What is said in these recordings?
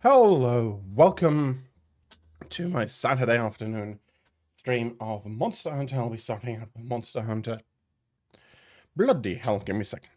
Hello, welcome to my Saturday afternoon stream of Monster Hunter. I'll be starting out with Monster Hunter. Bloody hell, give me a second.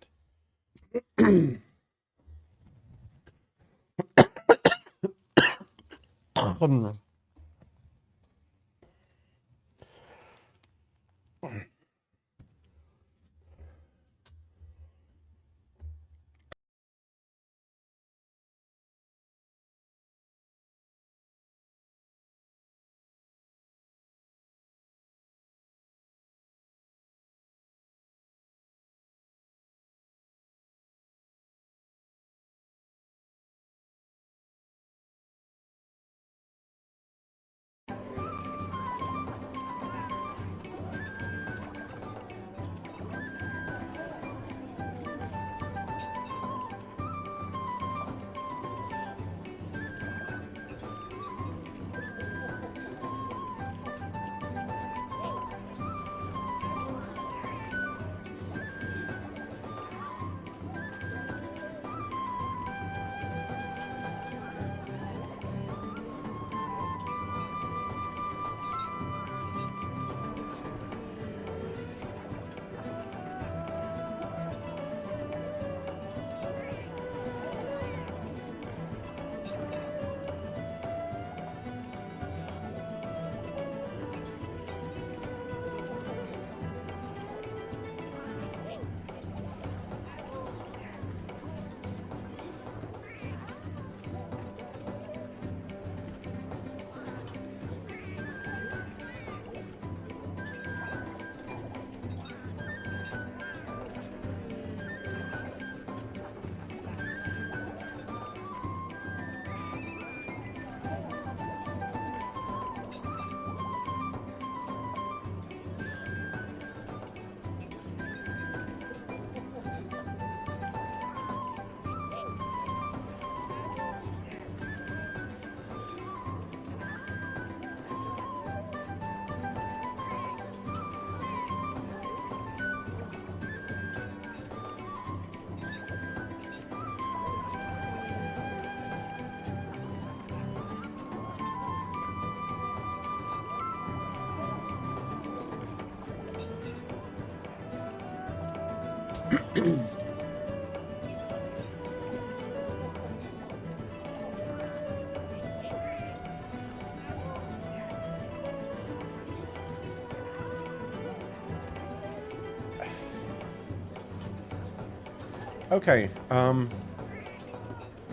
Okay,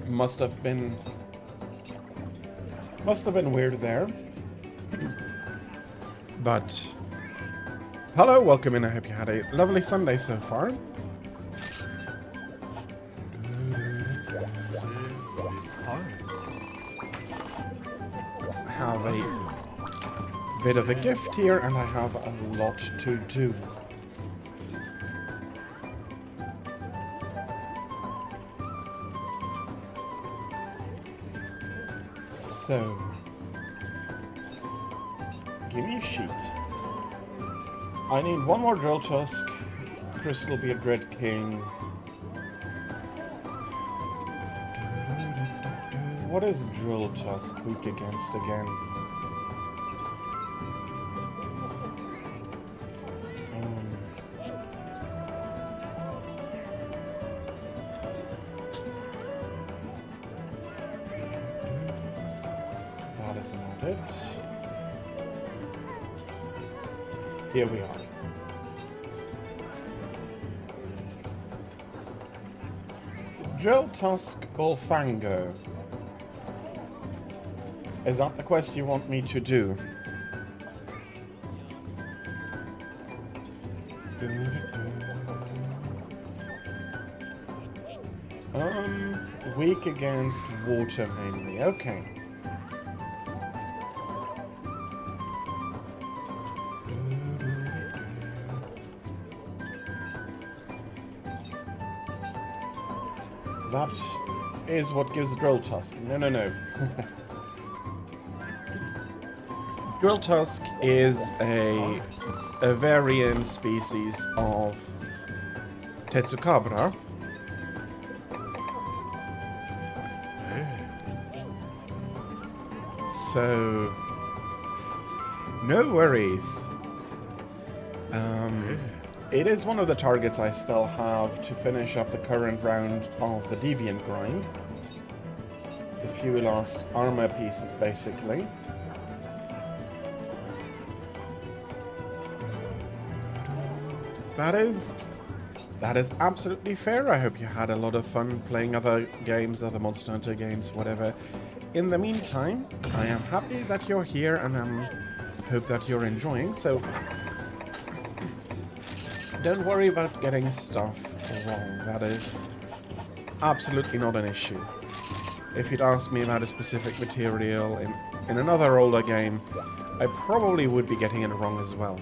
must have been weird there. But hello, welcome in. I hope you had a lovely Sunday so far. Have a bit of a gift here, and I have a lot to do. So, give me a sheet. I need one more Drill Tusk. Chris will be a Dread King. What is Drill Tusk weak against again? That is not it. Here we are. Drill Tusk Bullfango. Is that the quest you want me to do? Weak against water mainly. Okay. That is what gives Drill Tusk. No. Drill Tusk is a variant species of Tetsukabra. So, no worries. It is one of the targets I still have to finish up the current round of the Deviant grind. The few last armor pieces, basically. That is absolutely fair. I hope you had a lot of fun playing other games, other Monster Hunter games, whatever. In the meantime, I am happy that you're here and hope that you're enjoying. So don't worry about getting stuff wrong. That is absolutely not an issue. If you'd asked me about a specific material in another older game, I probably would be getting it wrong as well.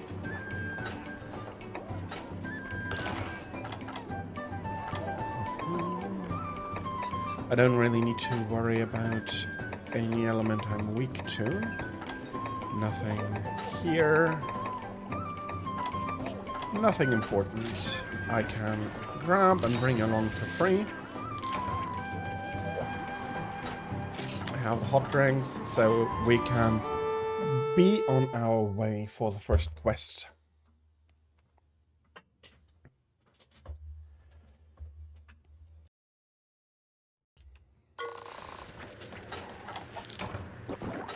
I don't really need to worry about any element I'm weak to. Nothing here. Nothing important I can grab and bring along for free. I have hot drinks, so we can be on our way for the first quest.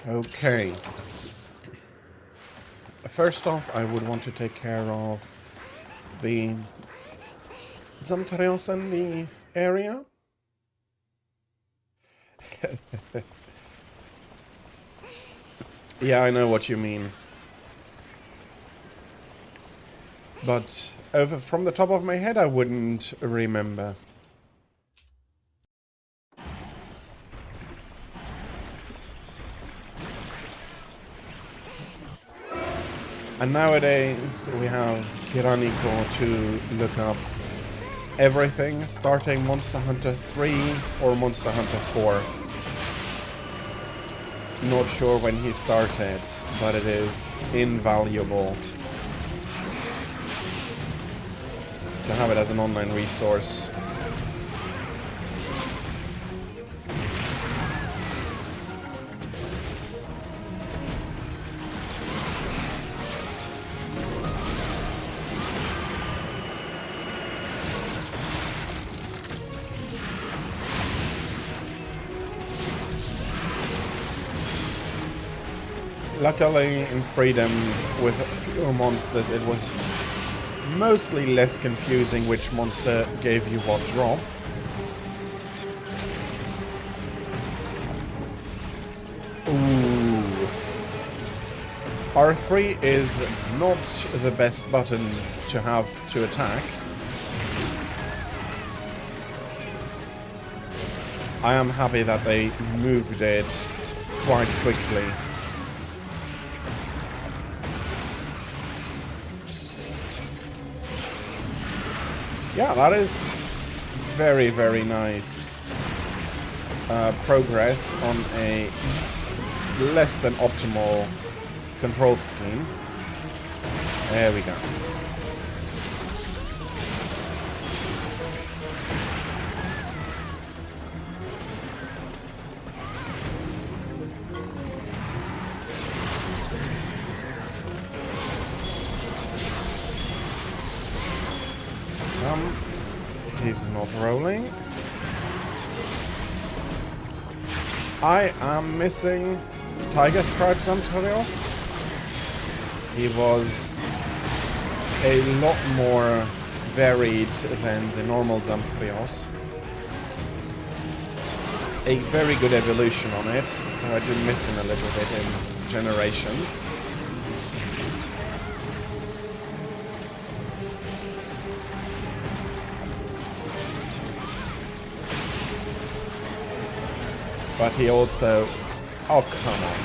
Okay. First off, I would want to take care of the Zamtarios in the area. Yeah, I know what you mean. But from the top of my head, I wouldn't remember. And nowadays we have Kiraniko to look up everything, starting Monster Hunter 3 or Monster Hunter 4. Not sure when he started, but it is invaluable to have it as an online resource. Luckily, in Freedom, with fewer monsters, it was mostly less confusing which monster gave you what drop. Ooh. R3 is not the best button to have to attack. I am happy that they moved it quite quickly. Yeah, that is very, very nice progress on a less than optimal control scheme. There we go. He's not rolling. I am missing Tiger Stripe Zamtarios. He was a lot more varied than the normal Zamtarios. A very good evolution on it, so I do miss him a little bit in Generations. But he also... Oh, come on.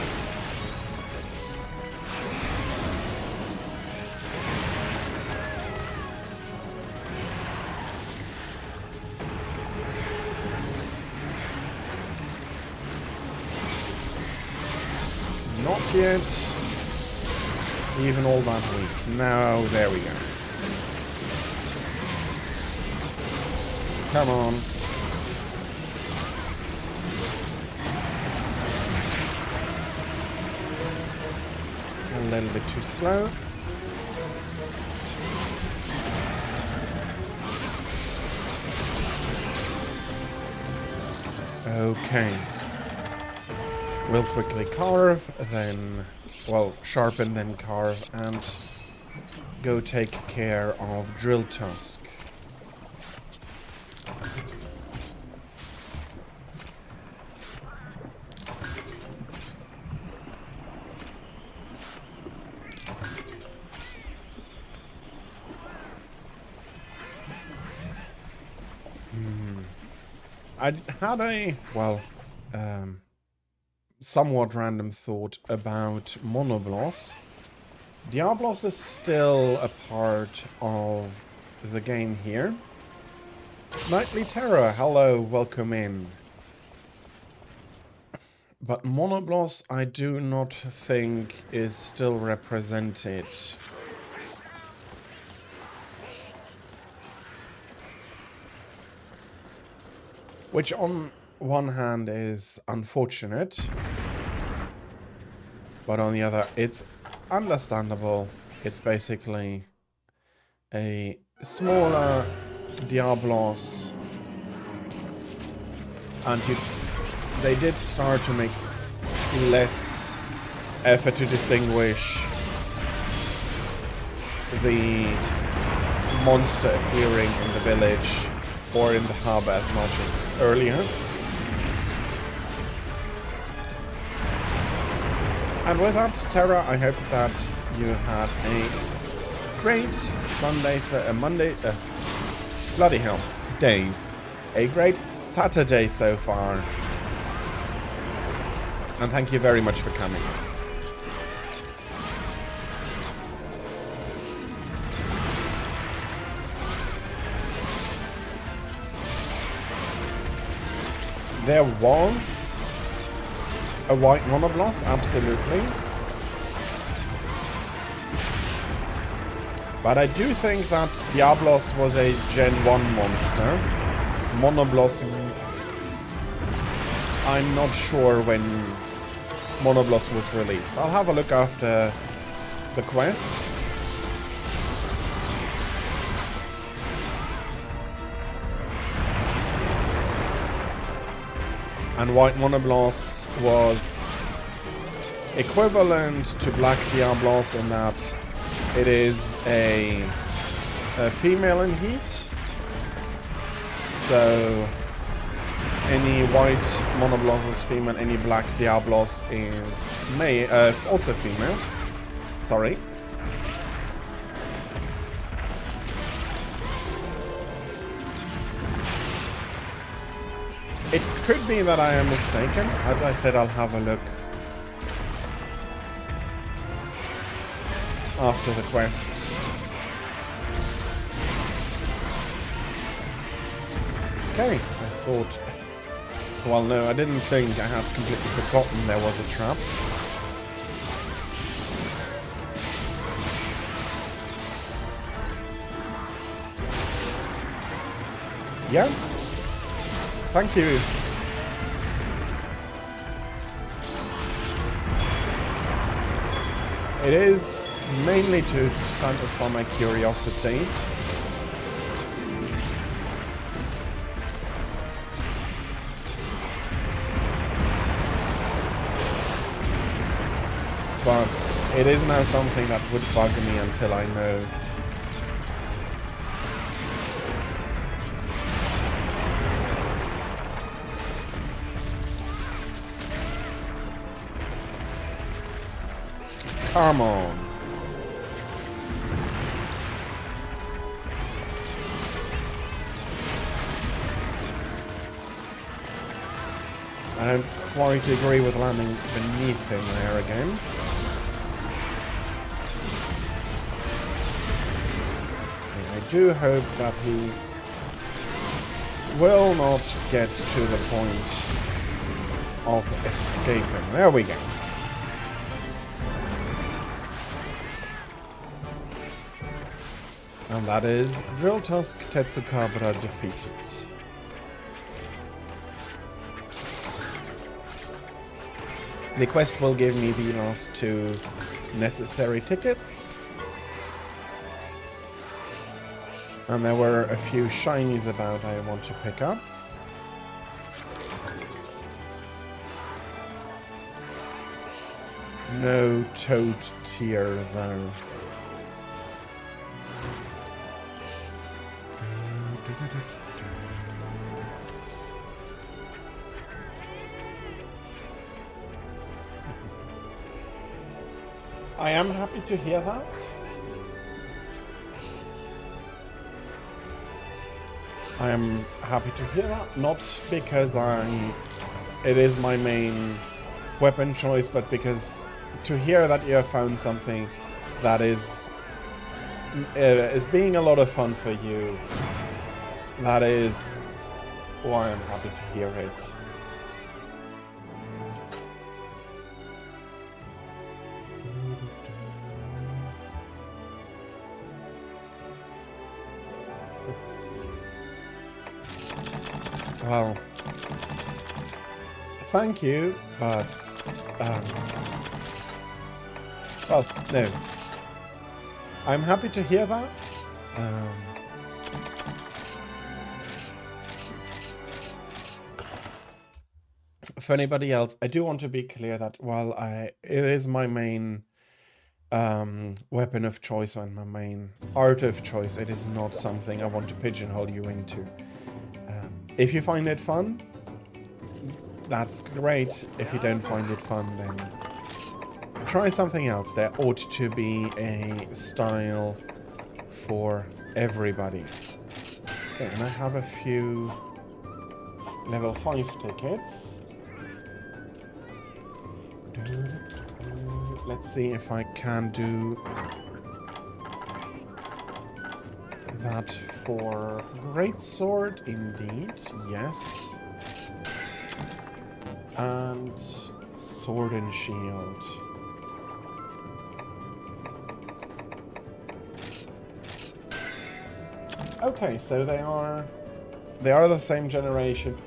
Not yet. Even all that weak. Now, there we go. Come on. little bit too slow. Okay. We'll quickly carve, then, well, sharpen, then carve, and go take care of Drill Tusk. I had a, well, somewhat random thought about Monoblos. Diablos is still a part of the game here. Nightly Terror, hello, welcome in. But Monoblos I do not think is still represented. Which on one hand is unfortunate, but on the other it's understandable. It's basically a smaller Diablos, and they did start to make less effort to distinguish the monster appearing in the village or in the hub as much as earlier. And with that, Terra, I hope that you had a great Monday, bloody hell, days. A great Saturday so far. And thank you very much for coming. There was a white Monoblos, absolutely. But I do think that Diablos was a Gen 1 monster. Monoblos, I'm not sure when Monoblos was released. I'll have a look after the quest. And white Monoblos was equivalent to black Diablos in that it is a female in heat. So any white Monoblos is female, any black Diablos is also female. Sorry. It could be that I am mistaken. As I said, I'll have a look after the quest. Okay, I thought... Well, no, I didn't think. I had completely forgotten there was a trap. Yeah. Thank you. It is mainly to satisfy my curiosity. But it is now something that would bug me until I know. Come on. I don't quite agree with landing beneath him there again. I do hope that he will not get to the point of escaping. There we go. And that is Drill Tusk Tetsukabra defeated. The quest will give me the last 2 necessary tickets. And there were a few shinies about I want to pick up. No Toad tier though. I am happy to hear that. I am happy to hear that, not because it is my main weapon choice, but because to hear that you have found something that is being a lot of fun for you, that is why I'm happy to hear it. Well, thank you, but well, no. I'm happy to hear that. For anybody else, I do want to be clear that while it is my main weapon of choice and my main art of choice, it is not something I want to pigeonhole you into. If you find it fun, that's great. If you don't find it fun, then try something else. There ought to be a style for everybody. Okay, and I have a few level 5 tickets. Let's see if I can do that for Greatsword, indeed, yes. And Sword and Shield. Okay, so they are the same generation.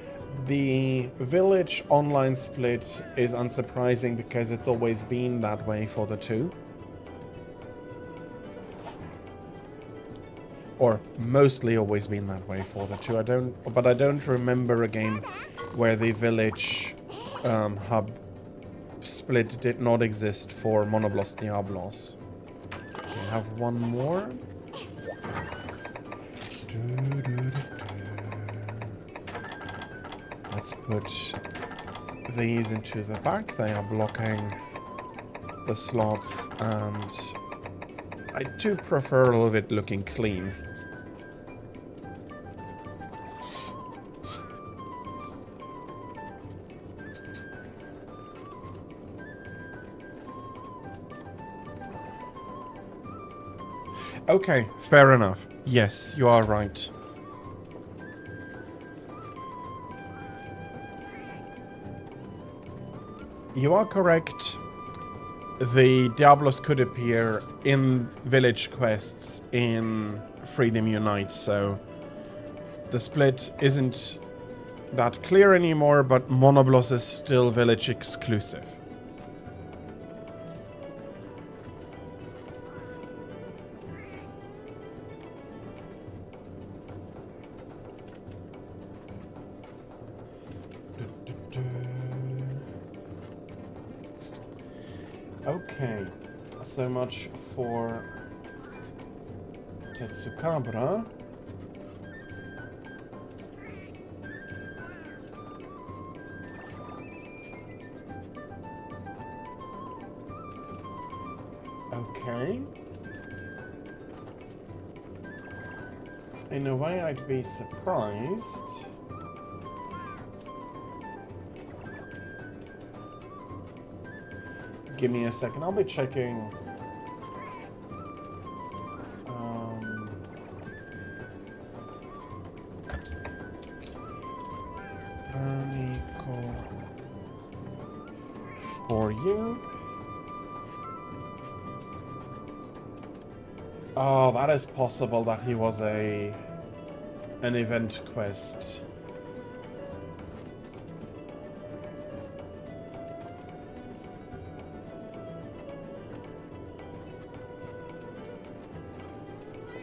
The Village online split is unsurprising because it's always been that way for the 2. Or mostly always been that way for the 2. I don't remember a game where the Village hub split did not exist for Monoblos Diablos. Okay, I have one more. Let's put these into the back. They are blocking the slots, and I do prefer a little bit looking clean. Okay, fair enough. Yes, you are right. You are correct. The Diablos could appear in village quests in Freedom Unite, so the split isn't that clear anymore, but Monoblos is still village exclusive. Okay, so much for Tetsukabra. Okay. In a way, I'd be surprised. Give me a second, I'll be checking. For you. Oh, that is possible that he was an event quest.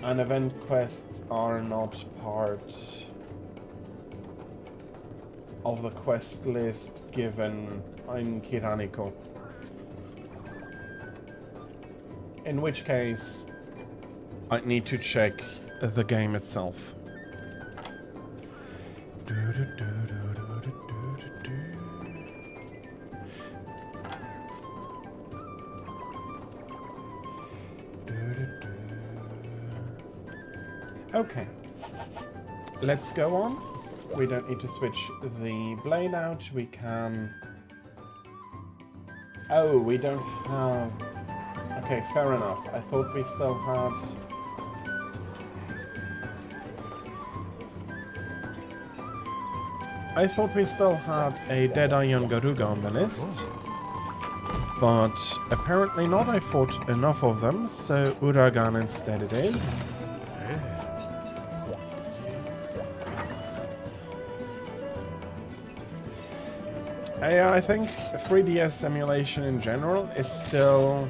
And event quests are not part of the quest list given in Kiraniko. In which case, I need to check the game itself. Okay, let's go on. We don't need to switch the blade out. We can... Oh, we don't have... Okay, fair enough. I thought we still had... I thought we still had a Deadeye Young Garuga on the list. But apparently not. I fought enough of them, so Uragan instead it is. I think 3DS emulation in general is still...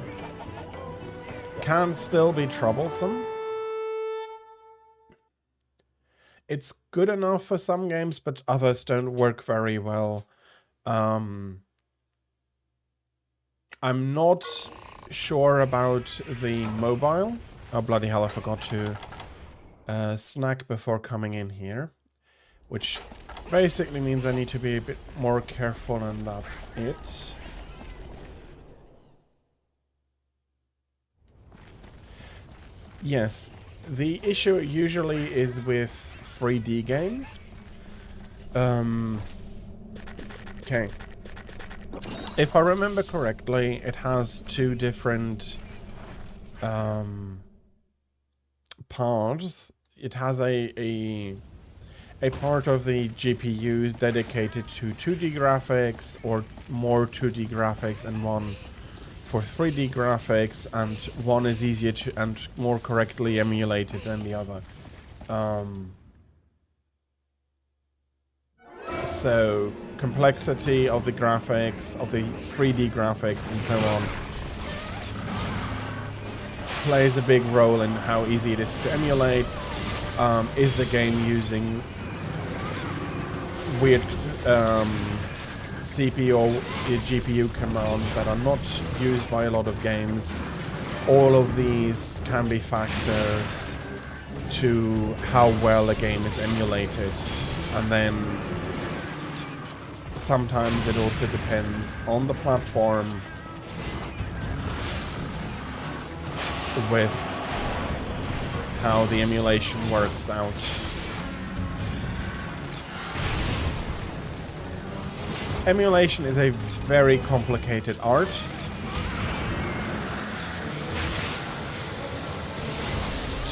can still be troublesome. It's good enough for some games, but others don't work very well. I'm not sure about the mobile. Oh, bloody hell, I forgot to snack before coming in here. Which basically means I need to be a bit more careful, and that's it. Yes, the issue usually is with 3D games. Okay. If I remember correctly, it has two different parts. It has a part of the GPU dedicated to 2D graphics, or more 2D graphics, and one for 3D graphics, and one is easier to and more correctly emulated than the other. So complexity of the graphics, of the 3D graphics and so on, plays a big role in how easy it is to emulate. Is the game using weird CPU or GPU commands that are not used by a lot of games? All of these can be factors to how well a game is emulated. And then sometimes it also depends on the platform with how the emulation works out. Emulation is a very complicated art.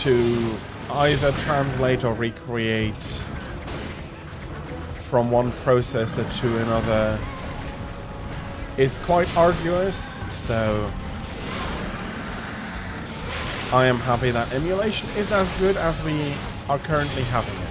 To either translate or recreate from one processor to another is quite arduous, so I am happy that emulation is as good as we are currently having it.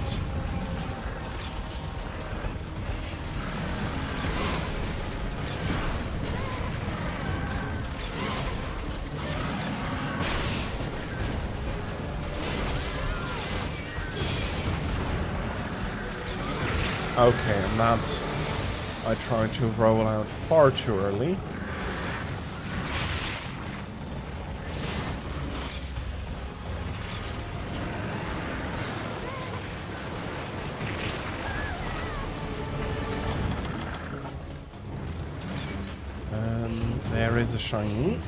Okay, and that I tried to roll out far too early. There is a shiny.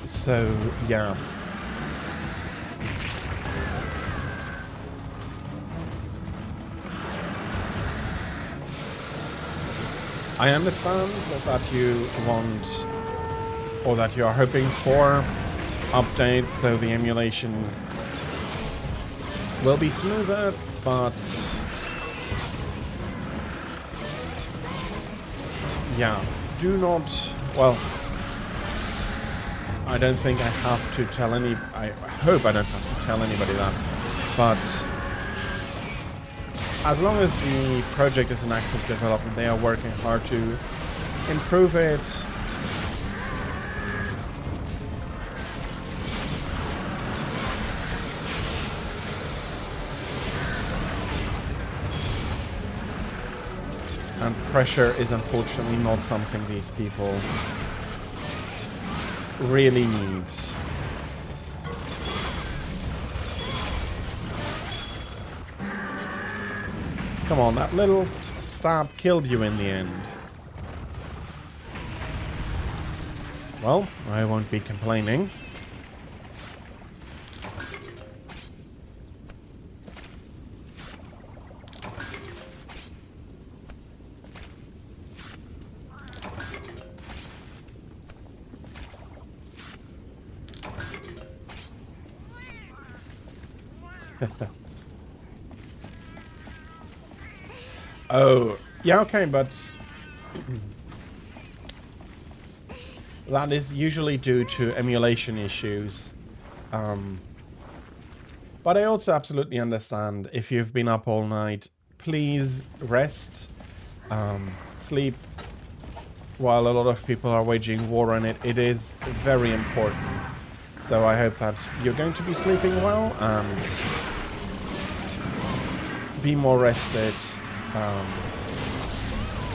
So, yeah. I understand that you want, or that you are hoping for, updates so the emulation will be smoother, but yeah, do not, well, I don't think I have to tell I hope I don't have to tell anybody that But as long as the project is in active development, they are working hard to improve it. And pressure is unfortunately not something these people really need. Come on, that little stab killed you in the end. Well, I won't be complaining. Oh, yeah, okay, but that is usually due to emulation issues. But I also absolutely understand if you've been up all night, please rest, sleep. While a lot of people are waging war on it, it is very important. So I hope that you're going to be sleeping well and be more rested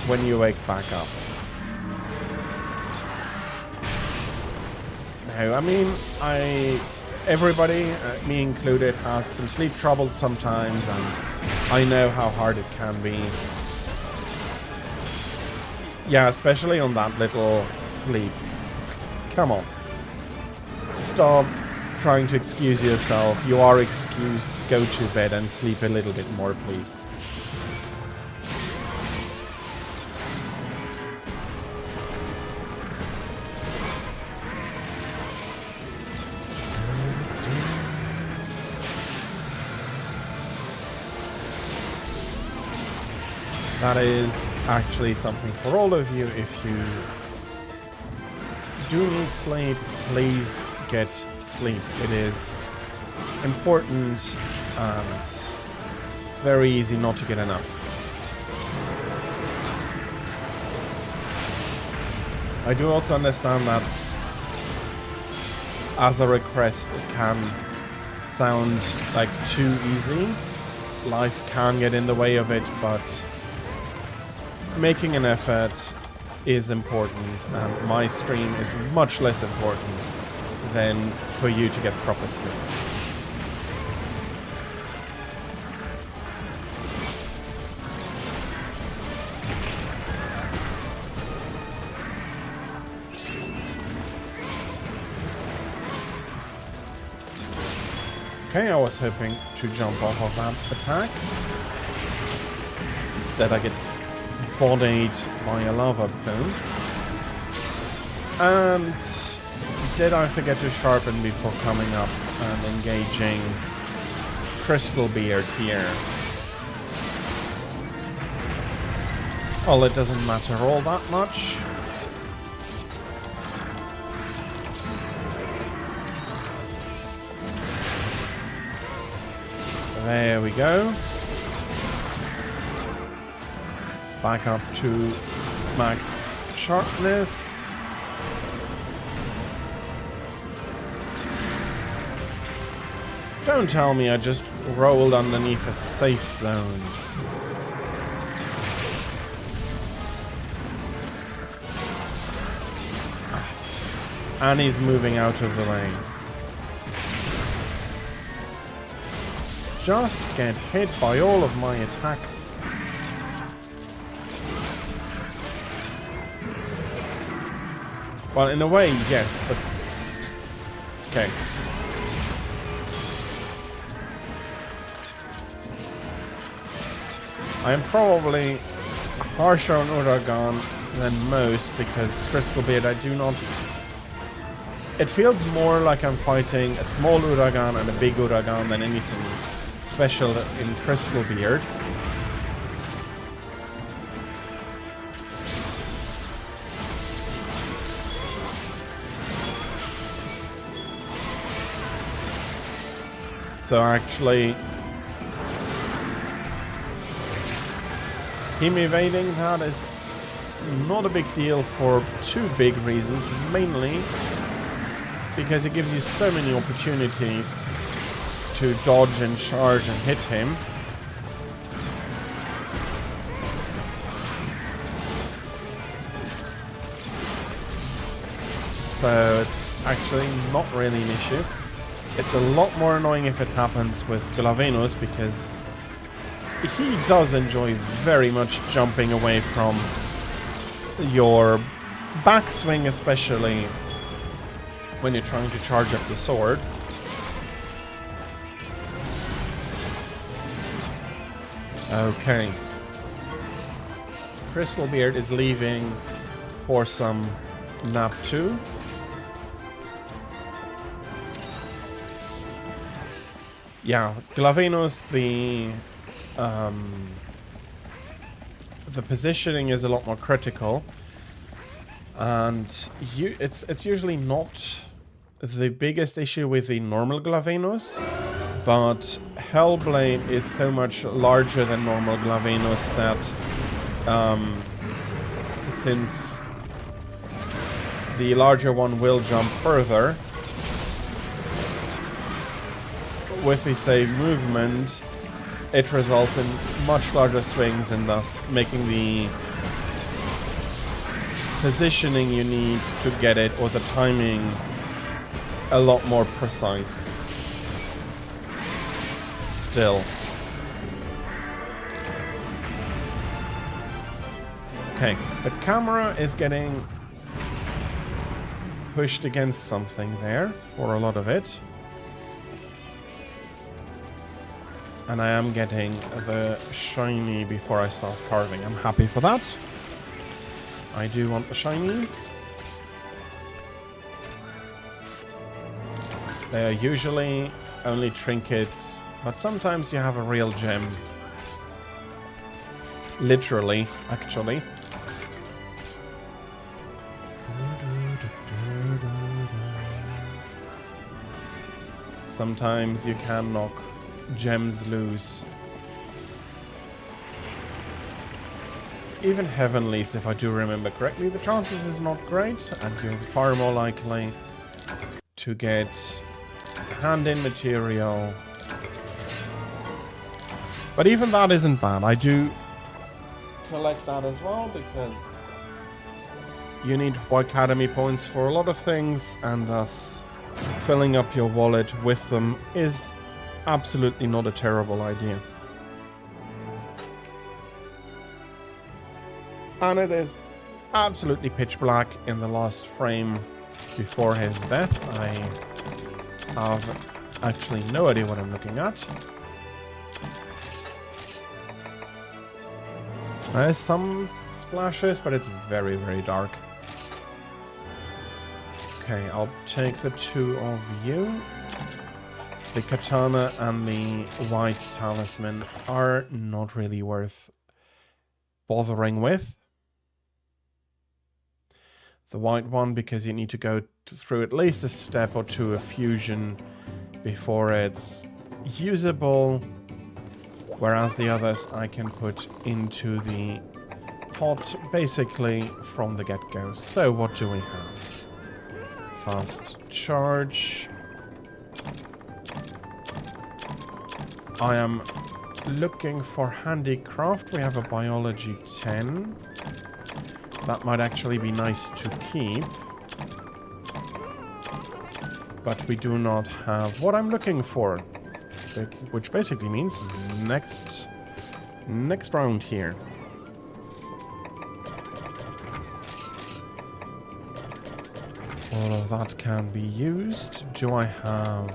when you wake back up. No, I mean, everybody, me included, has some sleep trouble sometimes, and I know how hard it can be. Yeah, especially on that little sleep. Come on. Stop trying to excuse yourself. You are excused. Go to bed and sleep a little bit more, please. That is actually something for all of you. If you do need sleep, please get sleep. It is important and it's very easy not to get enough. I do also understand that as a request it can sound like too easy. Life can get in the way of it, but making an effort is important, and my stream is much less important than for you to get proper sleep. Okay, I was hoping to jump off of that attack. Instead I get bodied by a lava plume. And did I forget to sharpen before coming up and engaging Crystal Beard here? Well, it doesn't matter all that much. There we go. Back up to max sharpness. Don't tell me I just rolled underneath a safe zone. And he's moving out of the way. Just get hit by all of my attacks. Well, in a way, yes, but... Okay. I am probably harsher on Uragaan than most, because Crystal Beard I do not... It feels more like I'm fighting a small Uragaan and a big Uragaan than anything special in Crystal Beard. So actually, Him evading that is not a big deal for two big reasons. Mainly because it gives you so many opportunities to dodge and charge and hit him. So it's actually not really an issue. It's a lot more annoying if it happens with Glavenus, because he does enjoy very much jumping away from your backswing, especially when you're trying to charge up the sword. Okay. Crystalbeard is leaving for some nap 2. Yeah, Glavenus, the positioning is a lot more critical, and it's usually not the biggest issue with the normal Glavenus, but Hellblade is so much larger than normal Glavenus that since the larger one will jump further with the same movement, it results in much larger swings and thus making the positioning you need to get it, or the timing, a lot more precise. Still. Okay, the camera is getting pushed against something there for a lot of it. And I am getting the shiny before I start carving. I'm happy for that. I do want the shinies. They are usually only trinkets, but sometimes you have a real gem. Literally, actually. Sometimes you can knock gems loose. Even heavenlies, if I do remember correctly, the chances is not great, and you're far more likely to get hand-in material. But even that isn't bad. I do collect that as well, because you need Academy points for a lot of things, and thus filling up your wallet with them is absolutely not a terrible idea. And it is absolutely pitch black in the last frame before his death. I have actually no idea what I'm looking at. There's some splashes, but it's very, very dark. Okay, I'll take the two of you. The katana and the white talisman are not really worth bothering with. The white one, because you need to go through at least a step or two of fusion before it's usable, whereas the others I can put into the pot basically from the get-go. So what do we have? Fast charge. I am looking for handicraft. We have a biology 10. That might actually be nice to keep. But we do not have what I'm looking for. Which basically means next round here. All of that can be used. Do I have...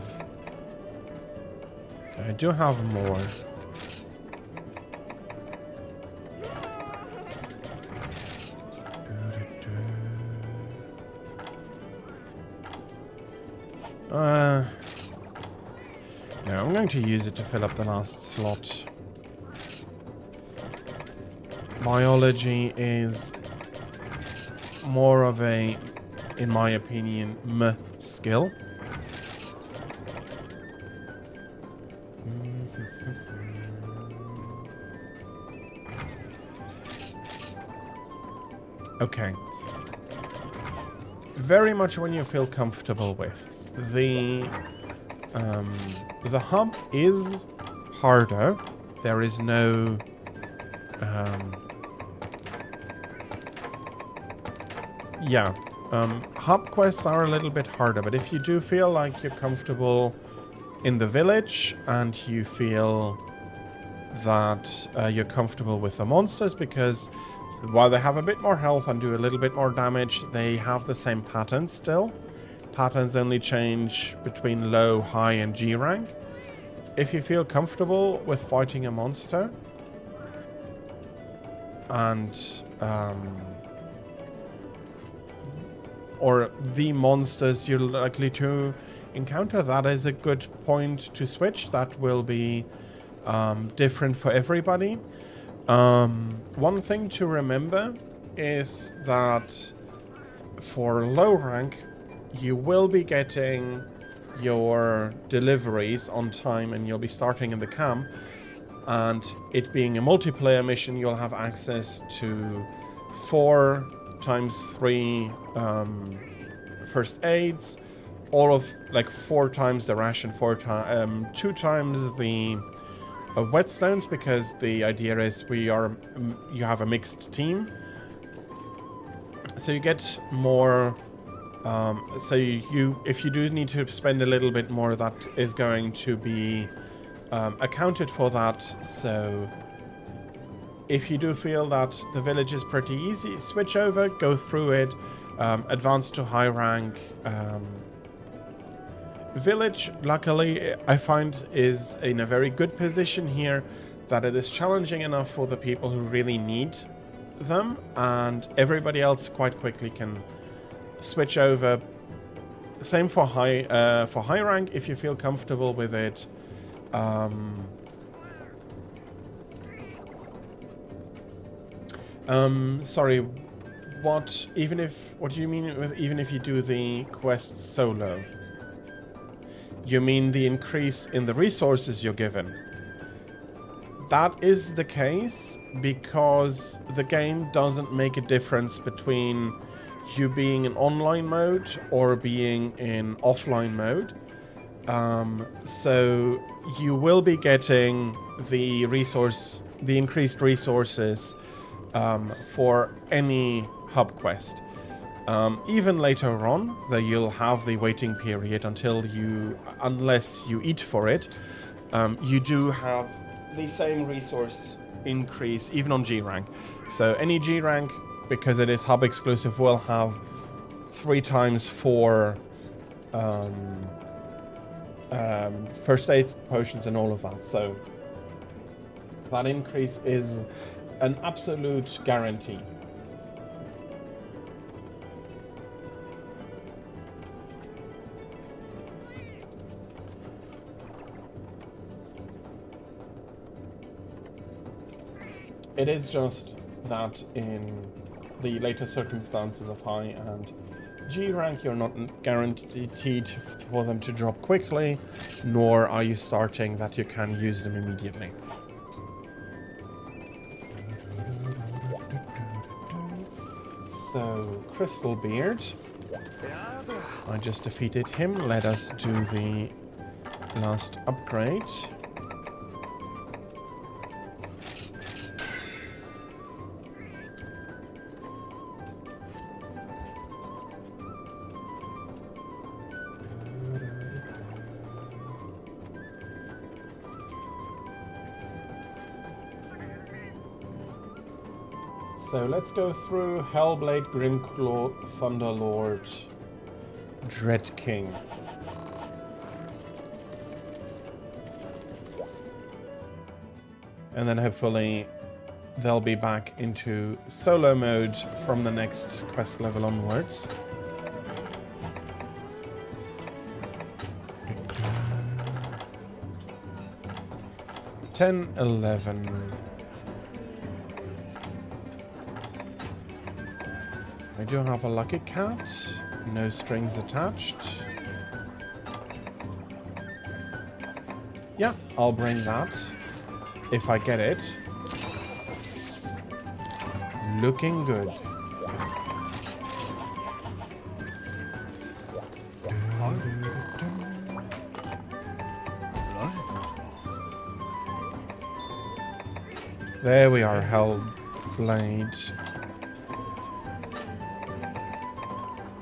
I do have more. No, I'm going to use it to fill up the last slot. Biology is more of a, in my opinion, meh skill. Okay. Very much when you feel comfortable with. The hub is harder. There is no... hub quests are a little bit harder, but if you do feel like you're comfortable in the village and you feel that you're comfortable with the monsters, because while they have a bit more health and do a little bit more damage, they have the same patterns still. Patterns only change between low, high, and G rank. If you feel comfortable with fighting a monster and or the monsters you're likely to encounter, that is a good point to switch. That will be different for everybody. One thing to remember is that for low rank, you will be getting your deliveries on time and you'll be starting in the camp. And it being a multiplayer mission, you'll have access to 4 times 3 first aids, all of like 4 times the ration, 2 times the whetstones, because the idea is you have a mixed team, so you get more. So if you do need to spend a little bit more, that is going to be accounted for that. So if you do feel that the village is pretty easy, switch over, go through it, advance to high rank. Village, luckily, I find is in a very good position here, that it is challenging enough for the people who really need them, and everybody else quite quickly can switch over. Same for high rank if you feel comfortable with it. Sorry, what do you mean with even if you do the quest solo? You mean the increase in the resources you're given? That is the case because the game doesn't make a difference between you being in online mode or being in offline mode. So you will be getting the increased resources for any hub quest. Even later on, though, you'll have the waiting period unless you eat for it. You do have the same resource increase even on G rank. So any G rank, because it is hub exclusive, will have 3 times 4 first aid potions and all of that. So that increase is an absolute guarantee. It is just that in the later circumstances of high and G rank, you're not guaranteed for them to drop quickly, nor are you starting that you can use them immediately. So, Crystal Beard. I just defeated him. Let us do the last upgrade. So let's go through Hellblade, Grimclaw, Thunderlord, Dread King. And then hopefully they'll be back into solo mode from the next quest level onwards. $10-11. I do have a lucky cat, no strings attached. Yeah, I'll bring that if I get it. Looking good. There we are, Hellblade.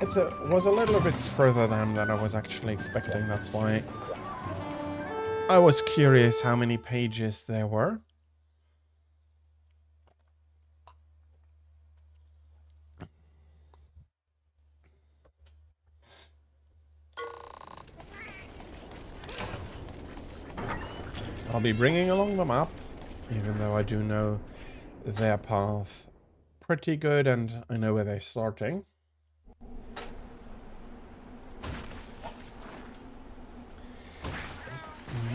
It was a little bit further down than I was actually expecting, that's why I was curious how many pages there were. I'll be bringing along the map, even though I do know their path pretty good and I know where they're starting.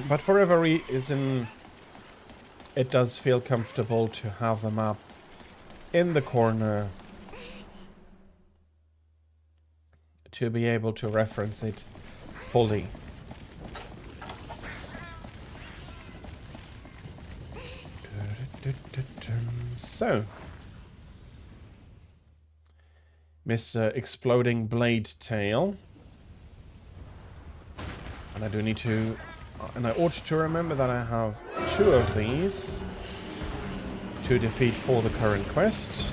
But for whatever reason, it does feel comfortable to have the map in the corner to be able to reference it fully. So, Mr. Exploding Blade Tail. And I do need to... And I ought to remember that I have 2 of these to defeat for the current quest.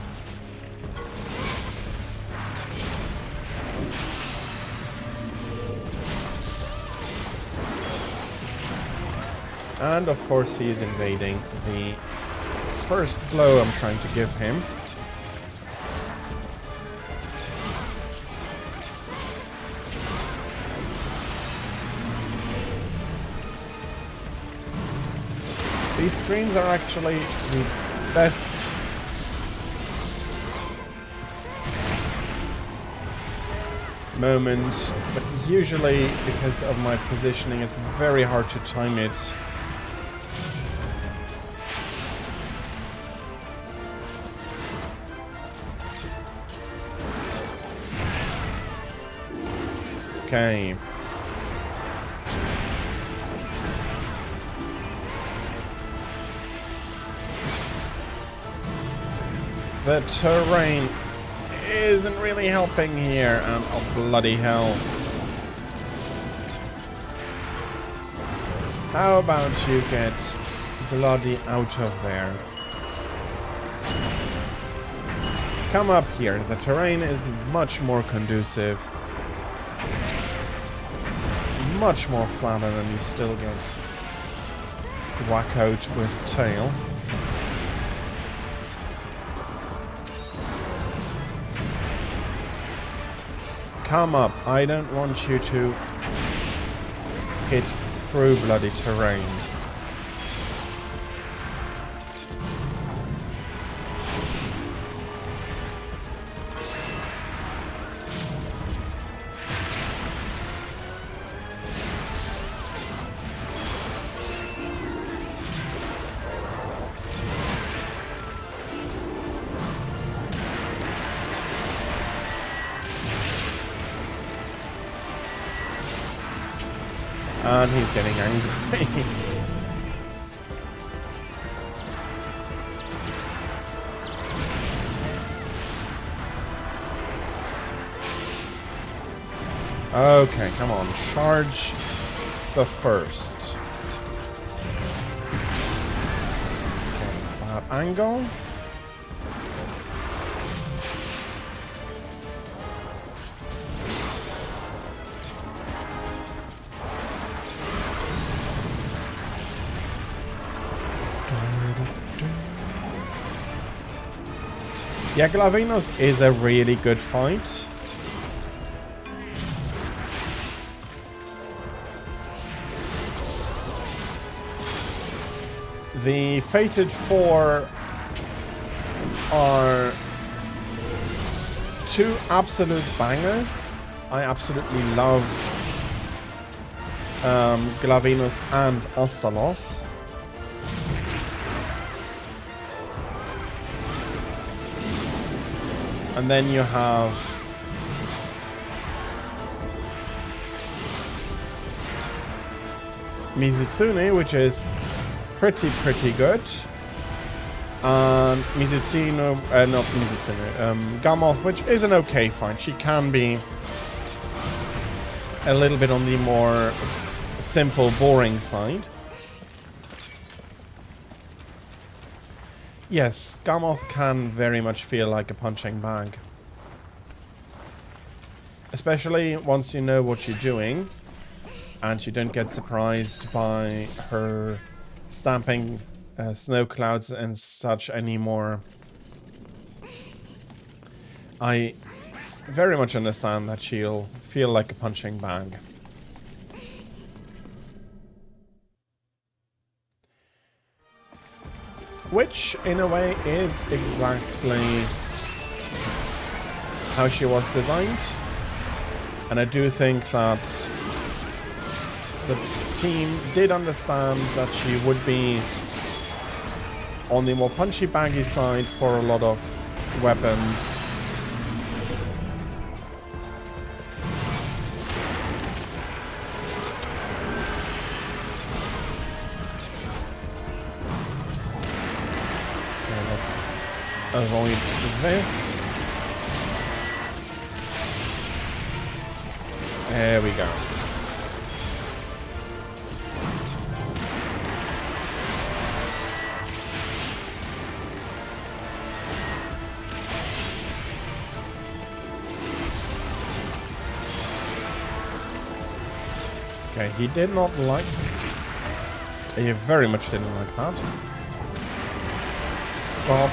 And of course he is invading the first blow I'm trying to give him. These screens are actually the best moment, but usually because of my positioning it's very hard to time it. Okay. The terrain isn't really helping here, and oh bloody hell. How about you get bloody out of there? Come up here, the terrain is much more conducive. Much more flatter, and you still get whack out with tail. Come up, I don't want you to hit through bloody terrain. And he's getting angry. Okay, come on. Charge the first. Okay, bad angle. Yeah, Glavinos is a really good fight. The Fated 4 are 2 absolute bangers. I absolutely love Glavinos and Astalos. And then you have Mizutsune, which is pretty good. And Mizutsuno, not Mizutsune, Gamoth, which is an okay fight. She can be a little bit on the more simple, boring side. Yes, Gammoth can very much feel like a punching bag. Especially once you know what you're doing and you don't get surprised by her stamping snow clouds and such anymore. I very much understand that she'll feel like a punching bag. Which, in a way, is exactly how she was designed. And I do think that the team did understand that she would be on the more punchy baggy side for a lot of weapons. Okay, let's avoid this. There we go. Okay, he did not like... He very much didn't like that. Stop.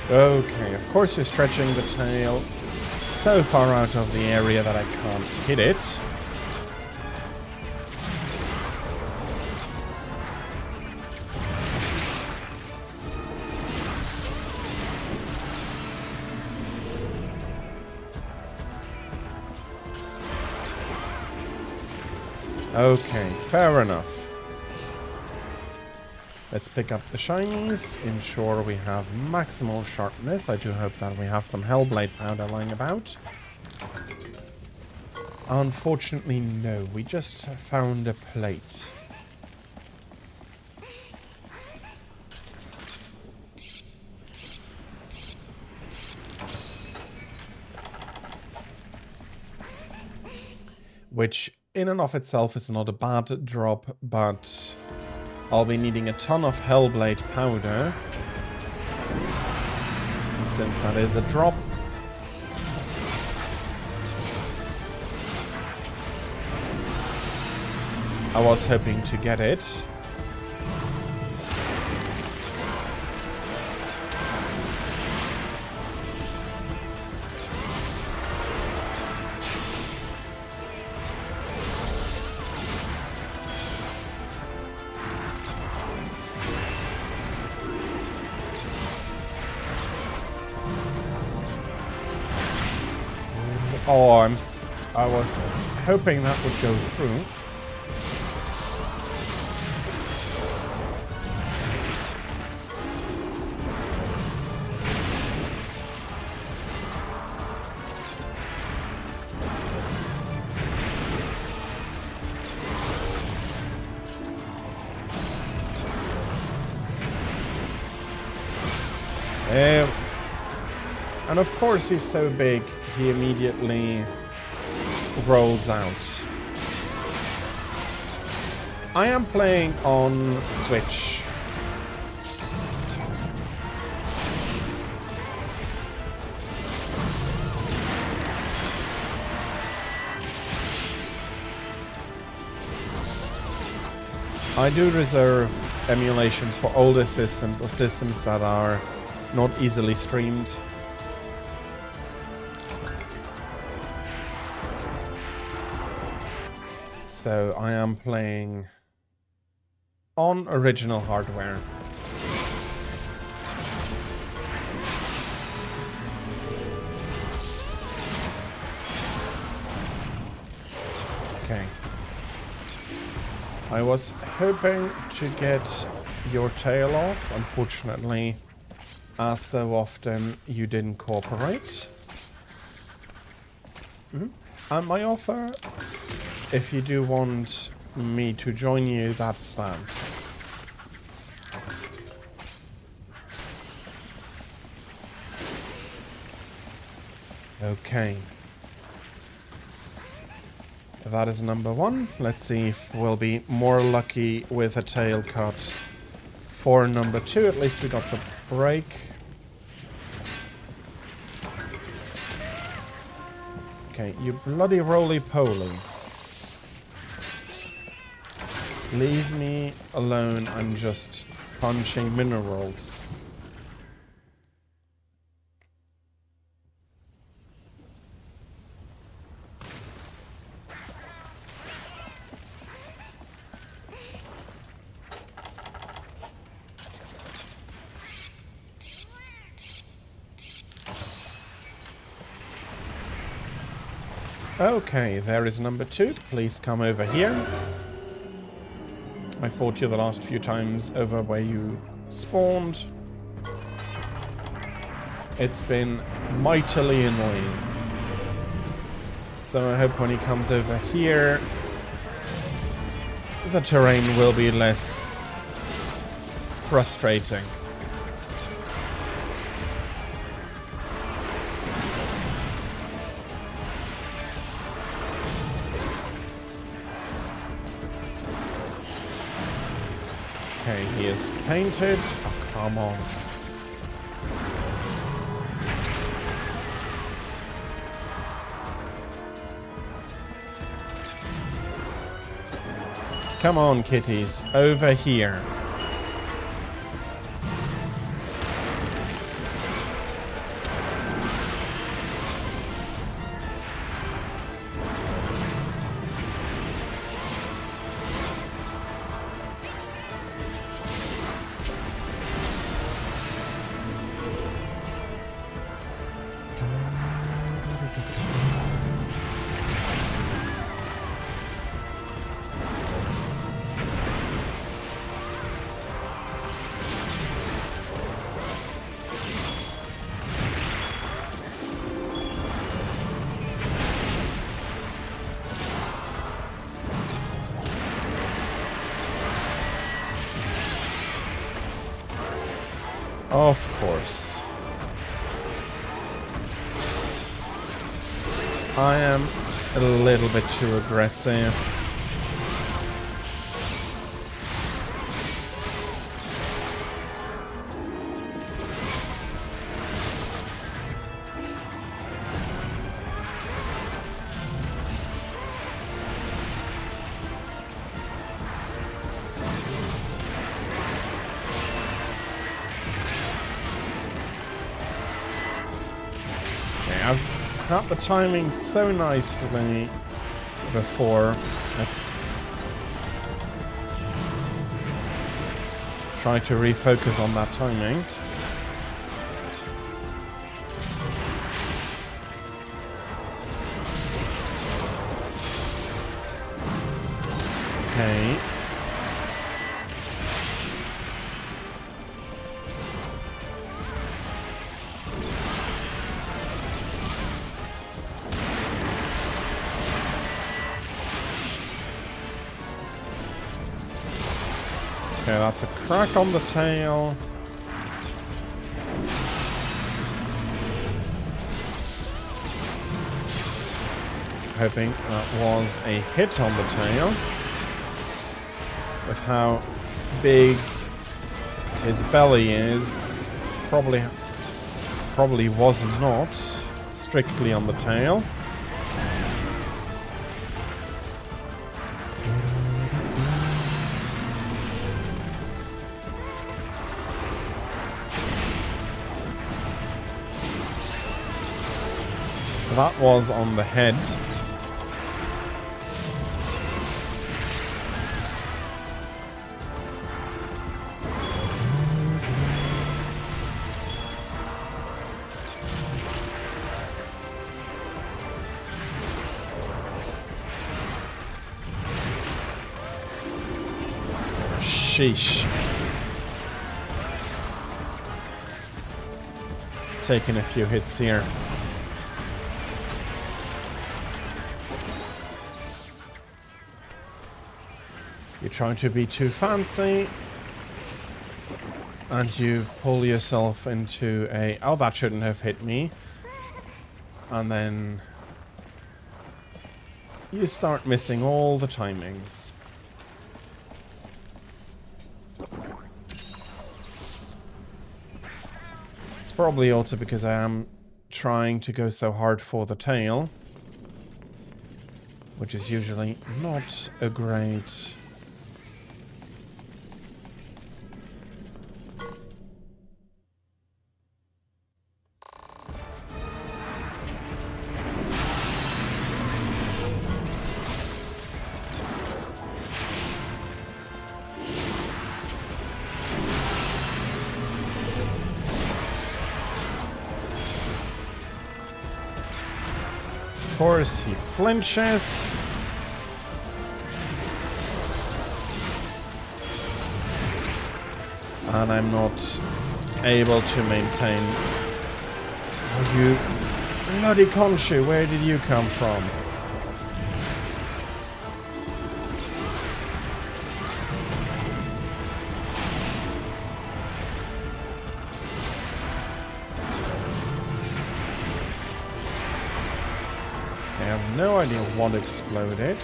Okay, of course you're stretching the tail so far out of the area that I can't hit it. Okay, fair enough. Let's pick up the shinies, ensure we have maximal sharpness. I do hope that we have some Hellblade powder lying about. Unfortunately, no. We just found a plate. Which, in and of itself, is not a bad drop, but I'll be needing a ton of Hellblade powder. And since that is a drop, I was hoping to get it. Oh, I was hoping that would go through. And of course he's so big, he immediately rolls out. I am playing on Switch. I do reserve emulations for older systems or systems that are not easily streamed. So I am playing on original hardware. Okay. I was hoping to get your tail off. Unfortunately, as so often, you didn't cooperate. And my offer, if you do want me to join you, that stands. Okay. That is number 1. Let's see if we'll be more lucky with a tail cut for number 2. At least we got the break. Okay, you bloody roly-poly. Leave me alone, I'm just punching minerals. Okay, there is number 2. Please come over here. I fought you the last few times over where you spawned. It's been mightily annoying. So I hope when he comes over here, the terrain will be less frustrating. Okay, he is painted. Oh, come on. Come on, kitties. Over here. Of course. I am a little bit too aggressive. I've had the timing so nicely before. Let's try to refocus on that timing. Okay. Okay, that's a crack on the tail. Hoping that was a hit on the tail. With how big his belly is, probably was not strictly on the tail. That was on the head. Sheesh. Taking a few hits here. You're trying to be too fancy, and you pull yourself into a... Oh, that shouldn't have hit me. and then you start missing all the timings. It's probably also because I am trying to go so hard for the tail, which is usually not a great... Of course, he flinches. And I'm not able to maintain. Oh, you bloody Khonshu, where did you come from? I have no idea what exploded.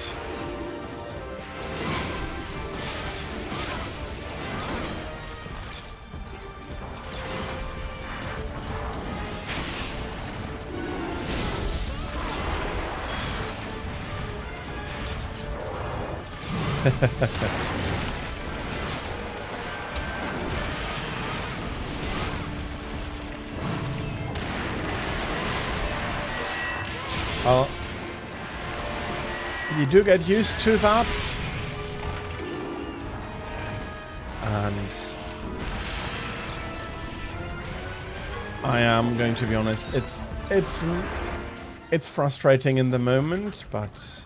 Well, you do get used to that, and I am going to be honest, it's frustrating in the moment, but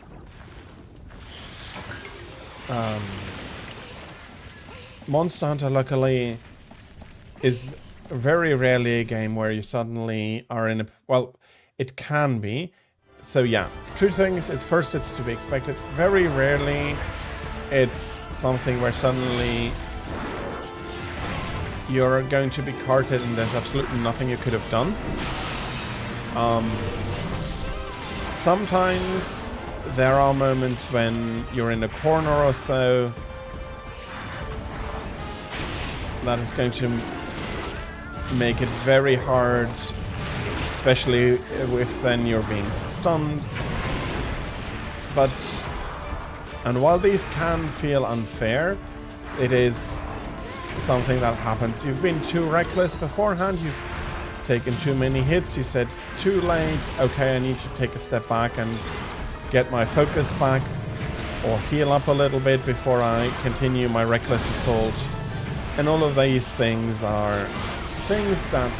Monster Hunter luckily is very rarely a game where you suddenly are in a... Well, it can be. So yeah, two things. It's to be expected. Very rarely it's something where suddenly you're going to be carted and there's absolutely nothing you could have done. Sometimes there are moments when you're in a corner or so that is going to make it very hard, especially if then you're being stunned. And while these can feel unfair, it is something that happens. You've been too reckless beforehand, you've taken too many hits, you said too late, okay, I need to take a step back and get my focus back or heal up a little bit before I continue my reckless assault. And all of these things are things that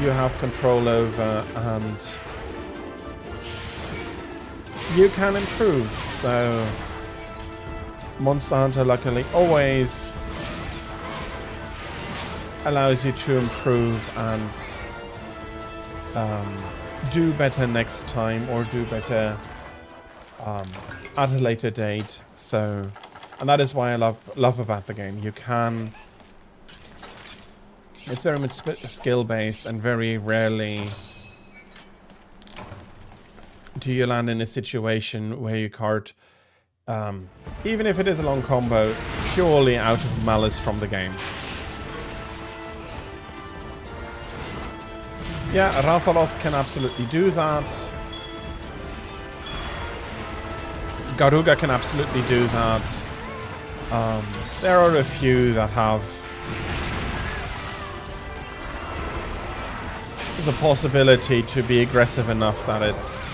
you have control over and you can improve. So Monster Hunter luckily always allows you to improve and do better next time, or do better at a later date. So, and that is why I love about the game. You can... It's very much skill-based, and very rarely do you land in a situation where you cart, even if it is a long combo, purely out of malice from the game. Yeah, Rathalos can absolutely do that. Garuga can absolutely do that. There are a few that have the possibility to be aggressive enough that it's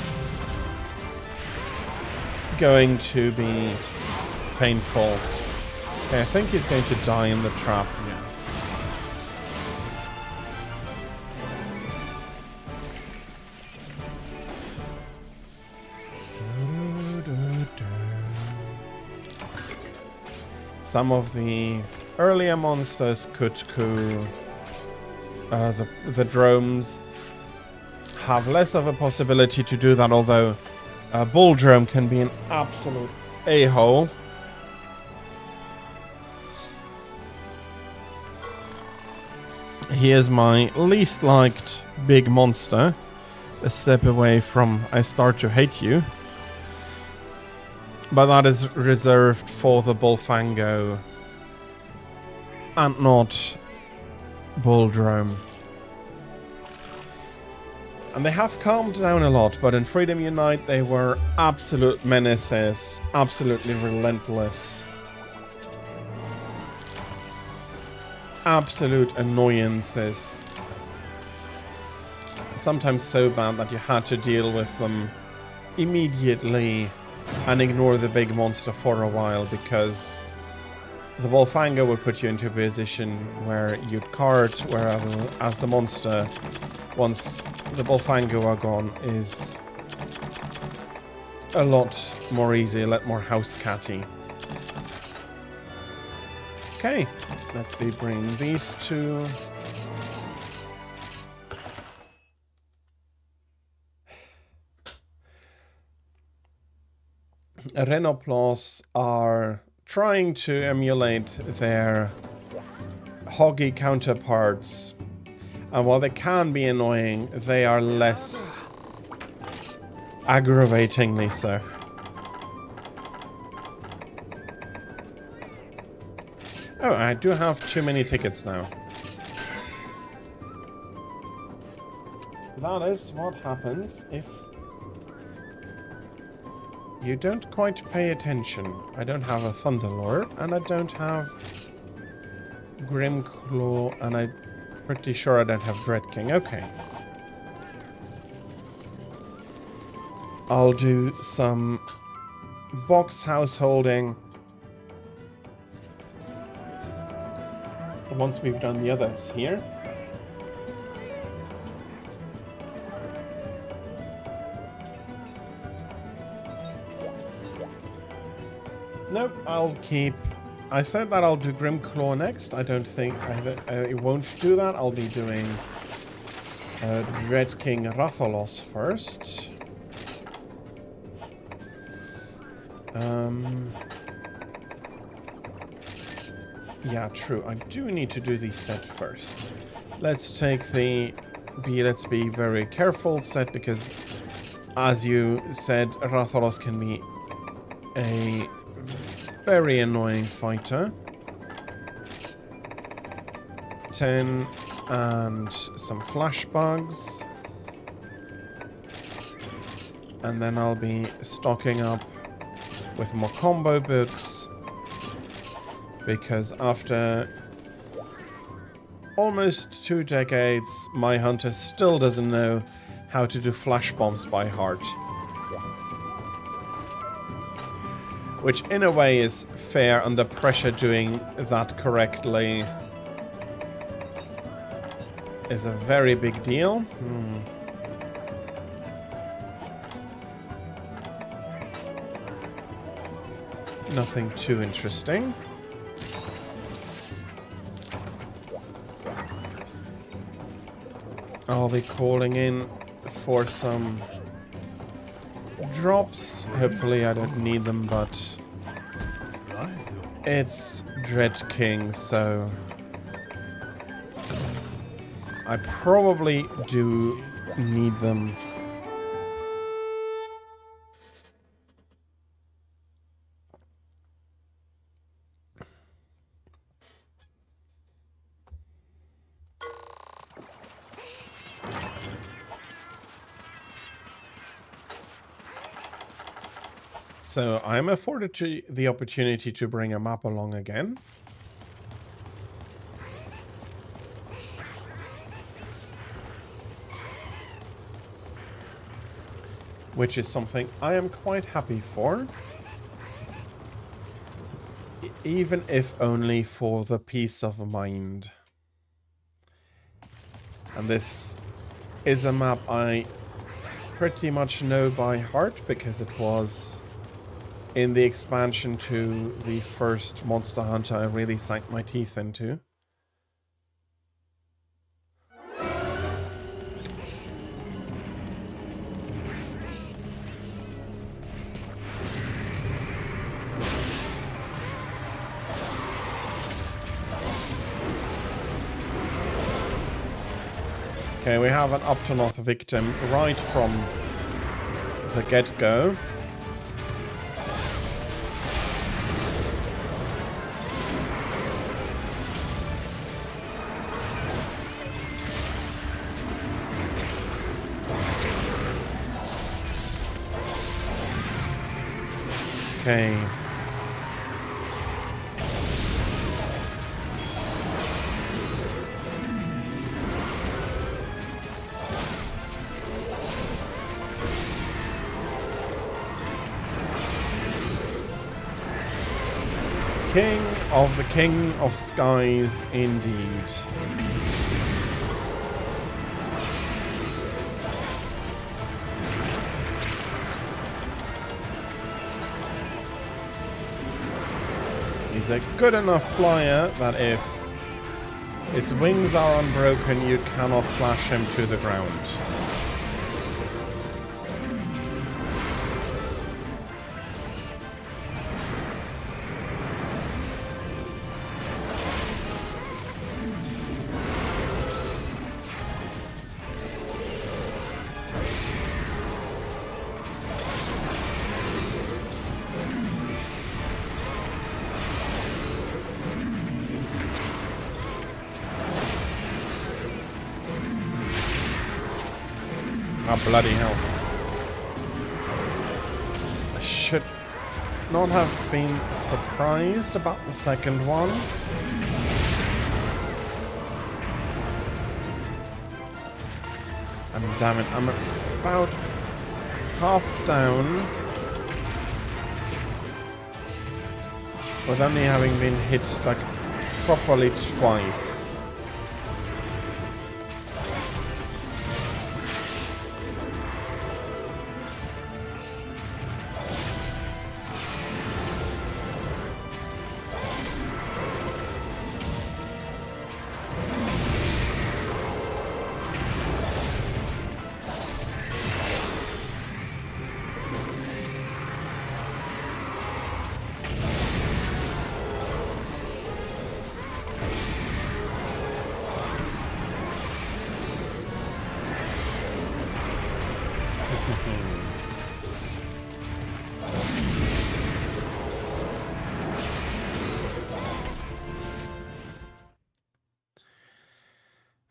going to be painful. Okay, I think he's going to die in the trap. Yeah. Some of the earlier monsters, Kutku, the drones, have less of a possibility to do that, although Bull Drome can be an absolute a-hole. He is my least liked big monster, a step away from I start to hate you. But that is reserved for the Bullfango and not Bulldrome. And they have calmed down a lot, but in Freedom Unite they were absolute menaces, absolutely relentless. Absolute annoyances. Sometimes so bad that you had to deal with them immediately and ignore the big monster for a while, because the Bullfango would put you into a position where you'd cart, whereas the monster, once the Bullfango are gone, is a lot more easy, a lot more house catty. Okay, let's be bringing these two. Rhenoplos are trying to emulate their hoggy counterparts, and while they can be annoying, they are less aggravatingly so. Oh, I do have too many tickets now. That is what happens if you don't quite pay attention. I don't have a Thunderlord, and I don't have Grimclaw, and I'm pretty sure I don't have Dreadking. Okay. I'll do some box householding once we've done the others here. Nope, I'll keep... I said that I'll do Grimclaw next. I don't think... I won't do that. I'll be doing Dreadking Rathalos first. Yeah, true. I do need to do the set first. Let's take the... Let's be very careful set, because as you said, Rathalos can be a very annoying fighter. 10 and some flash bugs. And then I'll be stocking up with more combo books, because after almost 2 decades, my hunter still doesn't know how to do flash bombs by heart. Which in a way is fair. Under pressure, doing that correctly is a very big deal. Nothing too interesting. I'll be calling in for some drops. Hopefully I don't need them, but it's Dreadking, so I probably do need them. So I'm afforded the opportunity to bring a map along again. Which is something I am quite happy for. Even if only for the peace of mind. And this is a map I pretty much know by heart, because it was in the expansion to the first Monster Hunter I really sank my teeth into. Okay, we have an Optonoth victim right from the get-go. Okay. King of Skies, indeed. He's a good enough flyer that if his wings are unbroken, you cannot flash him to the ground. Oh, bloody hell. I should not have been surprised about the second one. And damn it, I'm about half down with only having been hit like properly twice.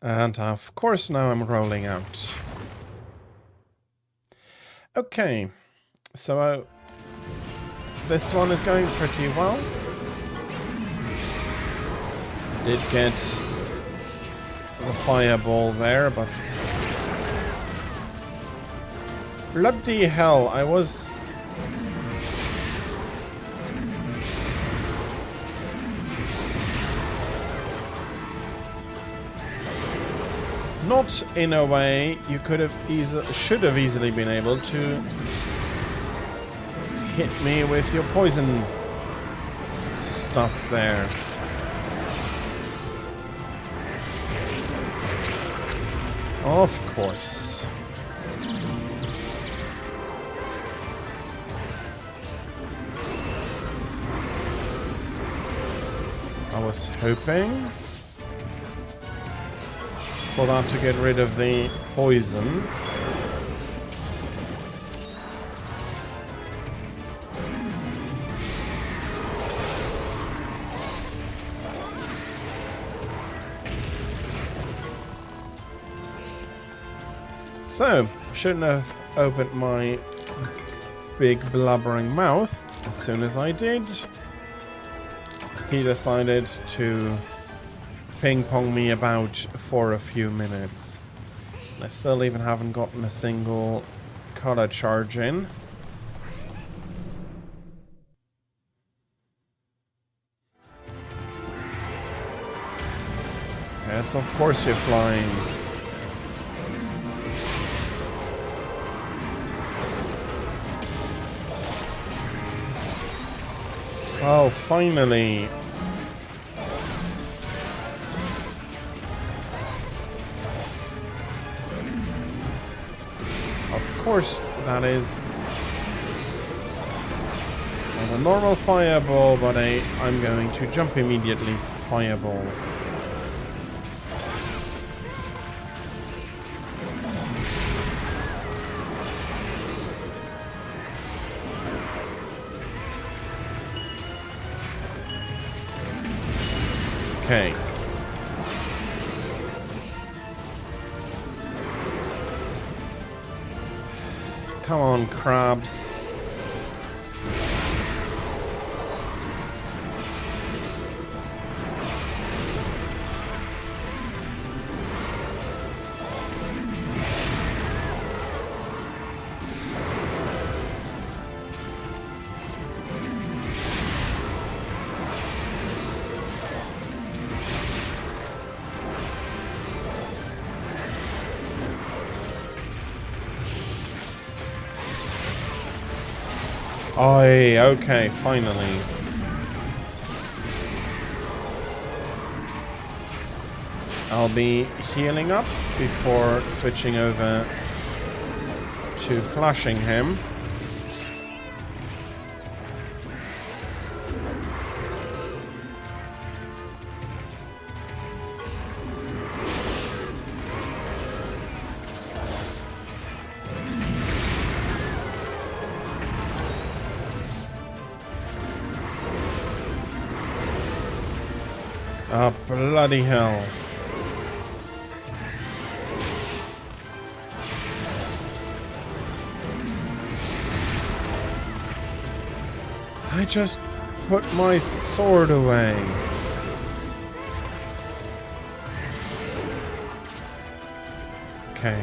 And of course now I'm rolling out. Okay, so this one is going pretty well. Did get the fireball there, but bloody hell, I was not in a way you should have easily been able to hit me with your poison stuff there. Of course. I was hoping for that to get rid of the poison. So, shouldn't have opened my big blubbering mouth as soon as I did. He decided to ping-pong me about for a few minutes. I still even haven't gotten a single color charge in. Yes, of course you're flying. Oh, finally. Of course, that is not a normal fireball, but I'm going to jump immediately fireball. Okay. Come on, crabs. Oi, okay, finally. I'll be healing up before switching over to flashing him. Oh, bloody hell. I just put my sword away. Okay.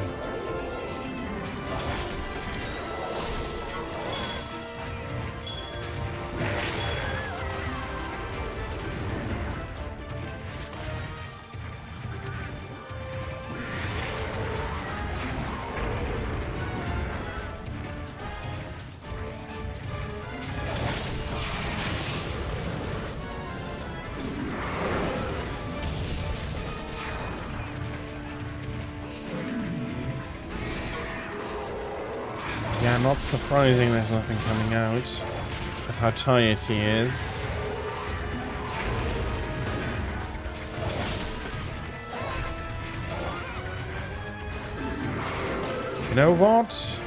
Yeah, not surprising there's nothing coming out of how tired he is. You know what?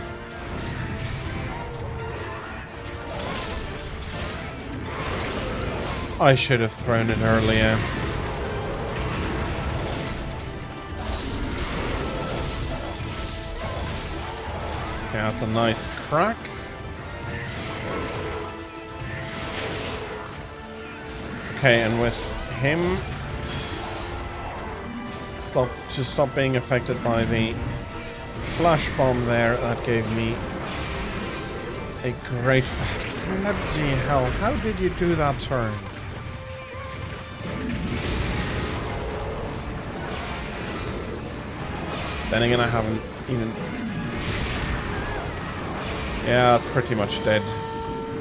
I should have thrown it earlier. Okay, that's a nice crack. Okay, and with him stop being affected by the flash bomb there, that gave me a great... Bloody hell, how did you do that turn? Then again, I haven't even... Yeah, that's pretty much dead.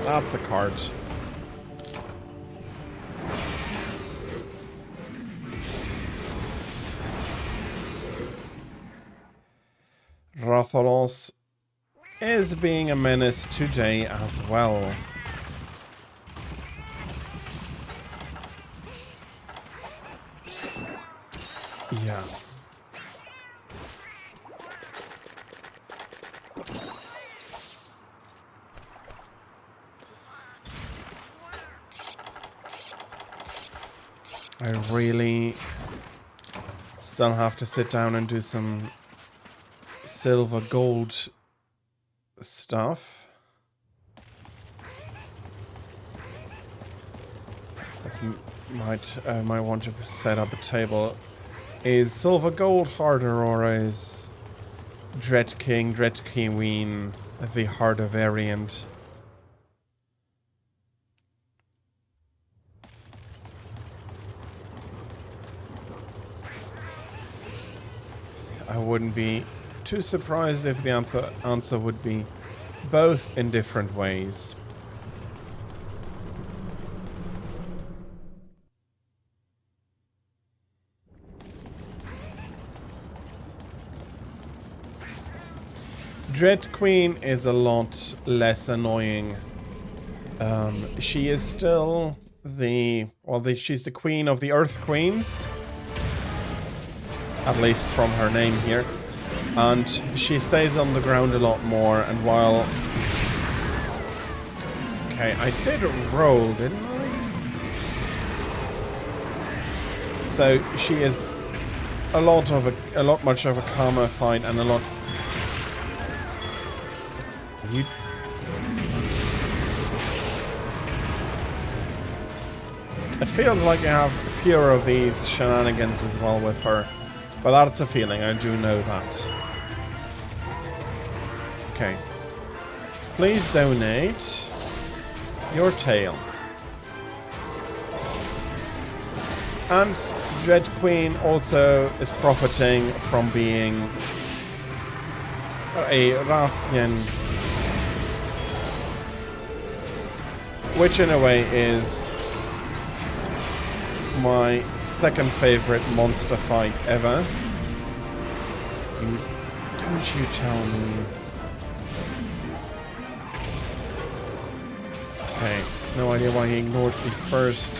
That's a card. Rathalos is being a menace today as well. Yeah. I really still have to sit down and do some silver gold stuff. That's might want to set up a table. Is silver gold harder, or is Dread King, Dread Queen the harder variant? I wouldn't be too surprised if the answer would be both in different ways. Dread Queen is a lot less annoying. She is still she's the queen of the Earth Queens. At least from her name here. And she stays on the ground a lot more, and while... Okay, I did roll, didn't I? So she is a lot much of a calmer fight and a lot. You. It feels like you have fewer of these shenanigans as well with her, but that's a feeling. I do know that. Okay. Please donate your tail. And Dread Queen also is profiting from being a Rathian, which in a way is my second favorite monster fight ever. Don't you tell me. Okay, no idea why he ignored the first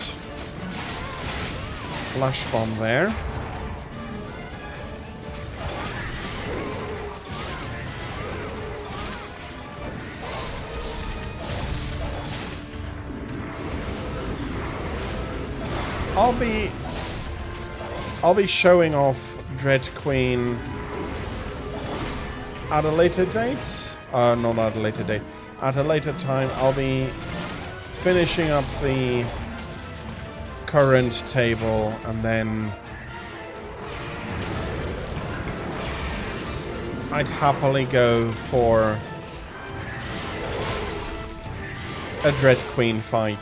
flash bomb there. I'll be showing off Dread Queen at a later date. Not at a later date. At a later time, I'll be finishing up the current table, and then I'd happily go for a Dread Queen fight.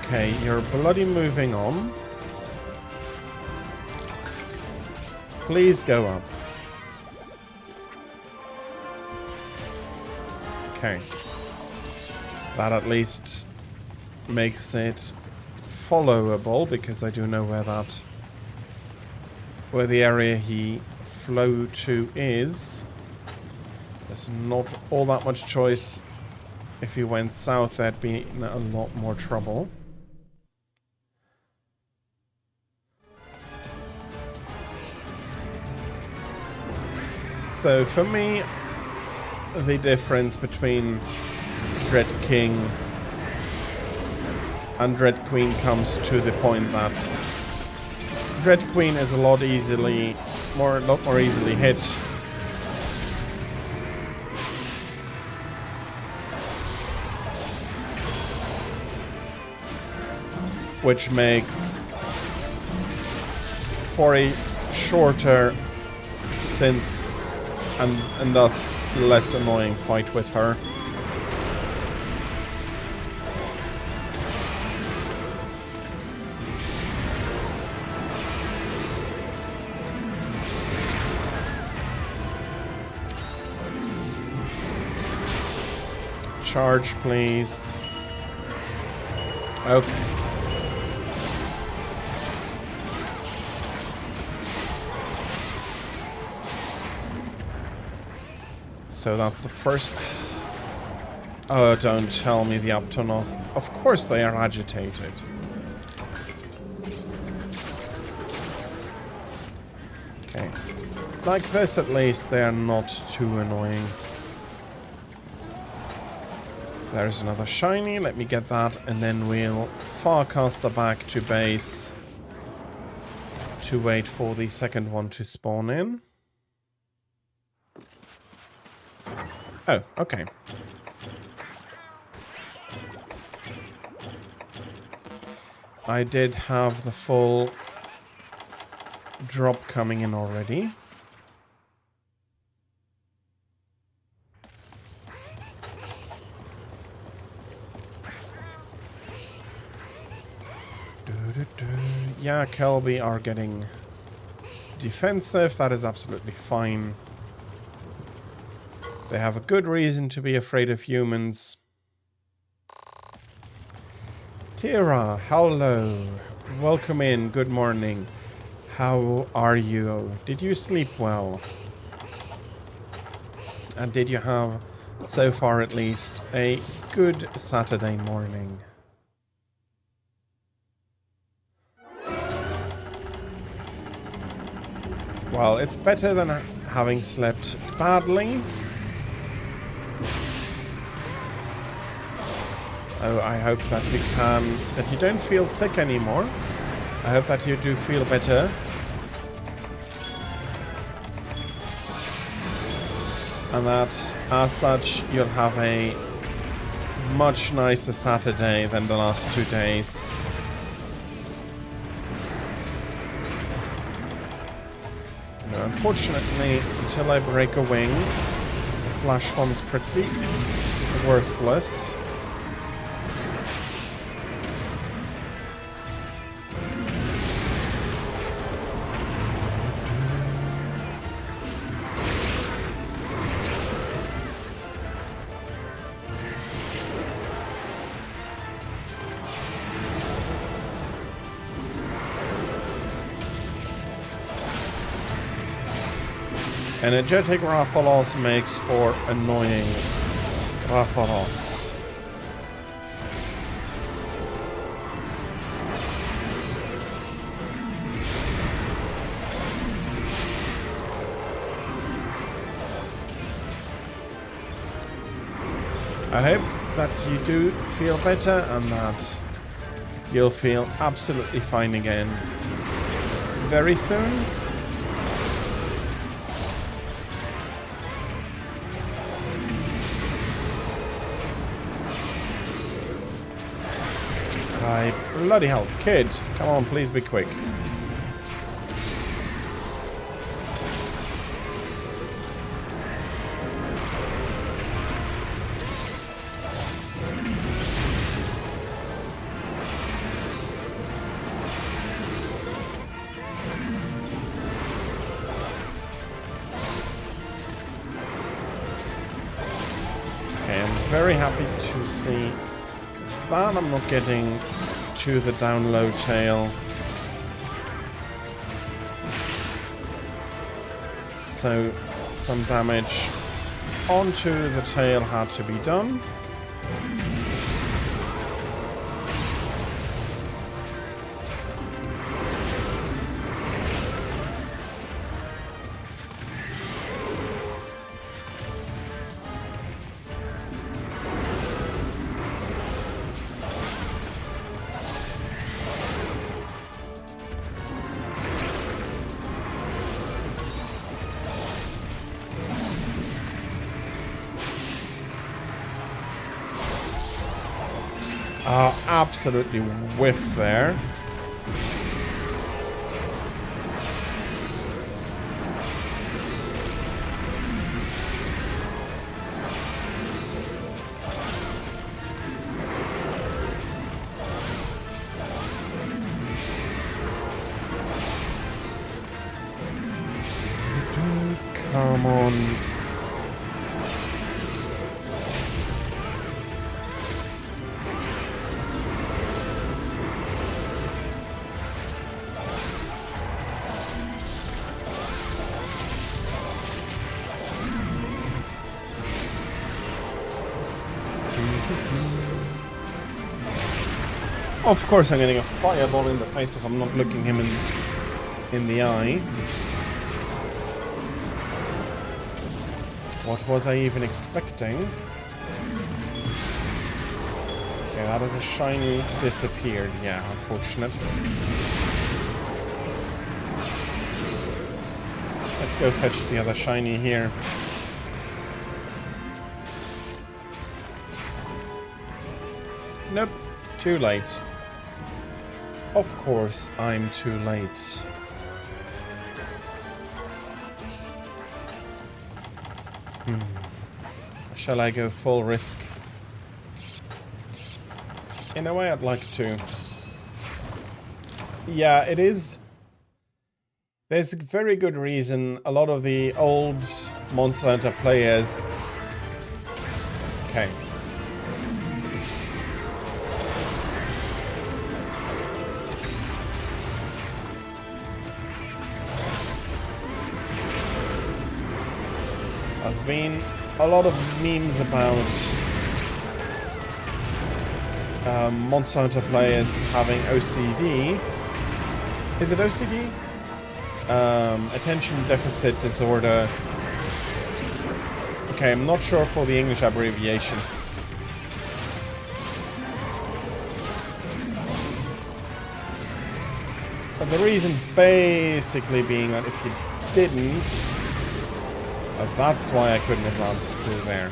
Okay, you're bloody moving on. Please go up. Okay. That at least makes it followable, because I do know where the area he flew to is. There's not all that much choice. If he went south, that'd be a lot more trouble. So for me, the difference between Dread King and Dread Queen comes to the point that Dread Queen is a lot more easily hit. Which makes for a shorter and thus less annoying fight with her. Charge, please. Okay. So that's the first. Oh, don't tell me the Aptonoth. Of course they are agitated. Okay. Like this, at least, they are not too annoying. There's another shiny. Let me get that, and then we'll Farcaster back to base to wait for the second one to spawn in. Oh, okay. I did have the full drop coming in already. Yeah, Kelby are getting defensive. That is absolutely fine. They have a good reason to be afraid of humans. Tira, hello. Welcome in. Good morning. How are you? Did you sleep well? And did you have, so far at least, a good Saturday morning? Well, it's better than having slept badly. Oh, I hope that you don't feel sick anymore. I hope that you do feel better. And that, as such, you'll have a much nicer Saturday than the last 2 days. No, unfortunately, until I break a wing, the flash bomb's pretty worthless. Energetic Rathalos makes for annoying Rathalos. I hope that you do feel better and that you'll feel absolutely fine again very soon. Bloody hell, kid! Come on, please be quick. Okay, I'm very happy to see that I'm not getting to the down low tail. So some damage onto the tail had to be done. Absolutely whiff there. Come on. Of course I'm getting a fireball in the face if I'm not looking him in the eye. What was I even expecting? Okay, that is a shiny disappeared. Yeah, unfortunate. Let's go fetch the other shiny here. Nope, too late. Of course, I'm too late. Shall I go full risk? In a way, I'd like to. Yeah, it is. There's a very good reason a lot of the old Monster Hunter players... Okay. There's been a lot of memes about Monster Hunter players having OCD. Is it OCD? Attention deficit disorder. Okay, I'm not sure for the English abbreviation. But the reason basically being that if you didn't, that's why I couldn't advance through there.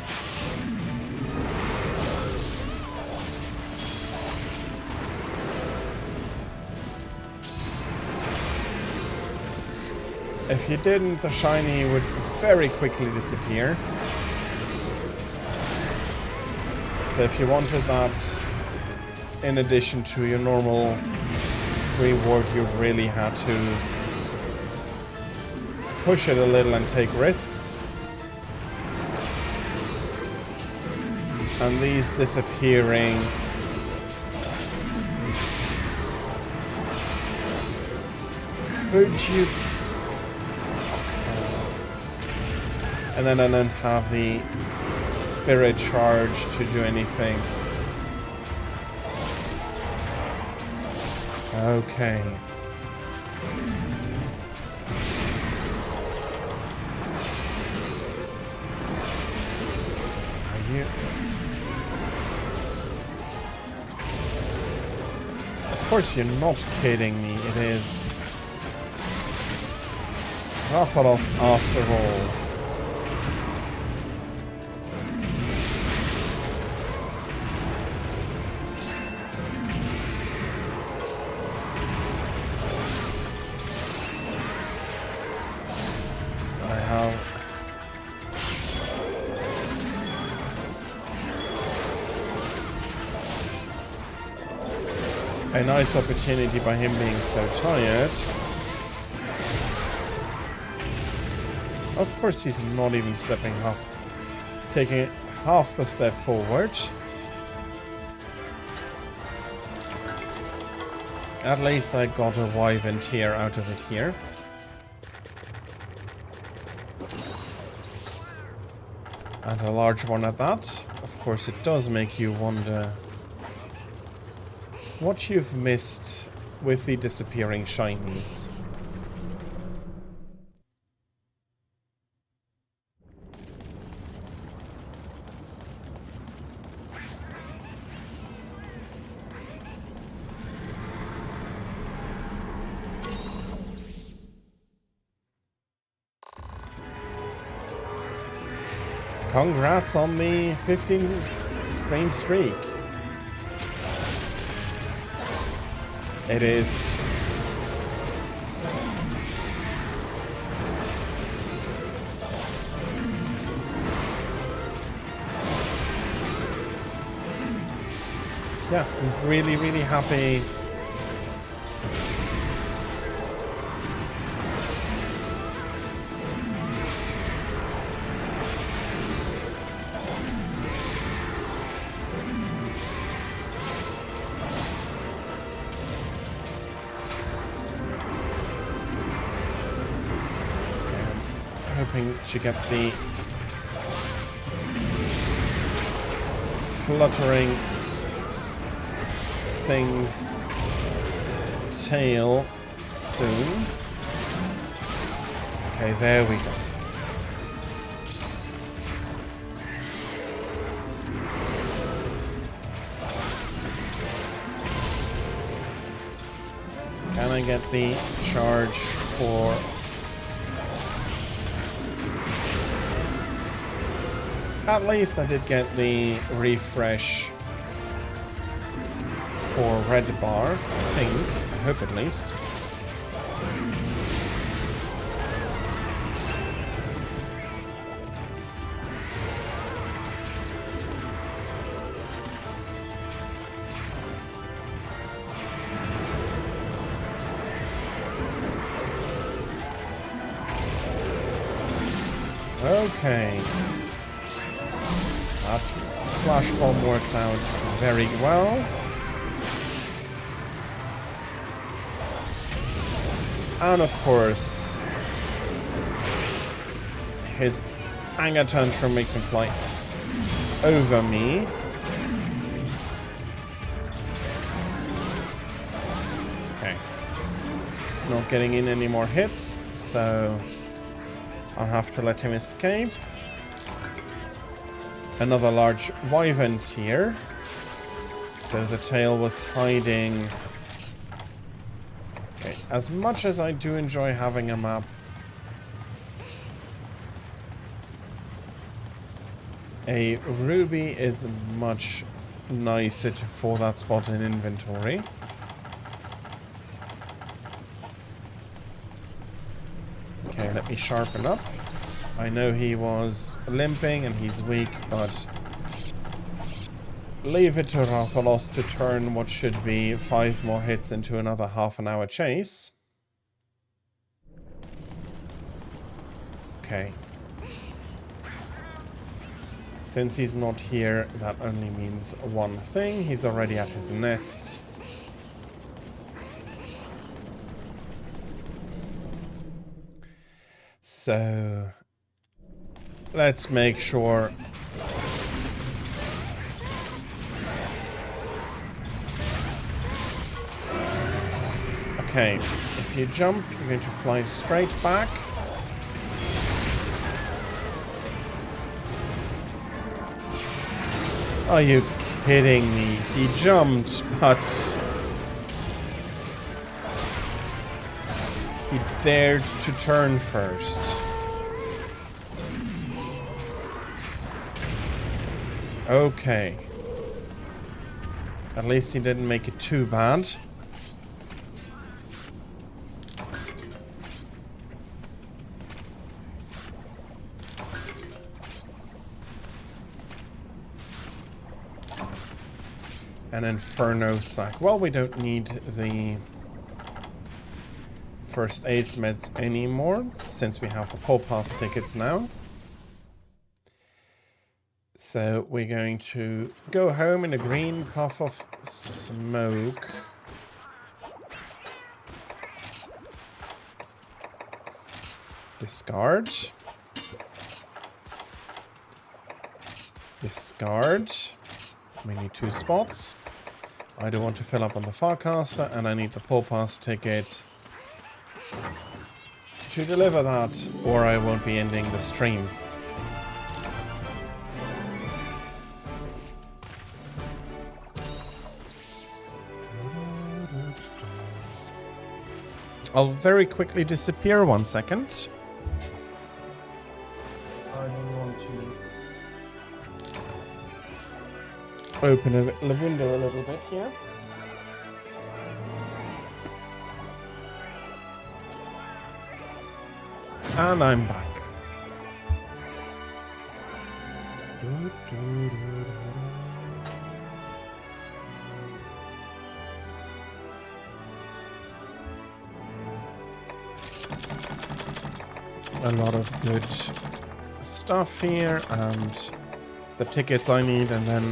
If you didn't, the shiny would very quickly disappear. So if you wanted that in addition to your normal reward, you really had to push it a little and take risks. And these disappearing could you... And then I don't have the spirit charge to do anything. Okay. Are you... Of course you're not kidding me. It is Rathalos after all. A nice opportunity by him being so tired. Of course he's not even taking half the step forward. At least I got a Wyvern tier out of it here. And a large one at that. Of course it does make you wonder what you've missed with the disappearing shinies. Congrats on the 15 stream streak. It is. Yeah, I'm really, really happy. To get the fluttering thing's tail soon. Okay, there we go. Can I get the charge for... At least I did get the refresh for red bar, I think. I hope at least. Okay. That flash bomb worked out very well. And of course, his anger tantrum makes him fly over me. Okay. Not getting in any more hits. so I'll have to let him escape. Another large wyvern here. So the tail was hiding. Okay, as much as I do enjoy having a map, a ruby is much nicer for that spot in inventory. Okay, let me sharpen up. I know he was limping and he's weak, but leave it to Rathalos to turn what should be 5 more hits into another half-an-hour chase. Okay. Since he's not here, that only means one thing. He's already at his nest. So let's make sure. Okay, if you jump, you're going to fly straight back. Are you kidding me? He jumped, but he dared to turn first. Okay. At least he didn't make it too bad. An Inferno sack. Well, we don't need the first aid meds anymore, since we have the Pole Pass tickets now. So we're going to go home in a green puff of smoke. Discard. Discard. We need 2 spots. I don't want to fill up on the Farcaster, and I need the Pole Pass ticket to deliver that, or I won't be ending the stream. I'll very quickly disappear 1 second. I want to open the window a little bit here. And I'm back. A lot of good stuff here, and the tickets I need, and then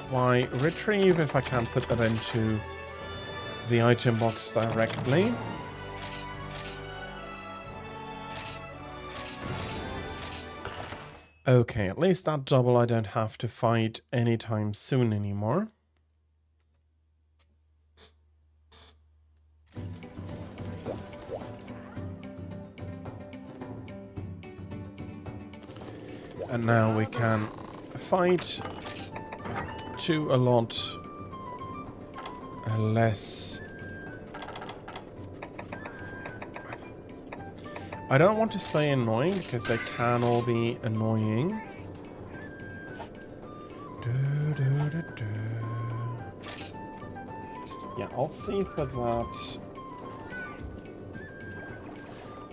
why retrieve if I can't put that into the item box directly. Okay, at least that double I don't have to fight anytime soon anymore. And now we can fight to a lot less. I don't want to say annoying, because they can all be annoying. Yeah, I'll see for that.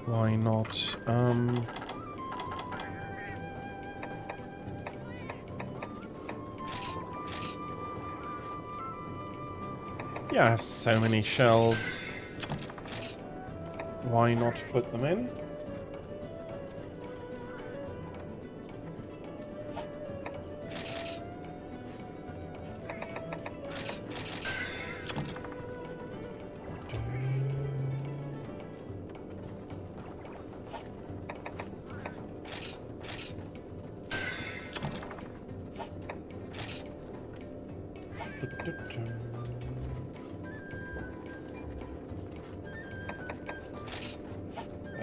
Why not? Yeah, I have so many shells. Why not put them in?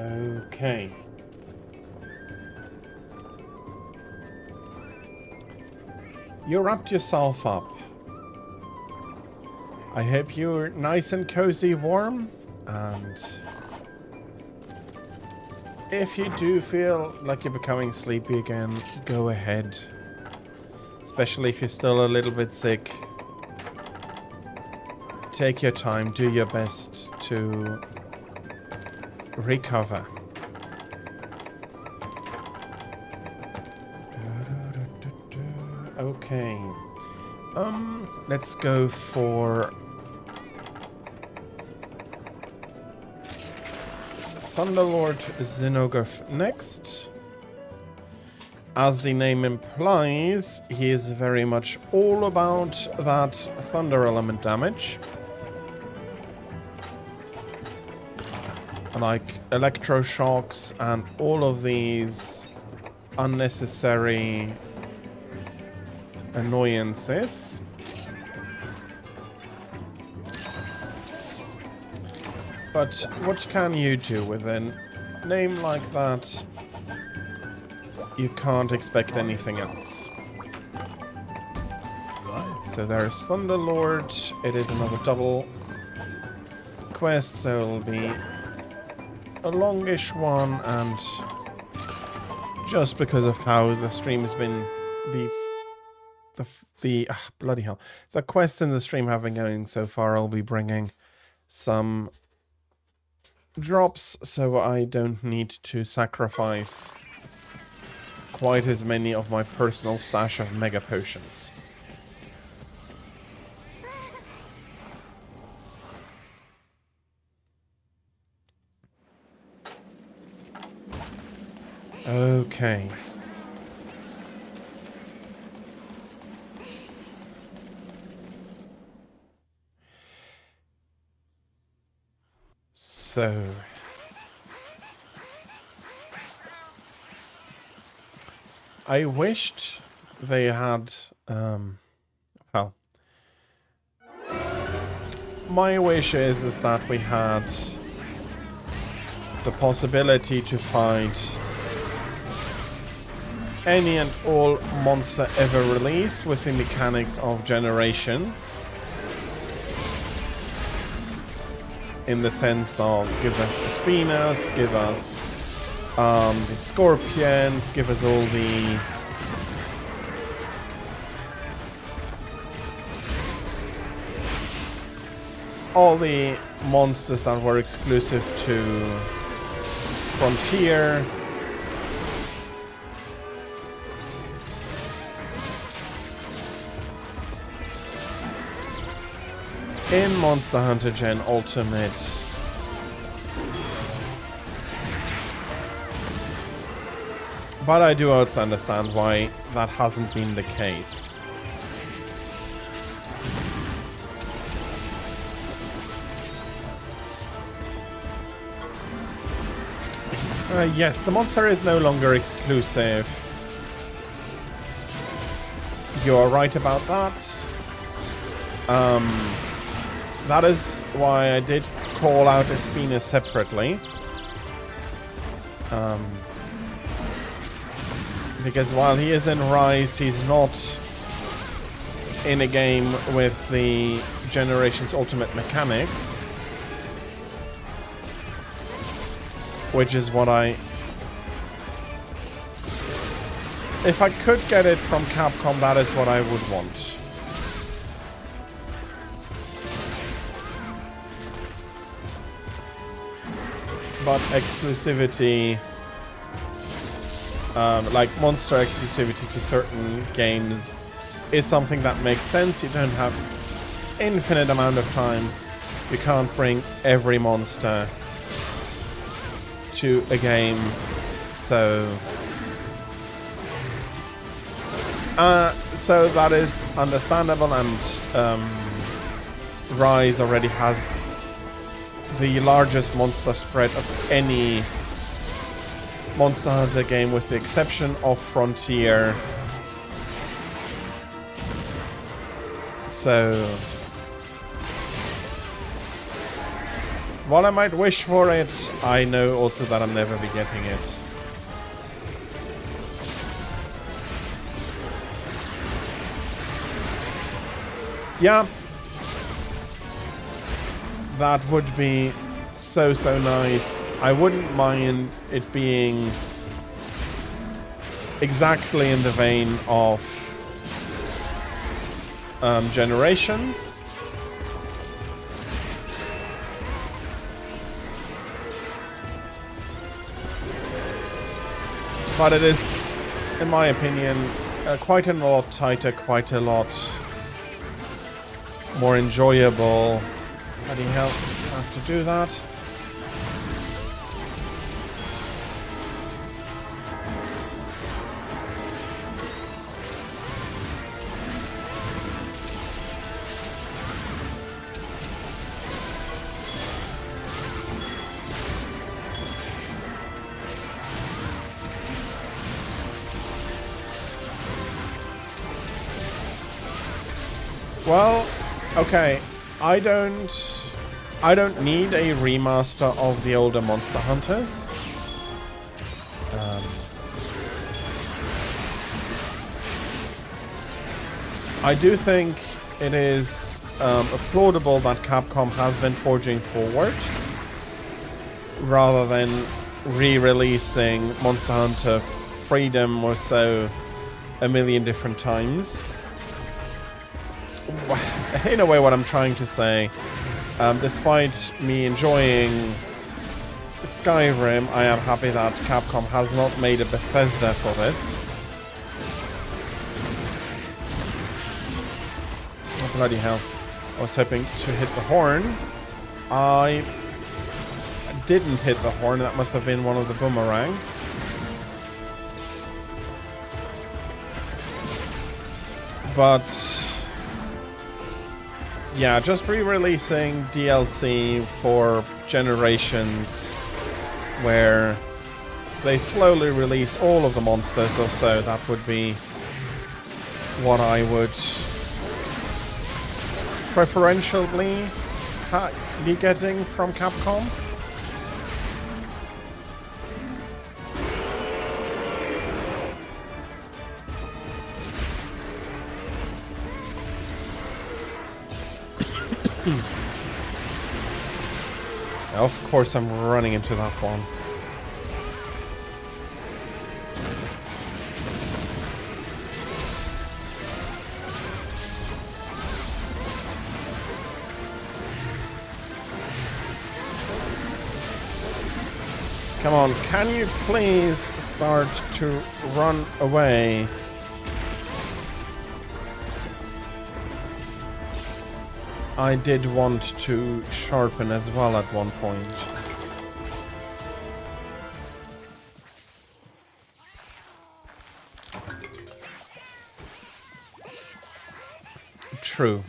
Okay. You wrapped yourself up. I hope you're nice and cozy warm, and if you do feel like you're becoming sleepy again, go ahead. Especially if you're still a little bit sick. Take your time, do your best to recover. Okay. Let's go for Thunderlord Xenogorf next. As the name implies, he is very much all about that thunder element damage. Like electroshocks and all of these unnecessary annoyances. But what can you do with a name like that? You can't expect anything else. So there's Thunderlord. It is another double quest, so it'll be a longish one, and just because of how the stream has been, bloody hell, the quests in the stream have been going so far, I'll be bringing some drops, so I don't need to sacrifice quite as many of my personal stash of mega potions. Okay. So I wished they had well, my wish is that we had the possibility to fight any and all monster ever released with the mechanics of generations. In the sense of give us the Spinas, give us the Scorpions, give us all the monsters that were exclusive to Frontier. In Monster Hunter Gen Ultimate. But I do also understand why that hasn't been the case. Yes, the monster is no longer exclusive. You're right about that. That is why I did call out Espina separately. Because while he is in Rise, he's not in a game with the Generations Ultimate mechanics. Which is what if I could get it from Capcom, that is what I would want. But exclusivity, like monster exclusivity to certain games, is something that makes sense. You don't have infinite amount of times. You can't bring every monster to a game, so that is understandable, and Rise already has the largest monster spread of any Monster Hunter game, with the exception of Frontier. So while I might wish for it, I know also that I'll never be getting it. Yeah. That would be so nice. I wouldn't mind it being exactly in the vein of Generations. But it is, in my opinion, quite a lot tighter, quite a lot more enjoyable. Bloody hell, I have to do that. Well, okay, I don't need a remaster of the older Monster Hunters. I do think it is applaudable that Capcom has been forging forward rather than re-releasing Monster Hunter Freedom or so a million different times. In a way, what I'm trying to say, despite me enjoying Skyrim, I am happy that Capcom has not made a Bethesda for this. Oh, bloody hell. I was hoping to hit the horn. I didn't hit the horn. That must have been one of the boomerangs. But yeah, just re-releasing DLC for Generations where they slowly release all of the monsters or so, that would be what I would preferentially be getting from Capcom. Of course I'm running into that one. Come on, can you please start to run away? I did want to sharpen as well at one point. True.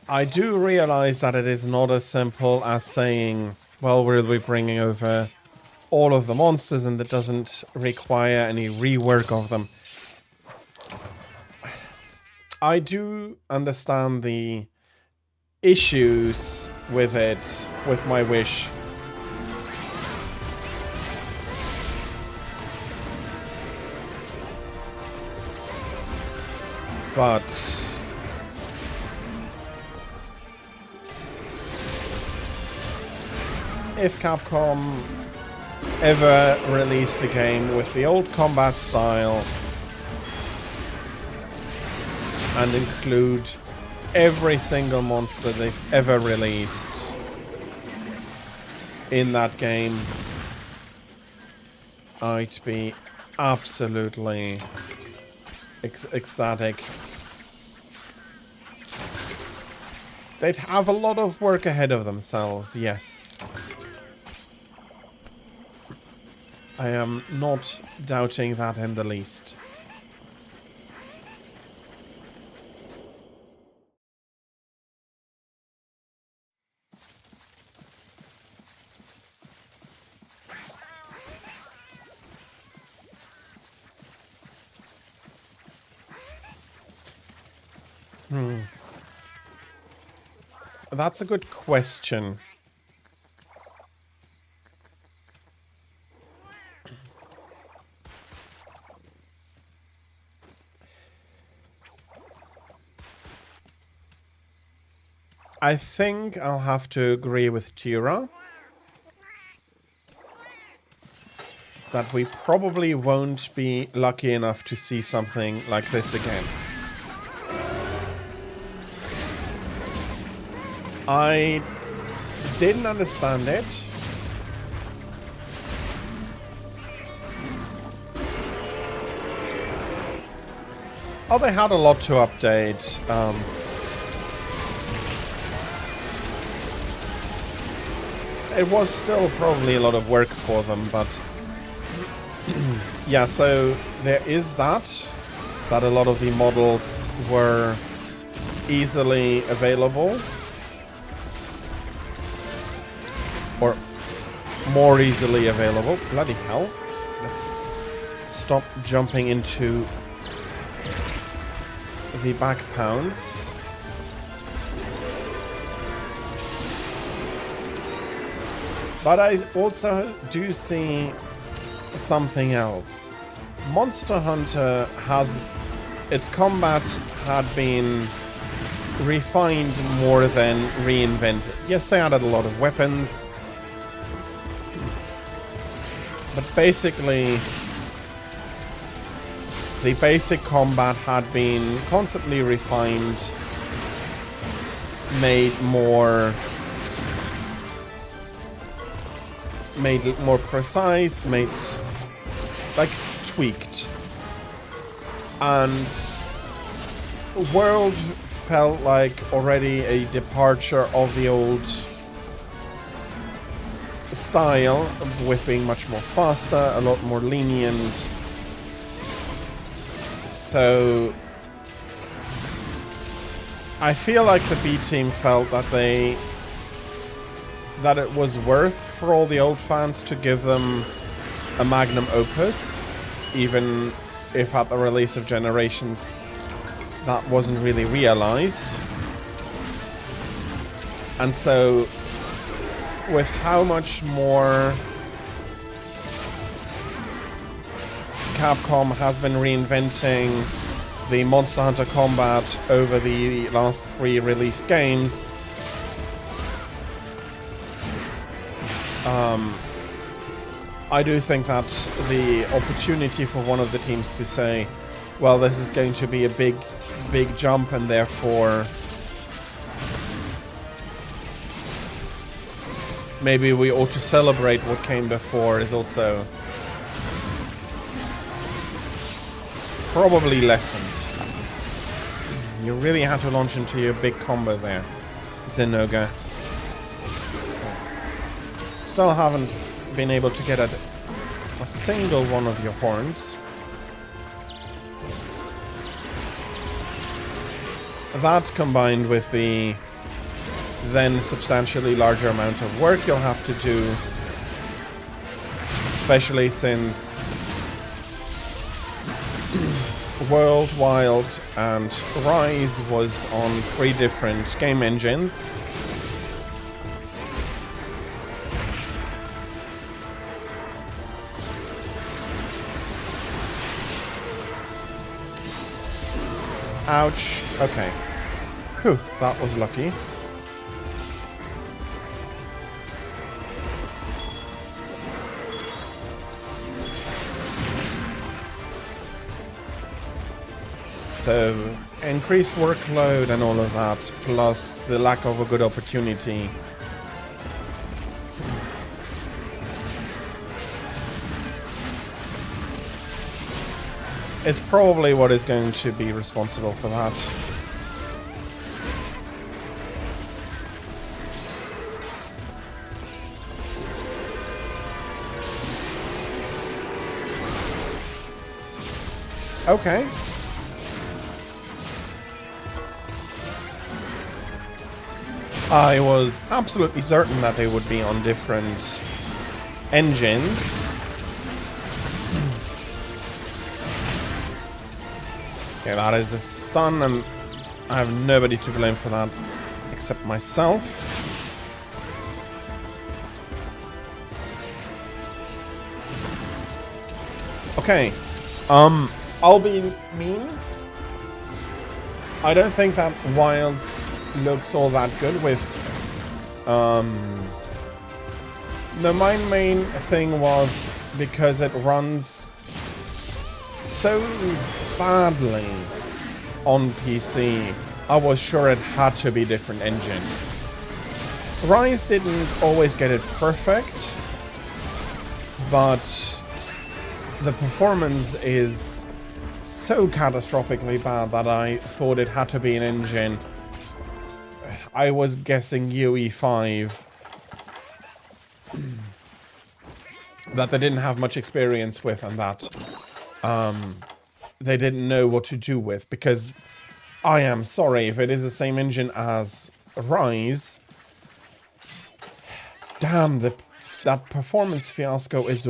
I do realize that it is not as simple as saying, well, we'll be bringing over all of the monsters and that doesn't require any rework of them. I do understand the issues with it, with my wish. But if Capcom ever released a game with the old combat style and include every single monster they've ever released in that game, I'd be absolutely ecstatic. They'd have a lot of work ahead of themselves, yes. I am not doubting that in the least. That's a good question. I think I'll have to agree with Tira that we probably won't be lucky enough to see something like this again. I didn't understand it. Oh, they had a lot to update. It was still probably a lot of work for them, but yeah, so there is that a lot of the models were easily available, or more easily available. Bloody hell. Let's stop jumping into the back pounds. But I also do see something else. Monster Hunter has... its combat had been refined more than reinvented. Yes, they added a lot of weapons. But basically, the basic combat had been constantly refined, made it more precise, made like tweaked, and World felt like already a departure of the old style, with being much more faster, a lot more lenient. So I feel like the B team felt that it was worth for all the old fans to give them a magnum opus, even if at the release of Generations that wasn't really realized. And so with how much more Capcom has been reinventing the Monster Hunter combat over the last 3 released games, I do think that the opportunity for one of the teams to say, well, this is going to be a big jump, and therefore maybe we ought to celebrate what came before, is also probably lessened. You really had to launch into your big combo there, Zinogre. Still haven't been able to get at a single one of your horns. That, combined with the then substantially larger amount of work you'll have to do, especially since World, Wild, and Rise was on 3 different game engines. Ouch. Okay. Whew, that was lucky. So, increased workload and all of that, plus the lack of a good opportunity. It's probably what is going to be responsible for that. Okay. I was absolutely certain that they would be on different engines. Okay, that is a stun, and I have nobody to blame for that. except myself. Okay, I'll be mean. I don't think that Wilds looks all that good with, no, my main thing was because it runs so badly on PC. I was sure it had to be a different engine. Rise didn't always get it perfect, but the performance is so catastrophically bad that I thought it had to be an engine. I was guessing UE5 that they didn't have much experience with, and that they didn't know what to do with, because I am sorry, if it is the same engine as Rise, damn, that performance fiasco is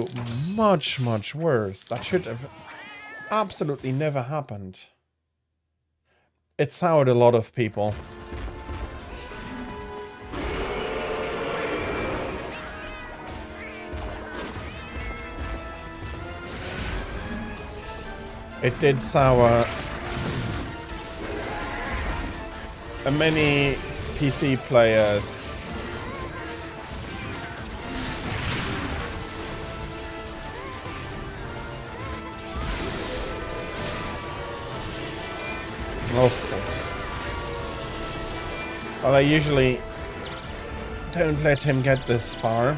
much, much worse. That should have absolutely never happened. It soured a lot of people. It did sour many PC players. Of course. Well, I usually don't let him get this far.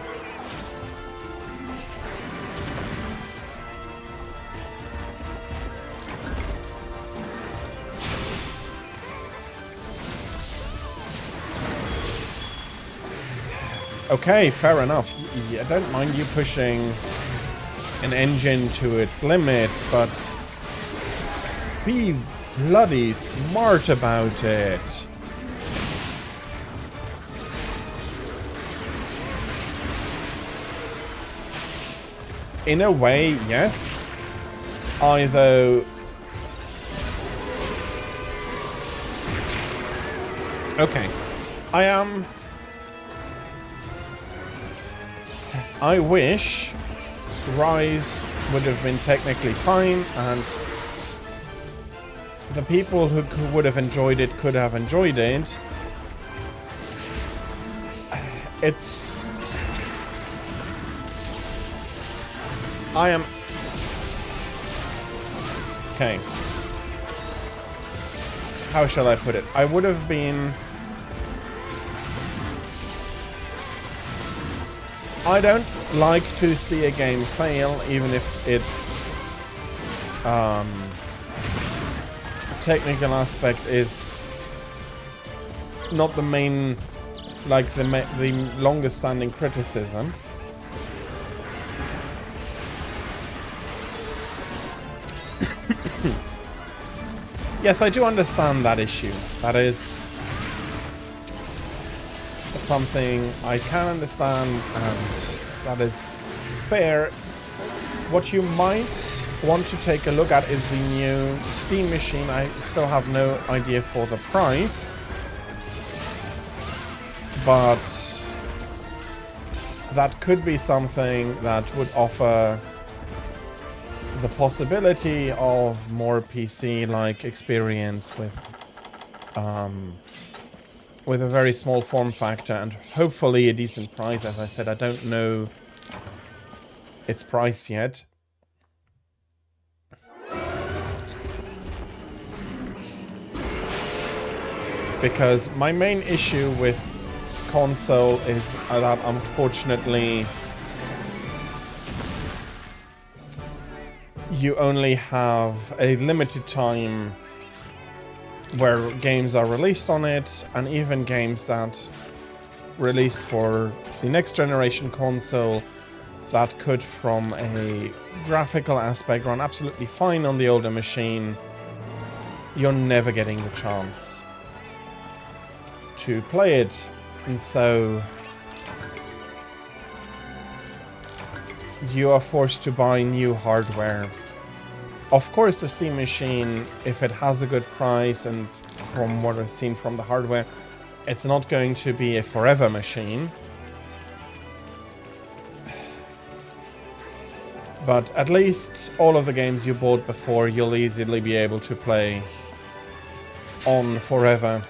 Okay, fair enough. I don't mind you pushing an engine to its limits, but be bloody smart about it. In a way, yes. Though... Okay. I wish Rise would have been technically fine, and the people who would have enjoyed it could have enjoyed it. Okay. How shall I put it? I would have been... I don't like to see a game fail, even if its technical aspect is not the main, like the longest standing criticism. Yes, I do understand that issue. That is something I can understand, and that is fair. What you might want to take a look at is the new Steam machine. I still have no idea for the price, but that could be something that would offer the possibility of more PC-like experience with a very small form factor and hopefully a decent price. As I said, I don't know its price yet. Because my main issue with console is that unfortunately you only have a limited time where games are released on it, and even games that released for the next generation console that could from a graphical aspect run absolutely fine on the older machine, you're never getting the chance to play it. And so you are forced to buy new hardware. Of course, the Steam machine, if it has a good price, and from what I've seen from the hardware, It's not going to be a forever machine. But at least all of the games you bought before, you'll easily be able to play on forever.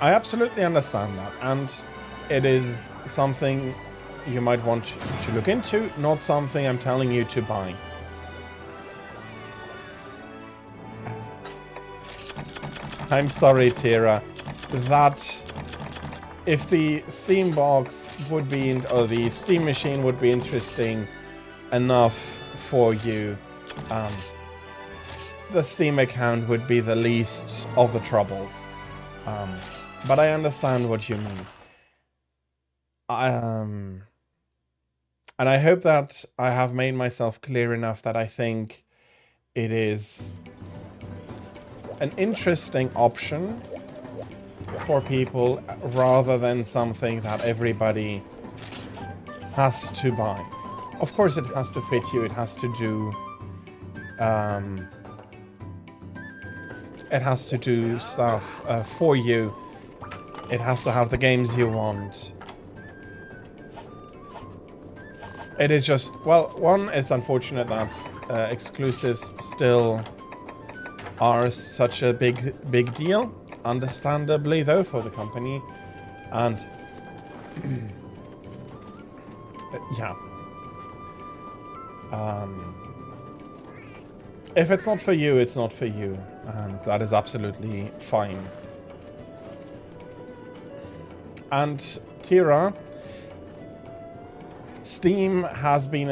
I absolutely understand that, and it is something you might want to look into, not something I'm telling you to buy. I'm sorry, Tira, that if the Steam box would be, or the Steam machine would be interesting enough for you, the Steam account would be the least of the troubles. But I understand what you mean. And I hope that I have made myself clear enough that I think it is an interesting option for people rather than something that everybody has to buy. Of course it has to fit you, it has to do stuff for you. It has to have the games you want. It is just, well, one, it's unfortunate that exclusives still are such a big deal, understandably though, for the company. And yeah. If it's not for you, it's not for you, and that is absolutely fine. And Tira, Steam has been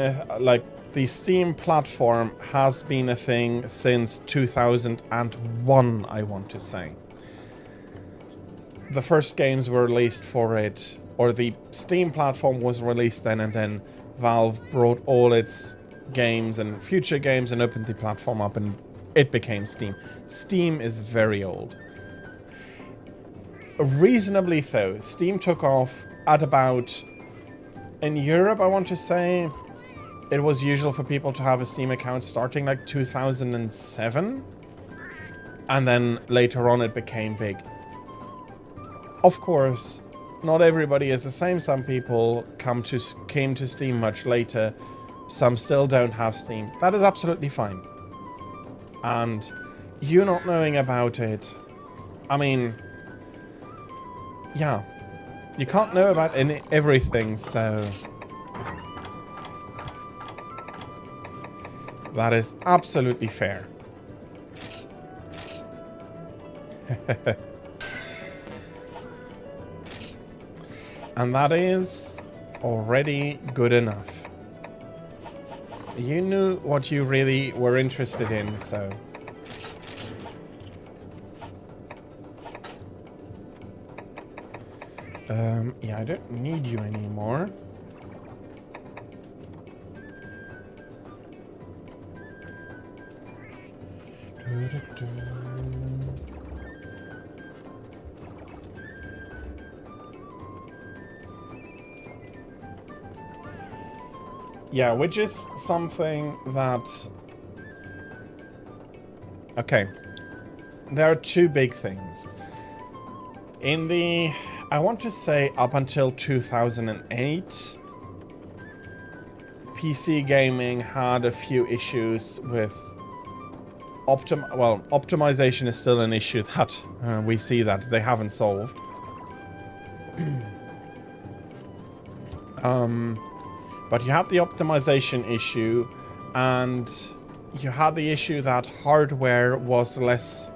the Steam platform has been a thing since 2001, I want to say. The first games were released for it, or the Steam platform was released then, and then Valve brought all its games and future games and opened the platform up, and it became Steam. Steam is very old. Reasonably so. Steam took off at about, in Europe, I want to say, it was usual for people to have a Steam account starting like 2007. And then later on it became big. Of course, not everybody is the same. Some people came to Steam much later. Some still don't have Steam. That is absolutely fine. And you not knowing about it, I mean, yeah, you can't know about everything, so that is absolutely fair. And that is already good enough. You knew what you really were interested in, so yeah, I don't need you anymore. Yeah, which is something that... Okay. There are two big things. In the... I want to say up until 2008, PC gaming had a few issues with... optimization is still an issue that we see that they haven't solved. But you had the optimization issue, and you had the issue that hardware was less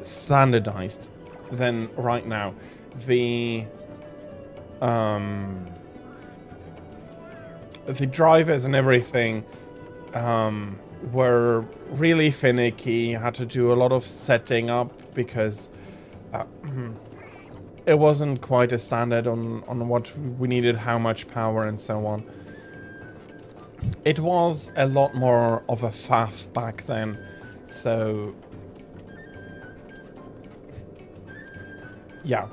standardized than right now. The drivers and everything were really finicky. You had to do a lot of setting up because it wasn't quite a standard on what we needed, how much power and so on. It was a lot more of a faff back then, so yeah.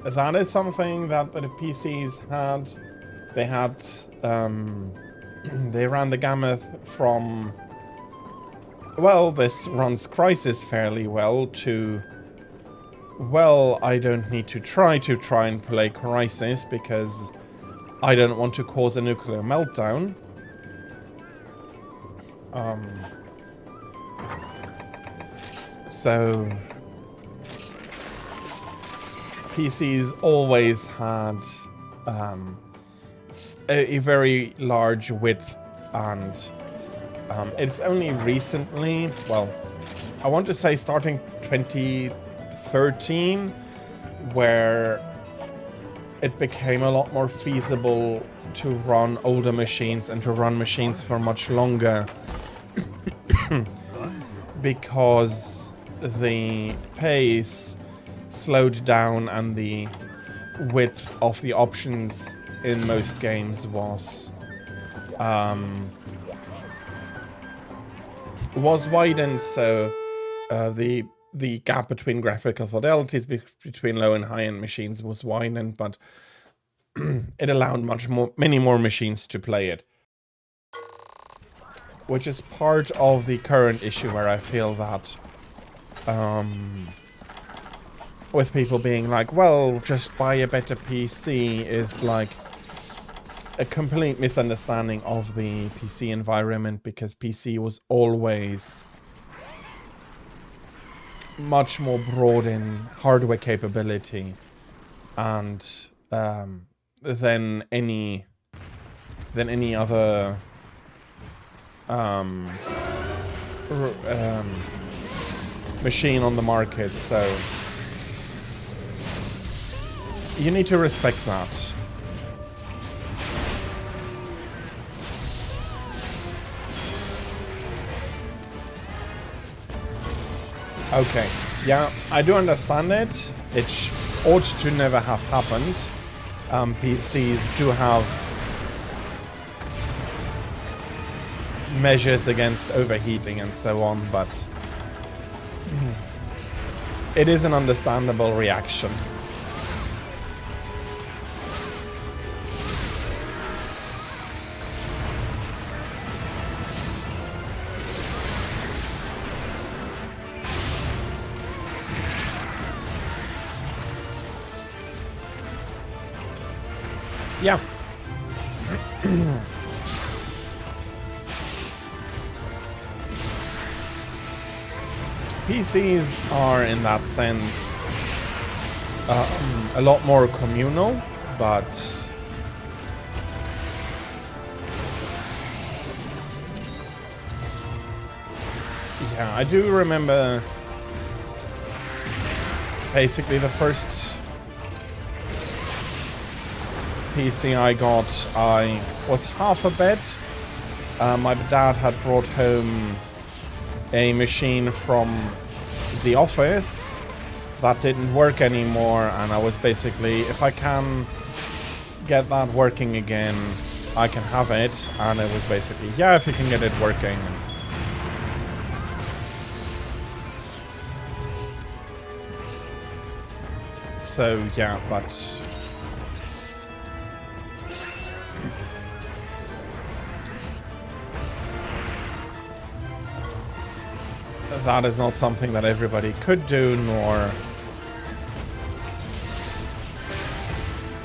That is something that the PCs had They had, they ran the gamut from, well, this runs Crysis fairly well, to, well, I don't need to try and play Crysis because I don't want to cause a nuclear meltdown. So PCs always had a very large width, and it's only recently, well, I want to say starting 2013, where it became a lot more feasible to run older machines and to run machines for much longer because the pace slowed down and the width of the options in most games was widened, so the gap between graphical fidelities between low and high-end machines was widened, but it allowed many more machines to play it. Which is part of the current issue where I feel that with people being like, well, just buy a better PC is like a complete misunderstanding of the PC environment, because PC was always much more broad in hardware capability and than any other machine on the market. So you need to respect that. Okay, yeah, I do understand it. It ought to never have happened. PCs do have measures against overheating and so on, but it is an understandable reaction. Yeah. PCs are, in that sense, a lot more communal, but yeah, I do remember basically the first PC I got, I was half a bed. My dad had brought home a machine from the office that didn't work anymore, and I was basically, if I can get that working again, I can have it. And it was basically, yeah, if you can get it working. So yeah, but that is not something that everybody could do, nor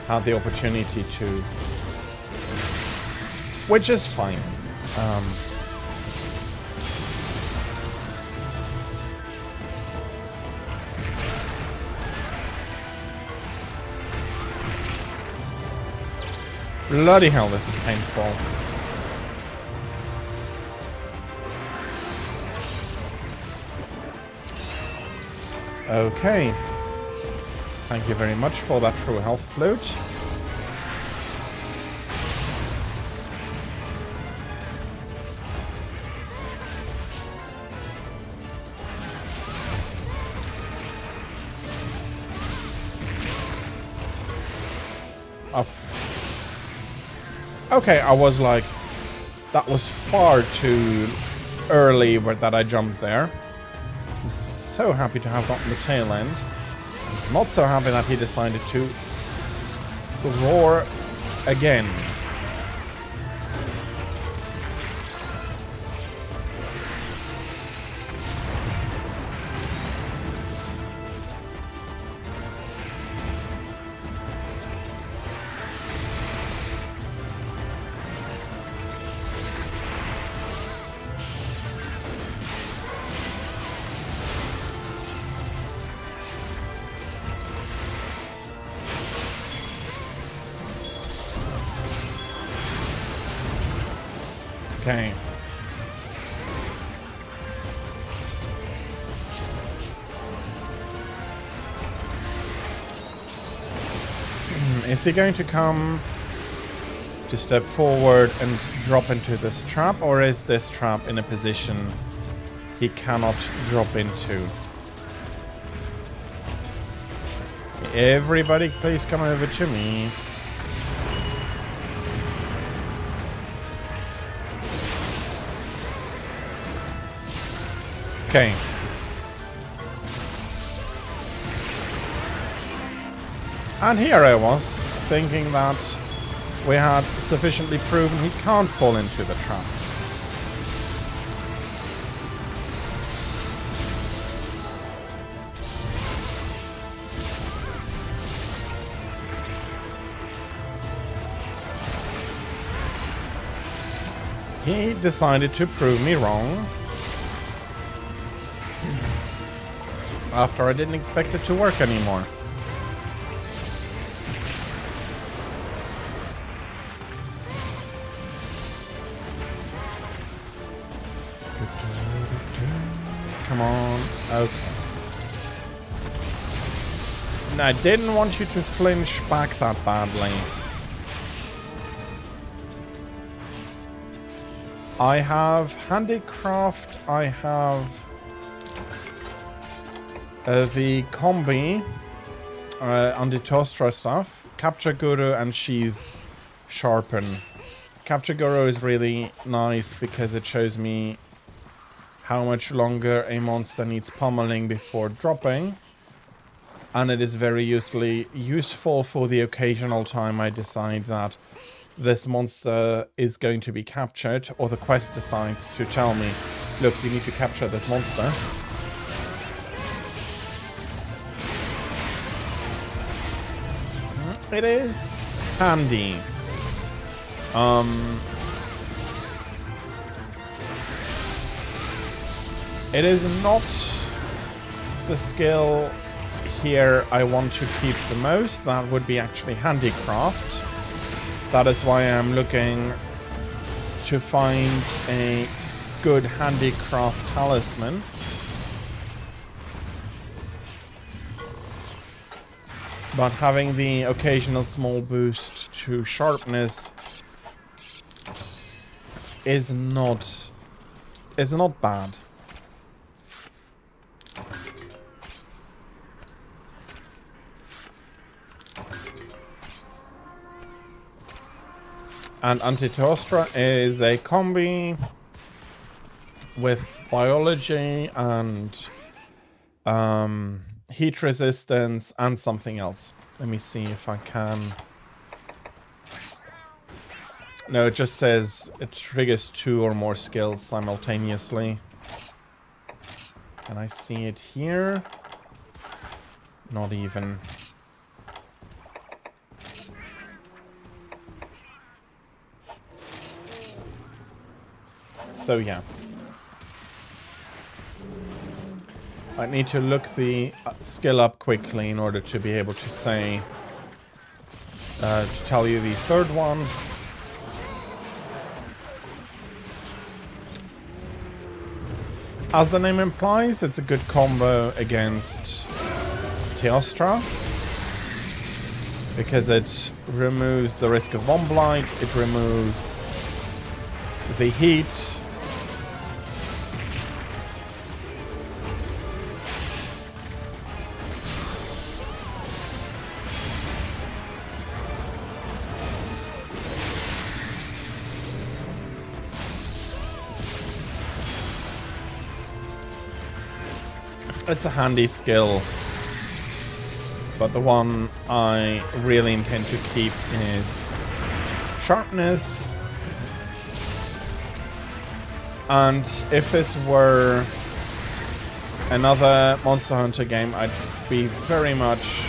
had the opportunity to, which is fine. Bloody hell, this is painful. Okay. Thank you very much for that true health flute. Okay, I was like, that was far too early that I jumped there. I'm so happy to have gotten the tail end. Not so happy that he decided to roar again. Okay. Is he going to come to step forward and drop into this trap, or is this trap in a position he cannot drop into? Everybody, please come over to me. Okay. And here I was, thinking that we had sufficiently proven he can't fall into the trap. He decided to prove me wrong. After I didn't expect it to work anymore. Come on. Okay. No, I didn't want you to flinch back that badly. I have handicraft. I have the combi, Antitoastra stuff, Capture Guru and Sheath Sharpen. Capture Guru is really nice because it shows me how much longer a monster needs pummeling before dropping. And it is very useful for the occasional time I decide that this monster is going to be captured, or the quest decides to tell me, look, you need to capture this monster. It is handy. It is not the skill here I want to keep the most. That would be actually handicraft. That is why I'm looking to find a good handicraft talisman. But having the occasional small boost to sharpness is not bad. And Antitoastra is a combi with biology and heat resistance and something else. Let me see if I can. No, it just says it triggers 2 or more skills simultaneously. Can I see it here? Not even. So yeah. I need to look the skill up quickly in order to be able to say, to tell you the third one. As the name implies, it's a good combo against Teostra, because it removes the risk of Bomb Blight, it removes the heat, it's a handy skill, but the one I really intend to keep is sharpness. And if this were another Monster Hunter game, I'd be very much...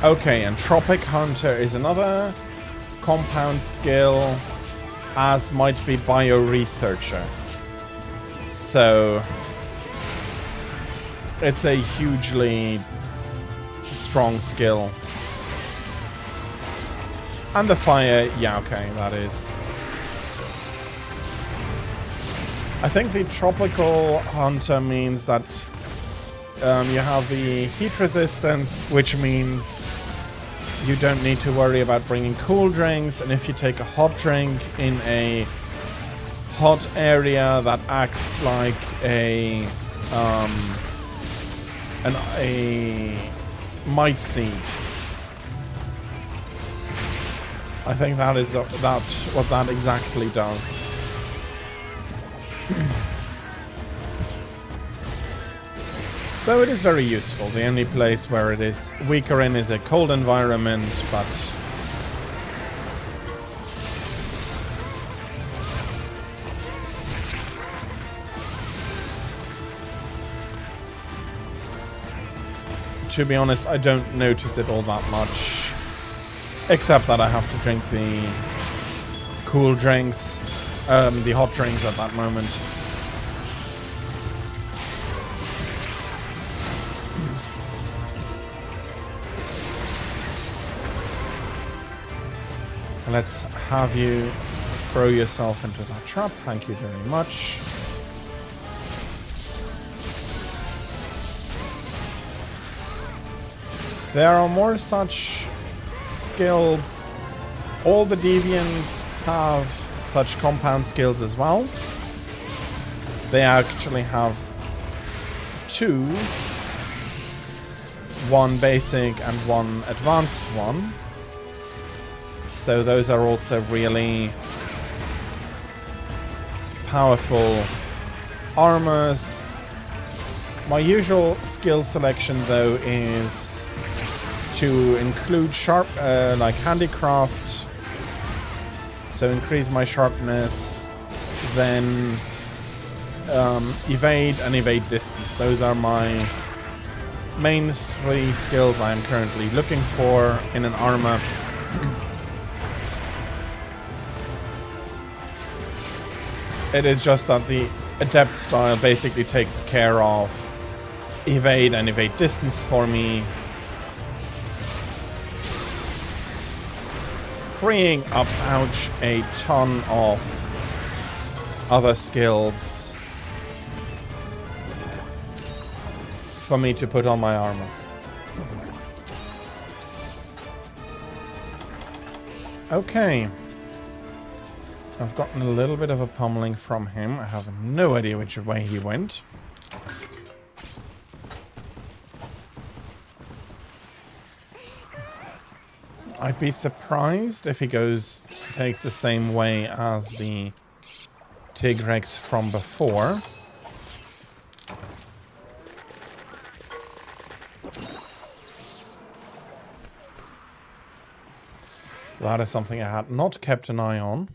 Okay, and Tropic Hunter is another compound skill, as might be Bioresearcher. So it's a hugely strong skill. And the fire, yeah, okay, that is... I think the tropical hunter means that you have the heat resistance, which means you don't need to worry about bringing cool drinks, and if you take a hot drink in a hot area, that acts like a might seed. I think that is what that exactly does. So it is very useful. The only place where it is weaker in is a cold environment, but to be honest, I don't notice it all that much. Except that I have to drink the cool drinks, the hot drinks at that moment. Let's have you throw yourself into that trap. Thank you very much. There are more such skills. All the deviants have such compound skills as well. They actually have two. One basic and one advanced one. So those are also really powerful armors. My usual skill selection though is to include sharp, like handicraft, so increase my sharpness, then evade and evade distance. Those are my main three skills I am currently looking for in an armor. It is just that the adept style basically takes care of evade and evade distance for me, freeing up, ouch, a ton of other skills for me to put on my armor. Okay. I've gotten a little bit of a pummeling from him. I have no idea which way he went. I'd be surprised if he takes the same way as the Tigrex from before. That is something I had not kept an eye on.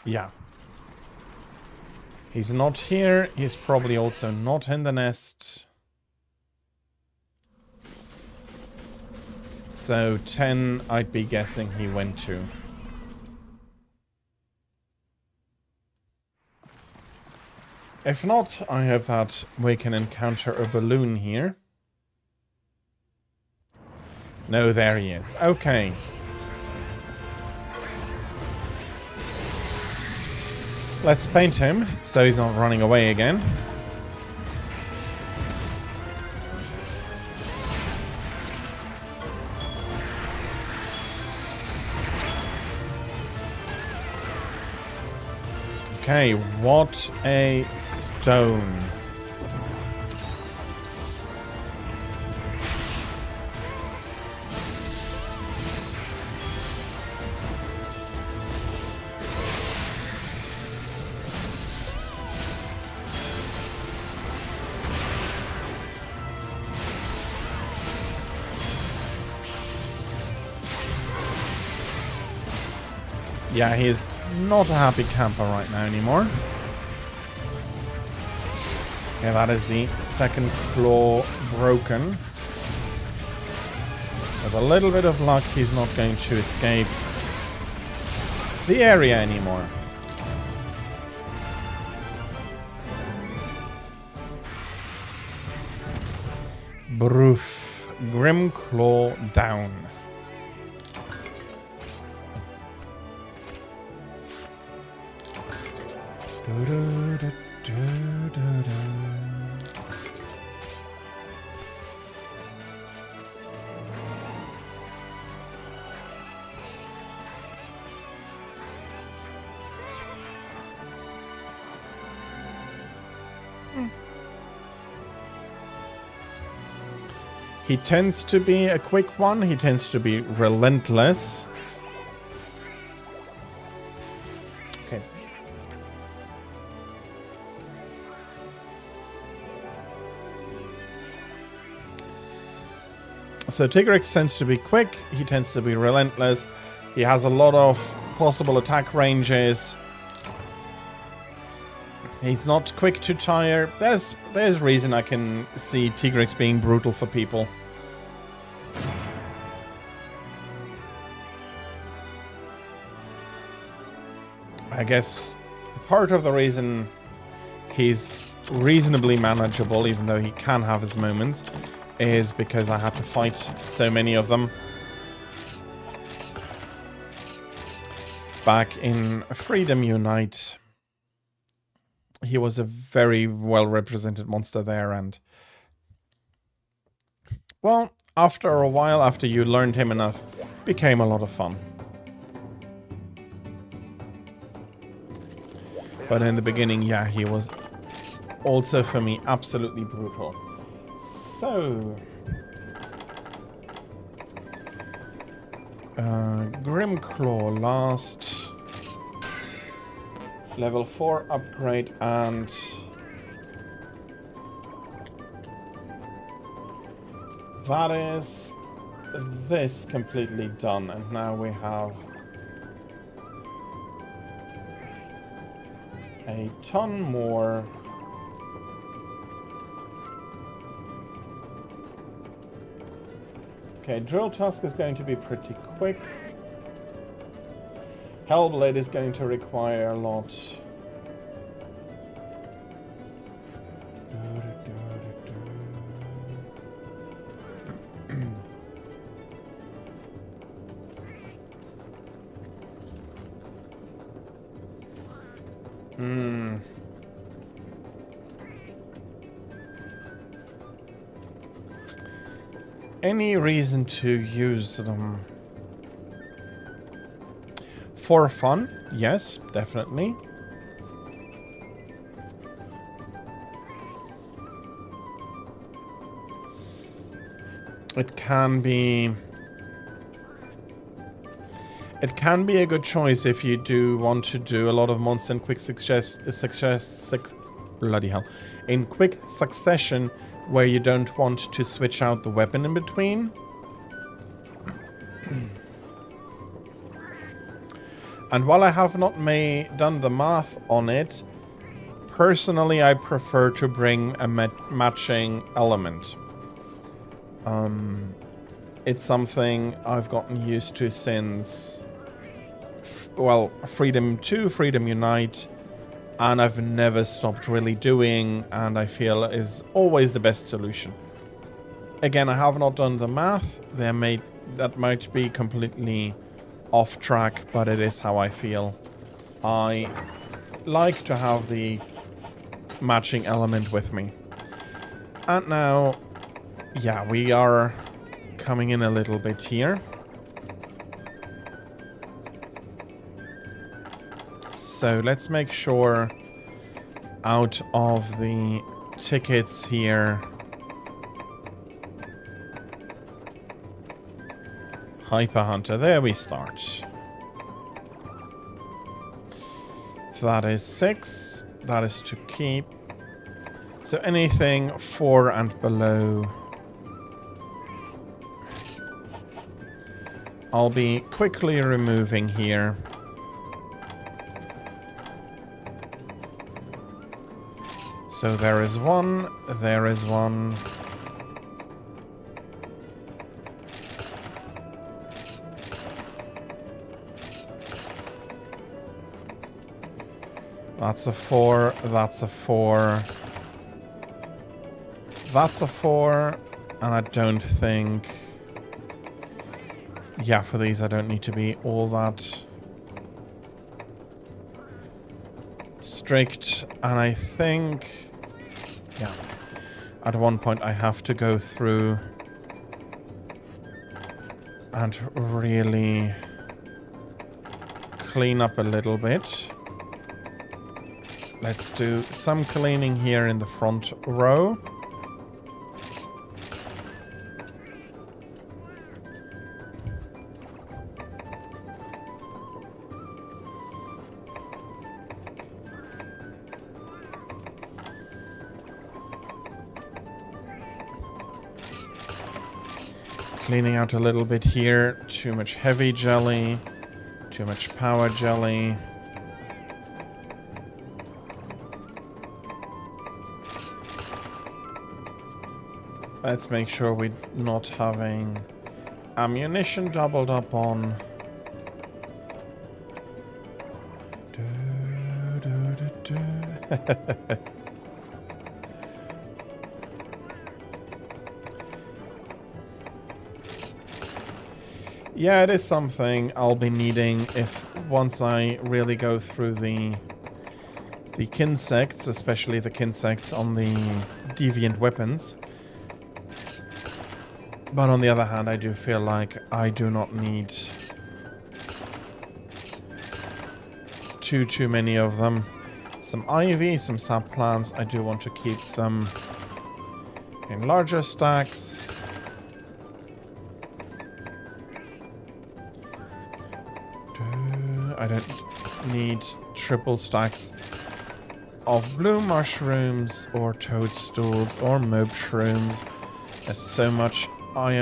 Yeah. He's not here. He's probably also not in the nest. So 10, I'd be guessing he went to. If not, I hope that we can encounter a balloon here. No, there he is. Okay. Let's paint him, so he's not running away again. Okay, what a stone. Yeah, he is not a happy camper right now anymore. Okay, that is the second claw broken. With a little bit of luck, he's not going to escape the area anymore. Broof. Grimclaw down. He tends to be a quick one. He tends to be relentless. Okay. So Tigrex tends to be quick. He tends to be relentless. He has a lot of possible attack ranges. He's not quick to tire. There's reason I can see Tigrex being brutal for people. I guess part of the reason he's reasonably manageable, even though he can have his moments, is because I had to fight so many of them. Back in Freedom Unite, he was a very well represented monster there, and well, after a while, after you learned him enough, became a lot of fun. But in the beginning, yeah, he was also for me absolutely brutal. So Grimclaw last. Level 4 upgrade, and that is this completely done, and now we have a ton more. Okay, Drill Tusk is going to be pretty quick. Hellblade is going to require a lot. Any reason to use them? For fun, yes, definitely. It can be a good choice if you do want to do a lot of monster in quick in quick succession, where you don't want to switch out the weapon in between. And while I have not done the math on it, personally I prefer to bring a matching element. It's something I've gotten used to since, well, Freedom 2, Freedom Unite, and I've never stopped really doing, and I feel is always the best solution. Again, I have not done the math. That might be completely off track, but it is how I feel. I like to have the matching element with me. And now, yeah, we are coming in a little bit here. So let's make sure out of the tickets here. Hyper Hunter, there we start. That is 6. That is to keep. So anything 4 and below, I'll be quickly removing here. So there is one, there is one. That's a 4, that's a 4. That's a 4, and I don't think... Yeah, for these I don't need to be all that strict, and I think, yeah, at one point I have to go through and really clean up a little bit. Let's do some cleaning here in the front row. Cleaning out a little bit here. Too much heavy jelly. Too much power jelly. Let's make sure we're not having ammunition doubled up on. Yeah, it is something I'll be needing if once I really go through the Kinsects, especially the Kinsects on the deviant weapons. But on the other hand, I do feel like I do not need too many of them. Some ivy, some sap plants. I do want to keep them in larger stacks. I don't need triple stacks of blue mushrooms or toadstools or mob shrooms. There's so much. I'll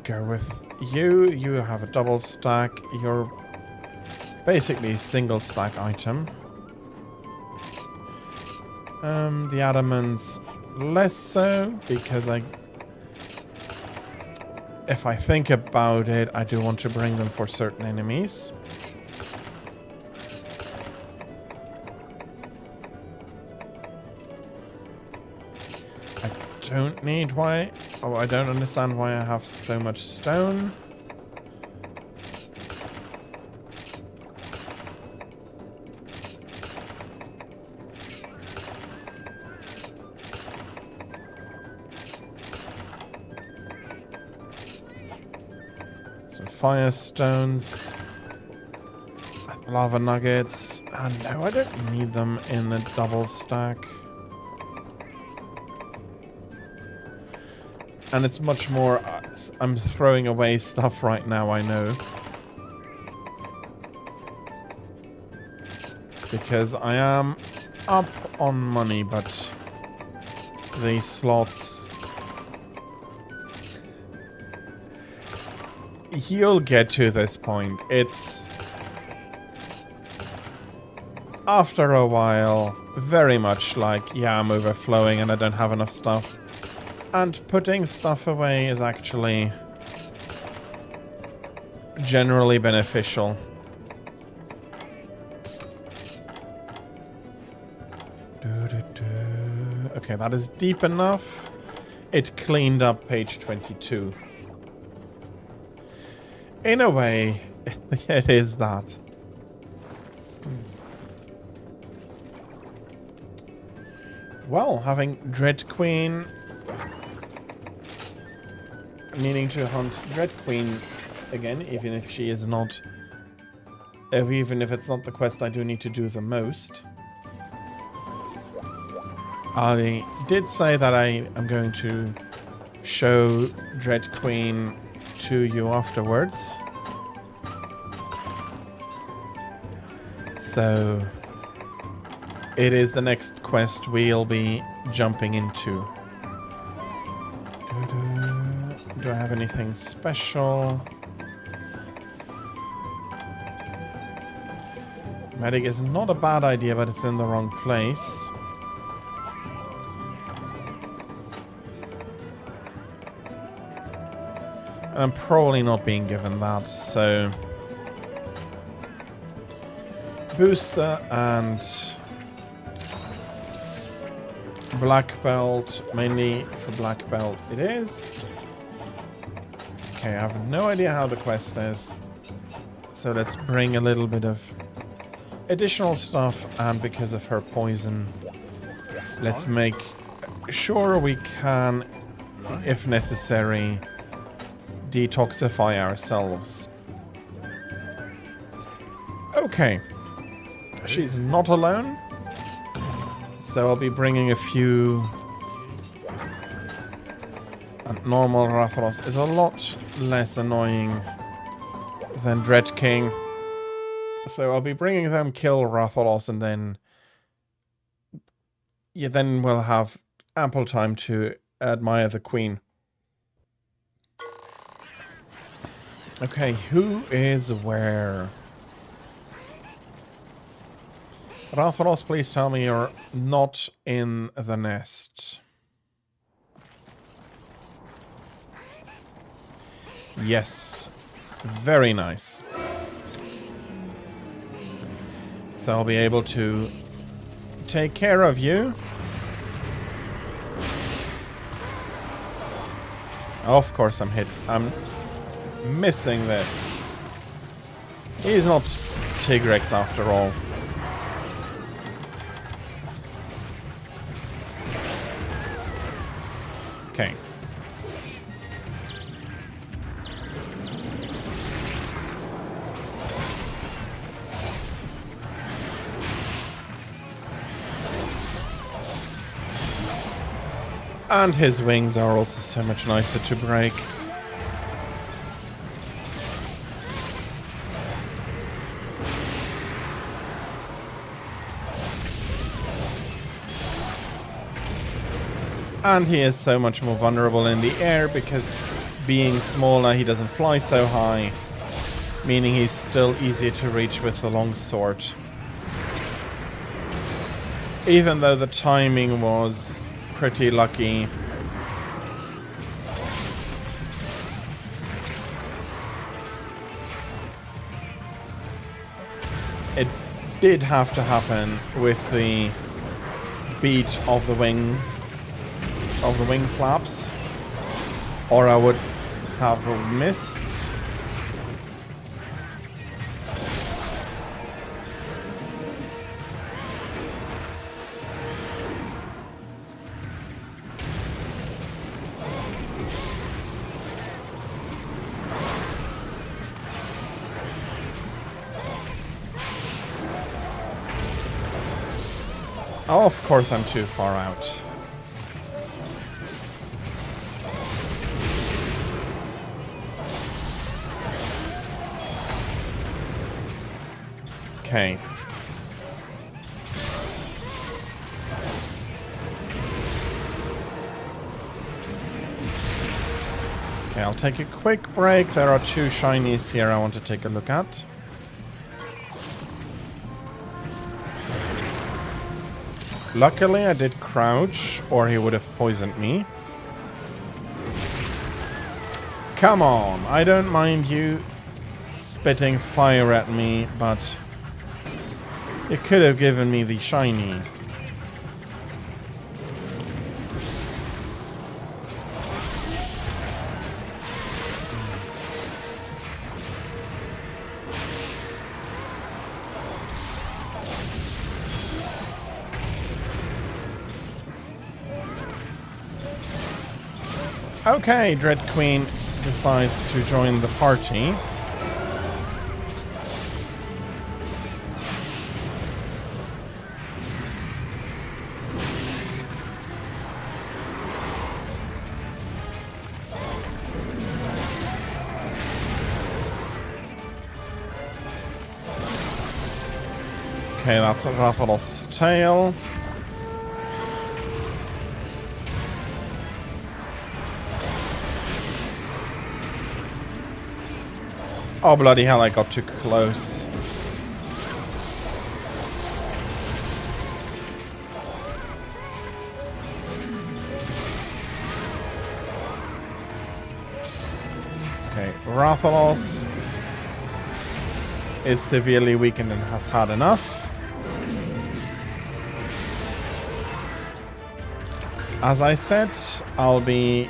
go with you. You have a double stack. You're basically a single stack item. The adamants less so, because if I think about it, I do want to bring them for certain enemies. I don't need why. Oh, I don't understand why I have so much stone. Some fire stones. Lava nuggets. No, I don't need them in a double stack. And it's much more, I'm throwing away stuff right now, I know. Because I am up on money, but these slots... You'll get to this point. It's... After a while, very much like, yeah, I'm overflowing and I don't have enough stuff. And putting stuff away is actually generally beneficial. Okay, that is deep enough. It cleaned up page 22. In a way, it is that. Well, having Dread Queen... Needing to hunt Dread Queen again, even if she is not... Even if it's not the quest I do need to do the most. I did say that I am going to show Dread Queen to you afterwards. So... It is the next quest we'll be jumping into. Do I have anything special? Medic is not a bad idea, but it's in the wrong place. I'm probably not being given that, so... Booster and... Black belt, mainly for black belt it is. Okay, I have no idea how the quest is. So let's bring a little bit of additional stuff, and because of her poison, let's make sure we can, if necessary, detoxify ourselves. Okay. She's not alone. So I'll be bringing a few... And normal Rathalos is a lot less annoying than Dread King. So I'll be bringing them kill Rathalos, and then... Yeah, then we'll have ample time to admire the Queen. Okay, who is where? Rathalos, please tell me you're not in the nest. Yes. Very nice. So I'll be able to take care of you. Of course I'm hit. I'm missing this. He's not Tigrex after all. Okay. And his wings are also so much nicer to break. And he is so much more vulnerable in the air because being smaller he doesn't fly so high, meaning he's still easier to reach with the longsword. Even though the timing was pretty lucky. It did have to happen with the beat of the wing flaps, or I would have missed. Oh, of course I'm too far out. Okay. Okay, I'll take a quick break. There are two shinies here I want to take a look at. Luckily I did crouch, or he would have poisoned me. Come on, I don't mind you spitting fire at me, but you could have given me the shiny. Okay, Dread Queen decides to join the party. Okay, that's Rathalos's tail. Oh, bloody hell, I got too close. Okay, Rathalos is severely weakened and has had enough. As I said, I'll be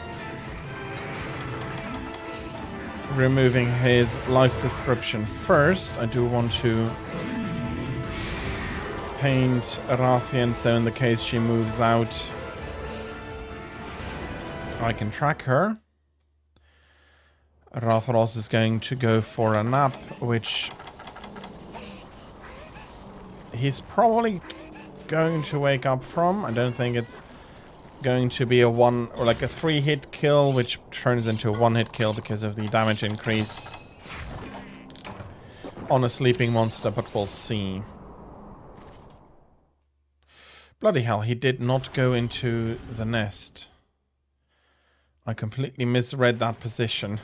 removing his life description first. I do want to paint Rathian, so in the case she moves out, I can track her. Rathalos is going to go for a nap, which he's probably going to wake up from. I don't think it's going to be a 1 or like a 3-hit kill, which turns into a 1-hit kill because of the damage increase on a sleeping monster, but we'll see. Bloody hell, he did not go into the nest. I completely misread that position.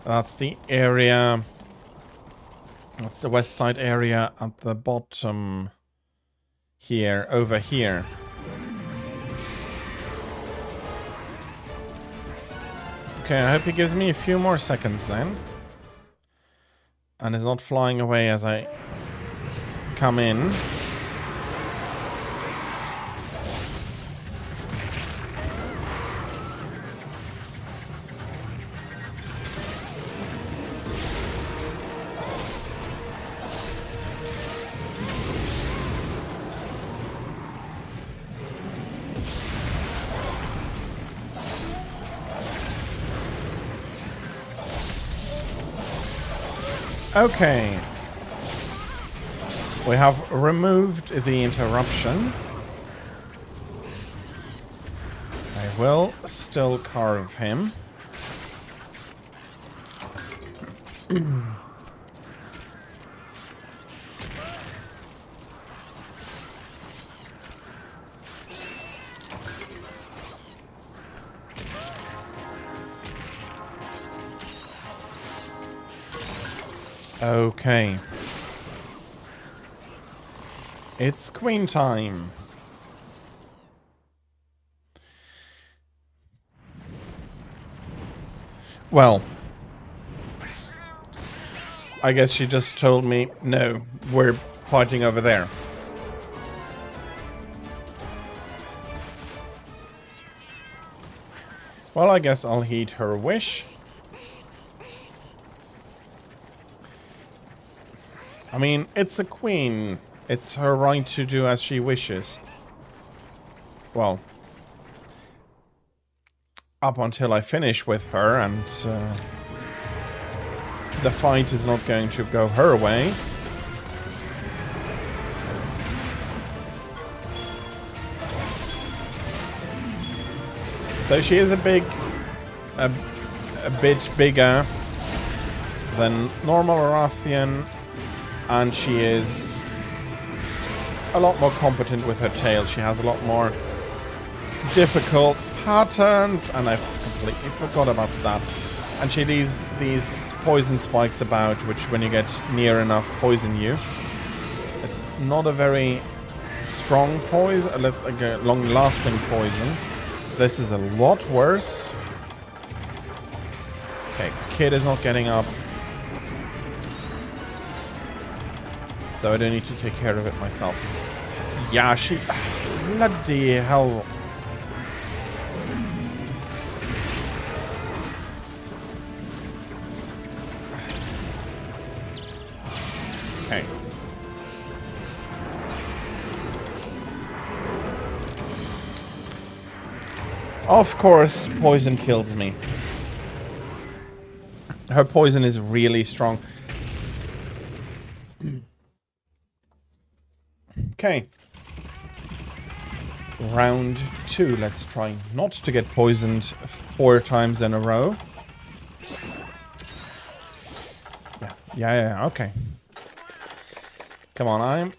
That's the area. That's the west side area at the bottom here, over here. Okay, I hope he gives me a few more seconds then. And is not flying away as I come in. Okay. We have removed the interruption. I will still carve him. Okay. It's queen time. Well, I guess she just told me, no, we're fighting over there. Well, I guess I'll heed her wish. I mean, it's a queen. It's her right to do as she wishes. Well, up until I finish with her and the fight is not going to go her way. So she is a bit bigger than normal Rathian. And she is a lot more competent with her tail. She has a lot more difficult patterns, and I completely forgot about that. And she leaves these poison spikes about, which when you get near enough poison you. It's not a very strong poison, like a long-lasting poison. This is a lot worse. Okay, Kid is not getting up. So I don't need to take care of it myself. Yeah, she... Bloody hell. Okay. Of course, poison kills me. Her poison is really strong. Okay. Round 2. Let's try not to get poisoned 4 times in a row. Yeah, okay. Come on, I'm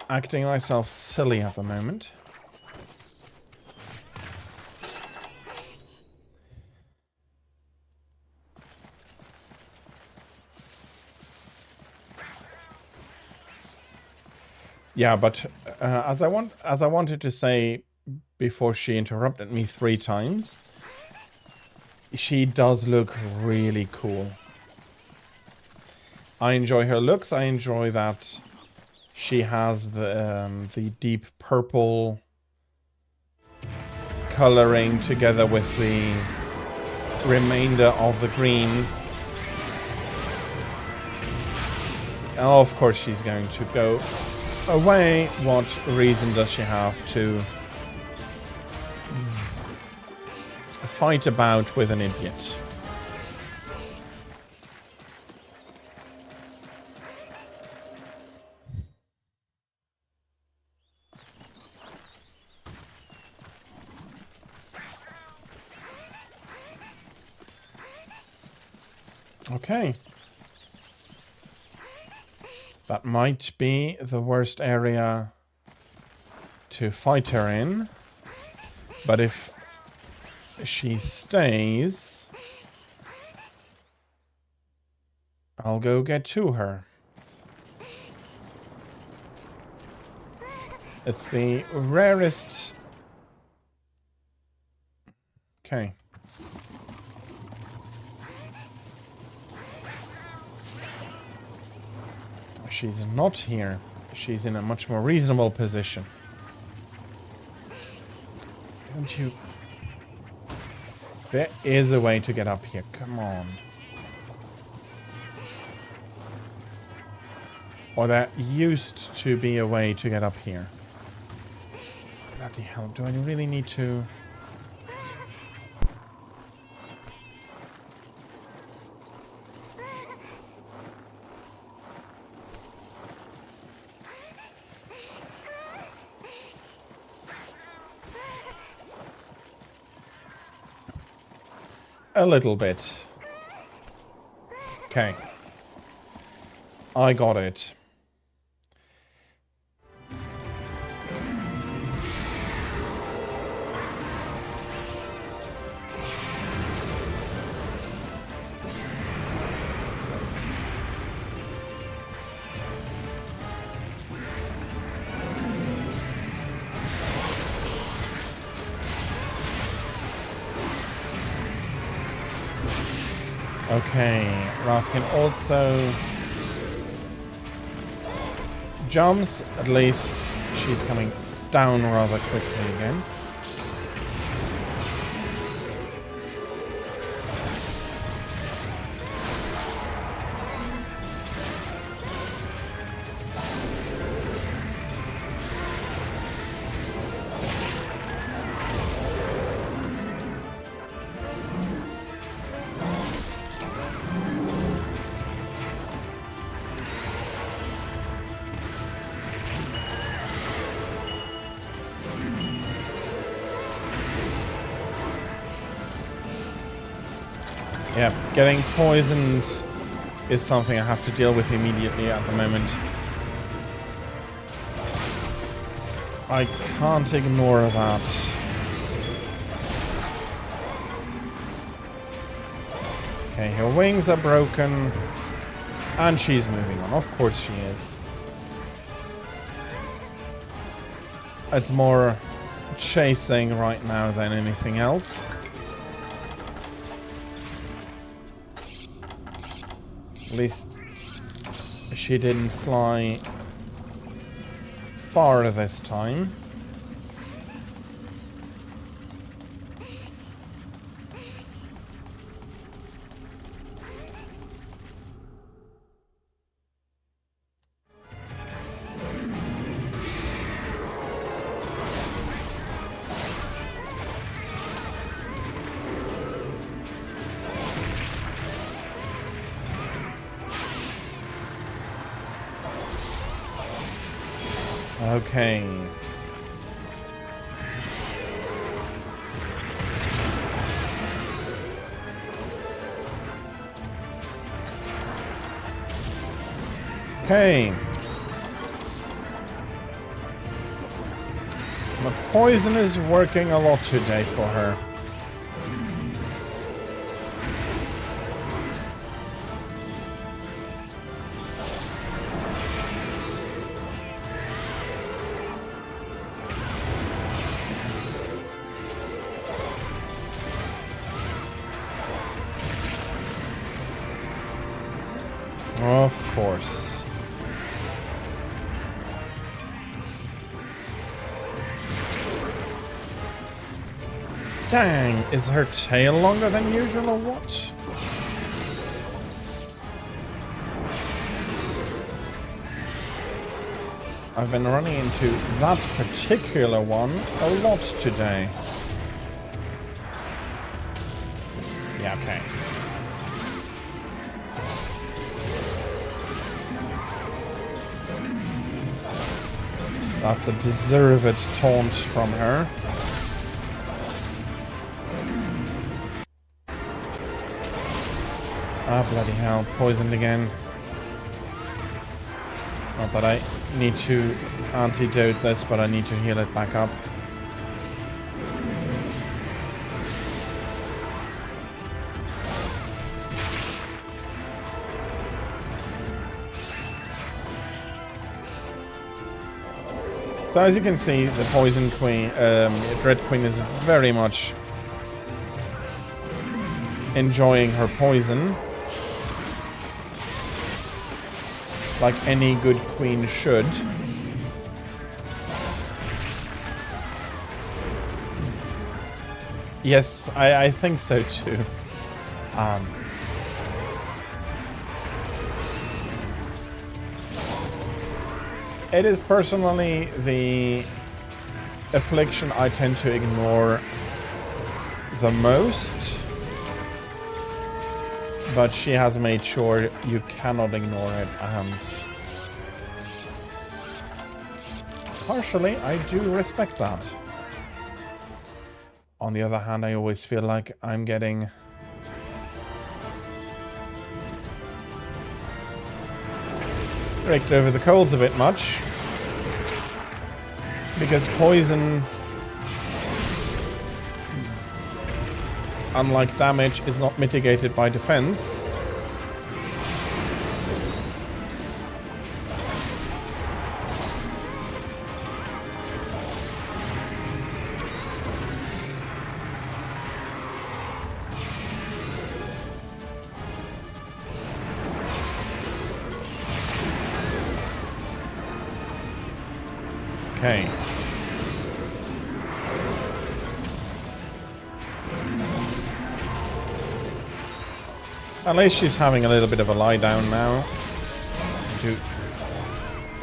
acting myself silly at the moment. Yeah, but as I wanted to say before she interrupted me 3 times, she does look really cool. I enjoy her looks. I enjoy that she has the deep purple coloring together with the remainder of the green. Oh, of course she's going to go away. What reason does she have to fight about with an idiot? Okay. That might be the worst area to fight her in. But if she stays, I'll go get to her. It's the rarest... Okay. She's not here. She's in a much more reasonable position. Don't you... There is a way to get up here. Come on. Or there used to be a way to get up here. Bloody hell, do I really need to... A little bit. Okay. I got it. Okay, Rathian also jumps. At least she's coming down rather quickly again. Yeah, getting poisoned is something I have to deal with immediately at the moment. I can't ignore that. Okay, her wings are broken. And she's moving on. Of course she is. It's more chasing right now than anything else. At least she didn't fly far this time. Okay. Okay. The poison is working a lot today for her. Of course. Dang, is her tail longer than usual or what? I've been running into that particular one a lot today. Yeah, okay. That's a deserved taunt from her. Ah, bloody hell. Poisoned again. Not that I need to antidote this, but I need to heal it back up. So as you can see, the Poison Queen, Red Queen is very much enjoying her poison. Like any good queen should. Yes, I think so too. It is personally the affliction I tend to ignore the most. But she has made sure you cannot ignore it, and partially I do respect that. On the other hand, I always feel like I'm getting raked over the coals a bit much, because poison, unlike damage, is not mitigated by defense. Okay. At least she's having a little bit of a lie down now. Do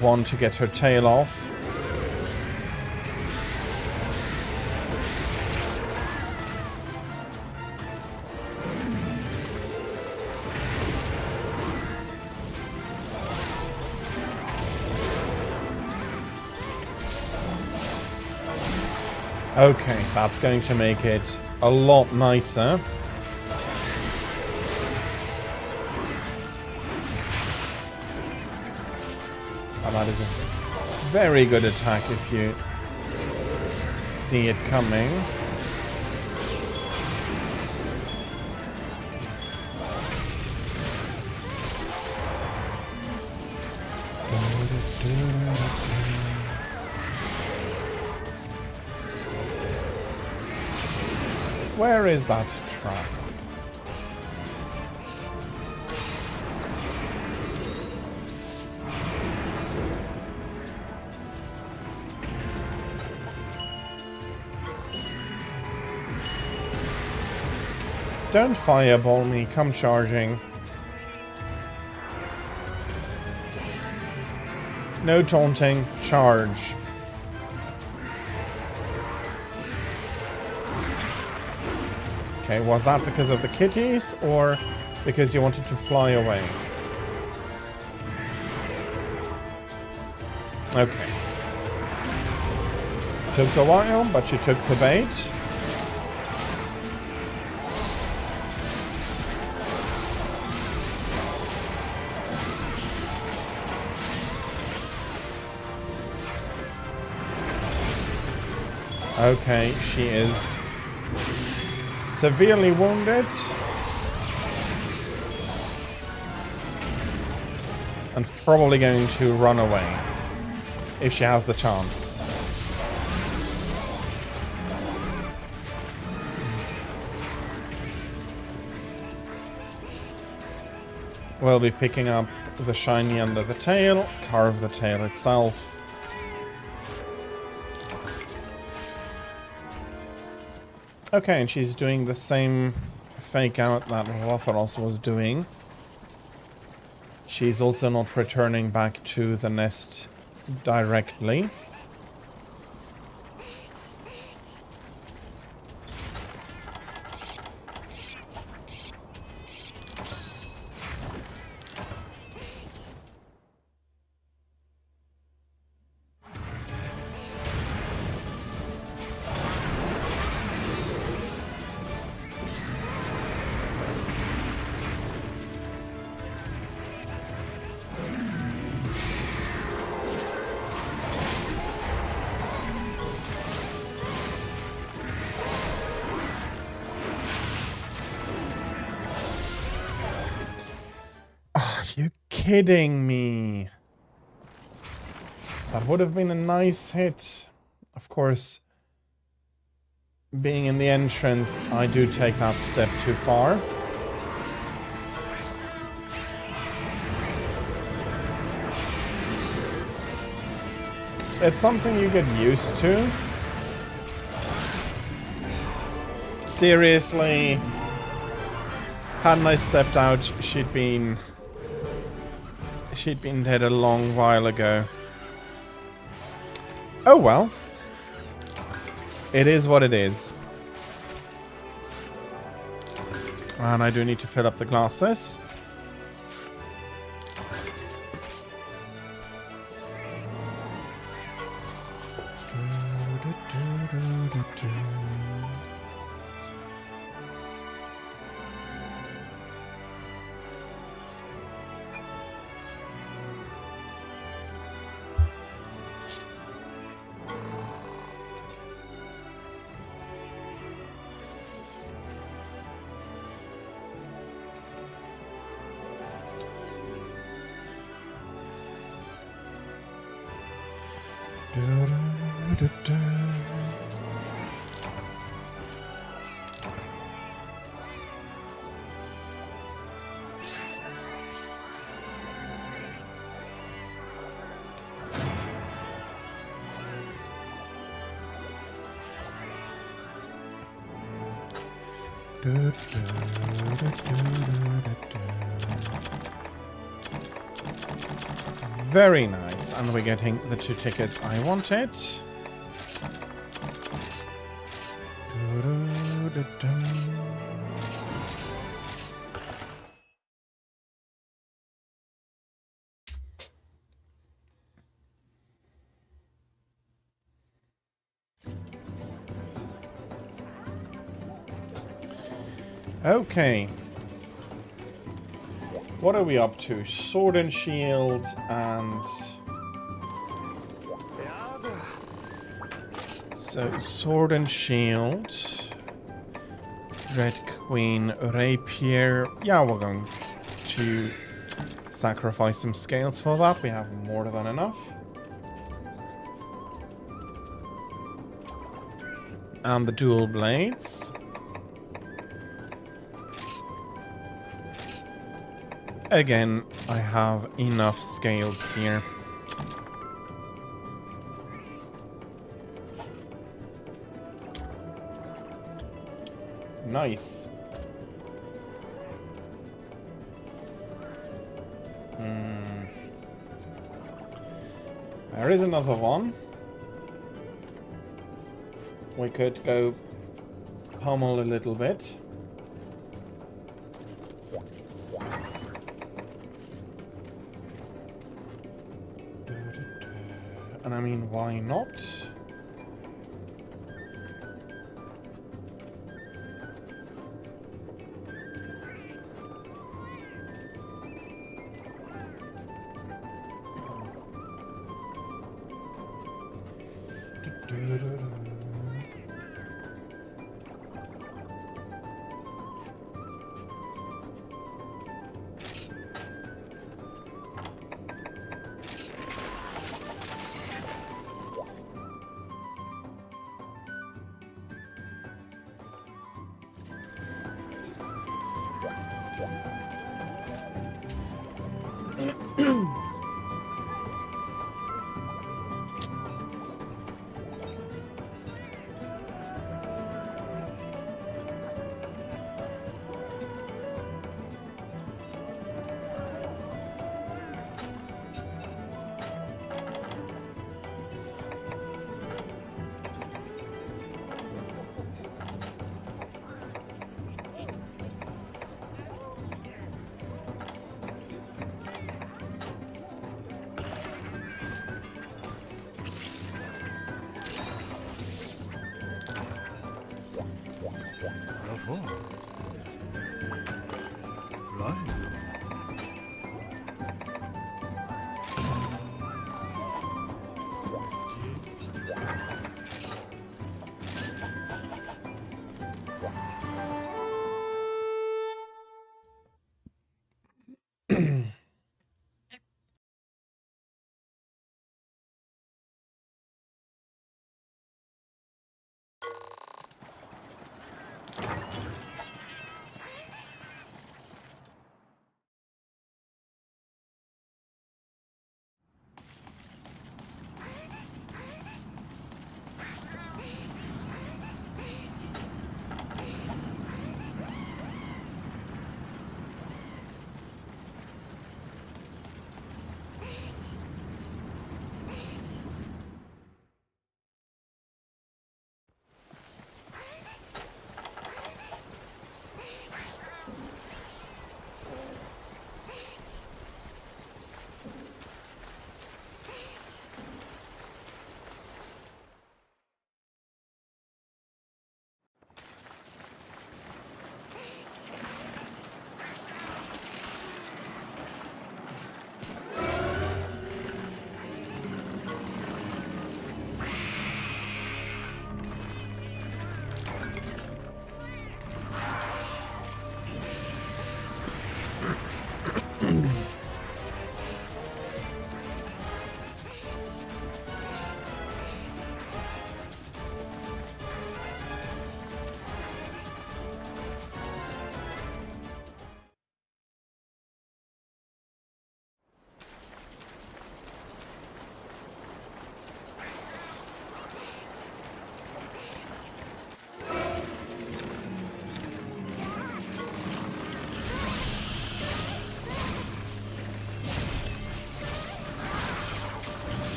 want to get her tail off. Okay, that's going to make it a lot nicer. And that is a very good attack if you see it coming. Where is that trap? Don't fireball me, come charging. No taunting, charge. Okay, was that because of the kitties or because you wanted to fly away? Okay. Took a while, but you took the bait. Okay, she is severely wounded. And probably going to run away if she has the chance. We'll be picking up the shiny under the tail, carve the tail itself. Okay, and she's doing the same fake out that Rotharos was doing. She's also not returning back to the nest directly. Are you kidding me? That would have been a nice hit. Of course, being in the entrance, I do take that step too far. It's something you get used to. Seriously, hadn't I stepped out, she'd been dead a long while ago. Oh well. It is what it is. And I do need to fill up the glasses. Very nice, and we're getting the 2 tickets I wanted. Okay. What are we up to? Sword and Shield and... So, Sword and Shield. Red Queen, Rapier. Yeah, we're going to sacrifice some scales for that. We have more than enough. And the dual blades. Again, I have enough scales here. Nice. There is another one. We could go pummel a little bit. And I mean, why not?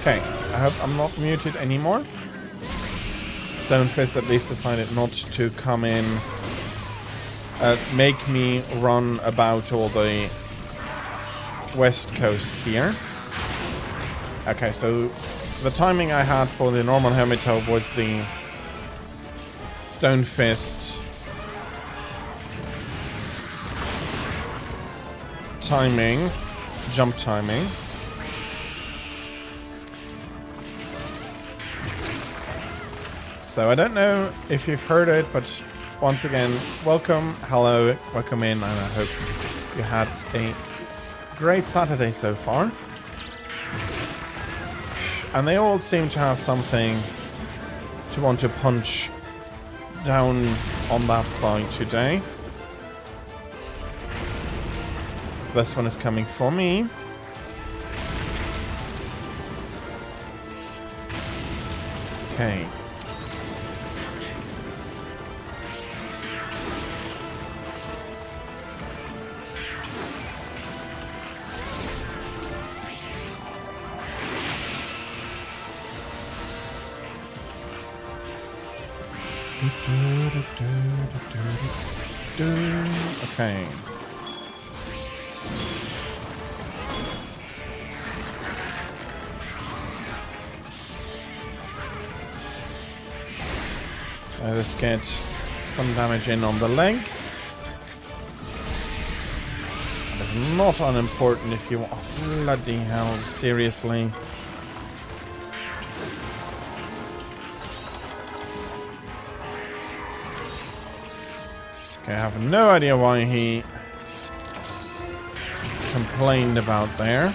Okay, I hope I'm not muted anymore. Stonefist at least decided not to come in, make me run about all the west coast here. Okay, so the timing I had for the normal Hermitoad was the Stonefist timing, jump timing. So I don't know if you've heard it, but once again, welcome, hello, welcome in, and I hope you had a great Saturday so far. And they all seem to have something to want to punch down on that side today. This one is coming for me. Okay. Okay. Let's get some damage in on the leg. It's not unimportant if you want. Oh, bloody hell, seriously. Okay, I have no idea why he complained about there.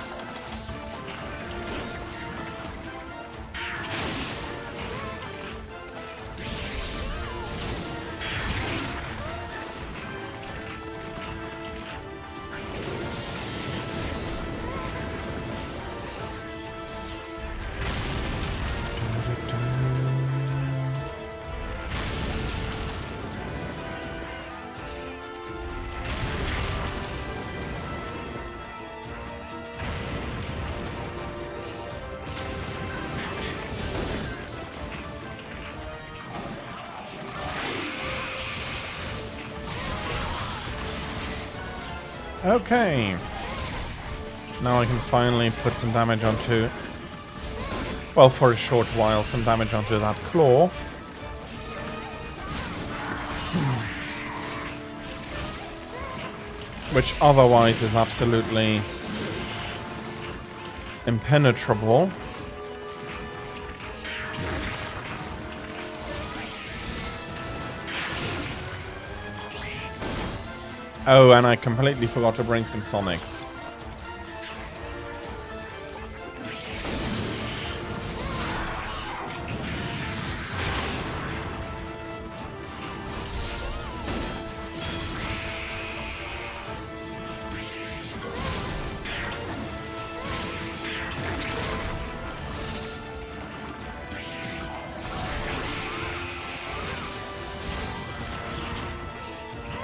Okay. Now I can finally put some damage onto, well, for a short while, some damage onto that claw. Which otherwise is absolutely impenetrable. Oh, and I completely forgot to bring some Sonics.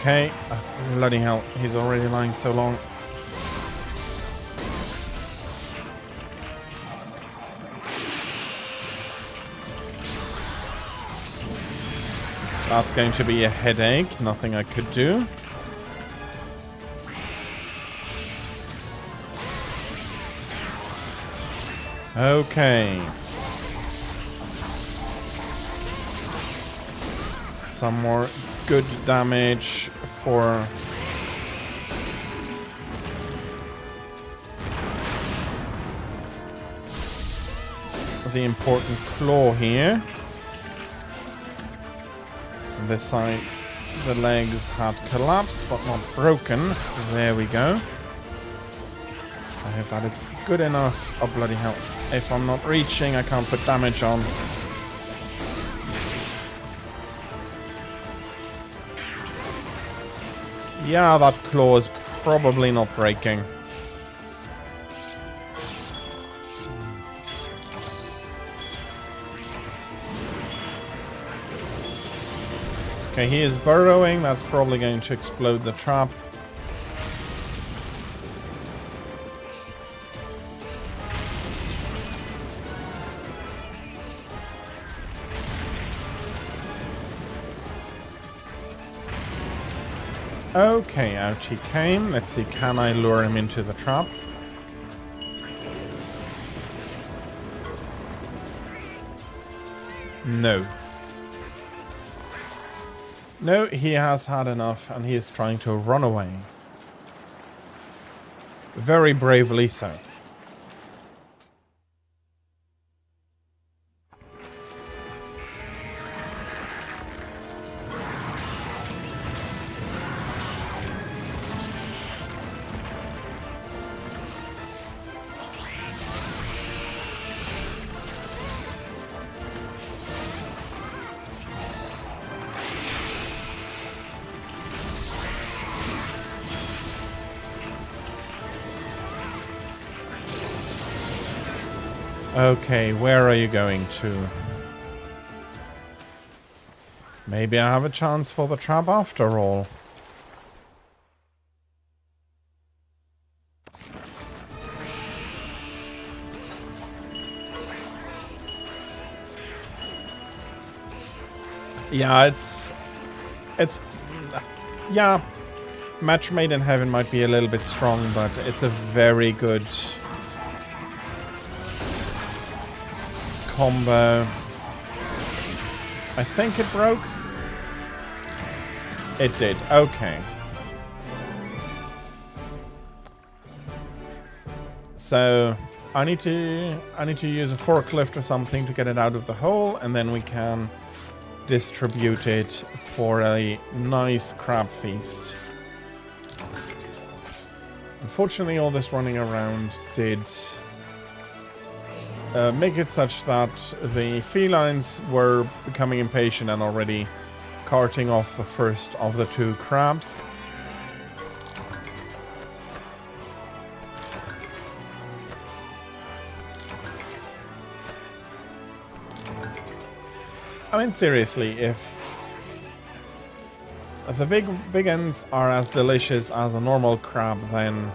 Okay. Bloody hell, he's already lying so long. That's going to be a headache. Nothing I could do. Okay. Some more good damage for the important claw here. On this side, the legs had collapsed but not broken. There we go. I hope that is good enough. Oh, bloody hell. If I'm not reaching, I can't put damage on. Yeah, that claw is probably not breaking. Okay, he is burrowing. That's probably going to explode the trap. Okay, out he came. Let's see, can I lure him into the trap? No. No, he has had enough and he is trying to run away. Very bravely so. Okay, where are you going to? Maybe I have a chance for the trap after all. Yeah, it's yeah, match made in heaven might be a little bit strong, but it's a very good combo. I think it broke. It did. Okay. So I need to use a forklift or something to get it out of the hole, and then we can distribute it for a nice crab feast. Unfortunately, all this running around did make it such that the felines were becoming impatient and already carting off the first of the two crabs. I mean, seriously, if the big ends are as delicious as a normal crab, then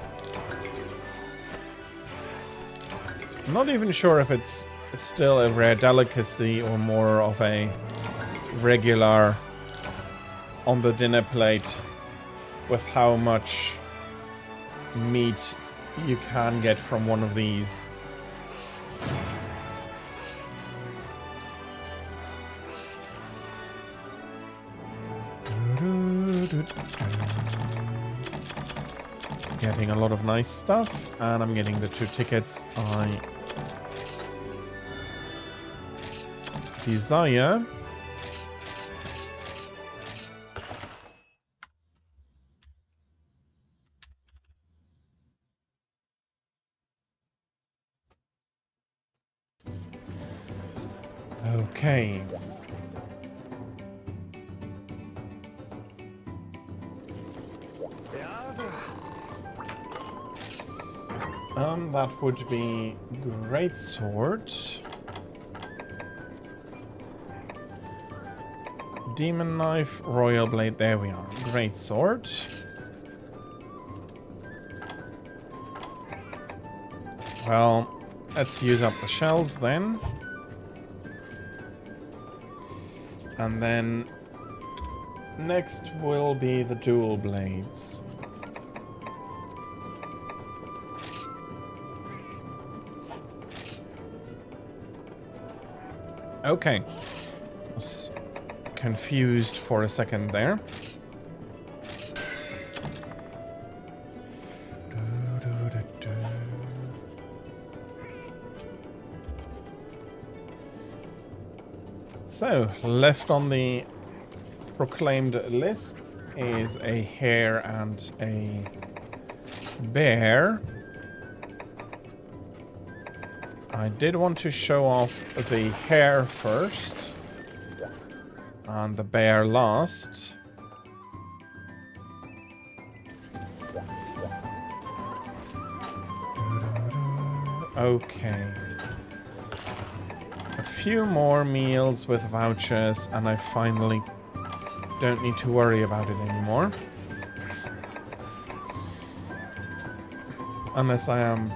I'm not even sure if it's still a rare delicacy or more of a regular on the dinner plate with how much meat you can get from one of these. Getting a lot of nice stuff, and I'm getting the 2 tickets I desire. Okay. That would be greatsword. demon knife, royal blade. There we are. Great sword. Well, let's use up the shells then. And then next will be the dual blades. Okay. Was confused for a second there. So, left on the proclaimed list is a hare and a bear. I did want to show off the hare first and the bear last. Okay. A few more meals with vouchers and I finally don't need to worry about it anymore. Unless I am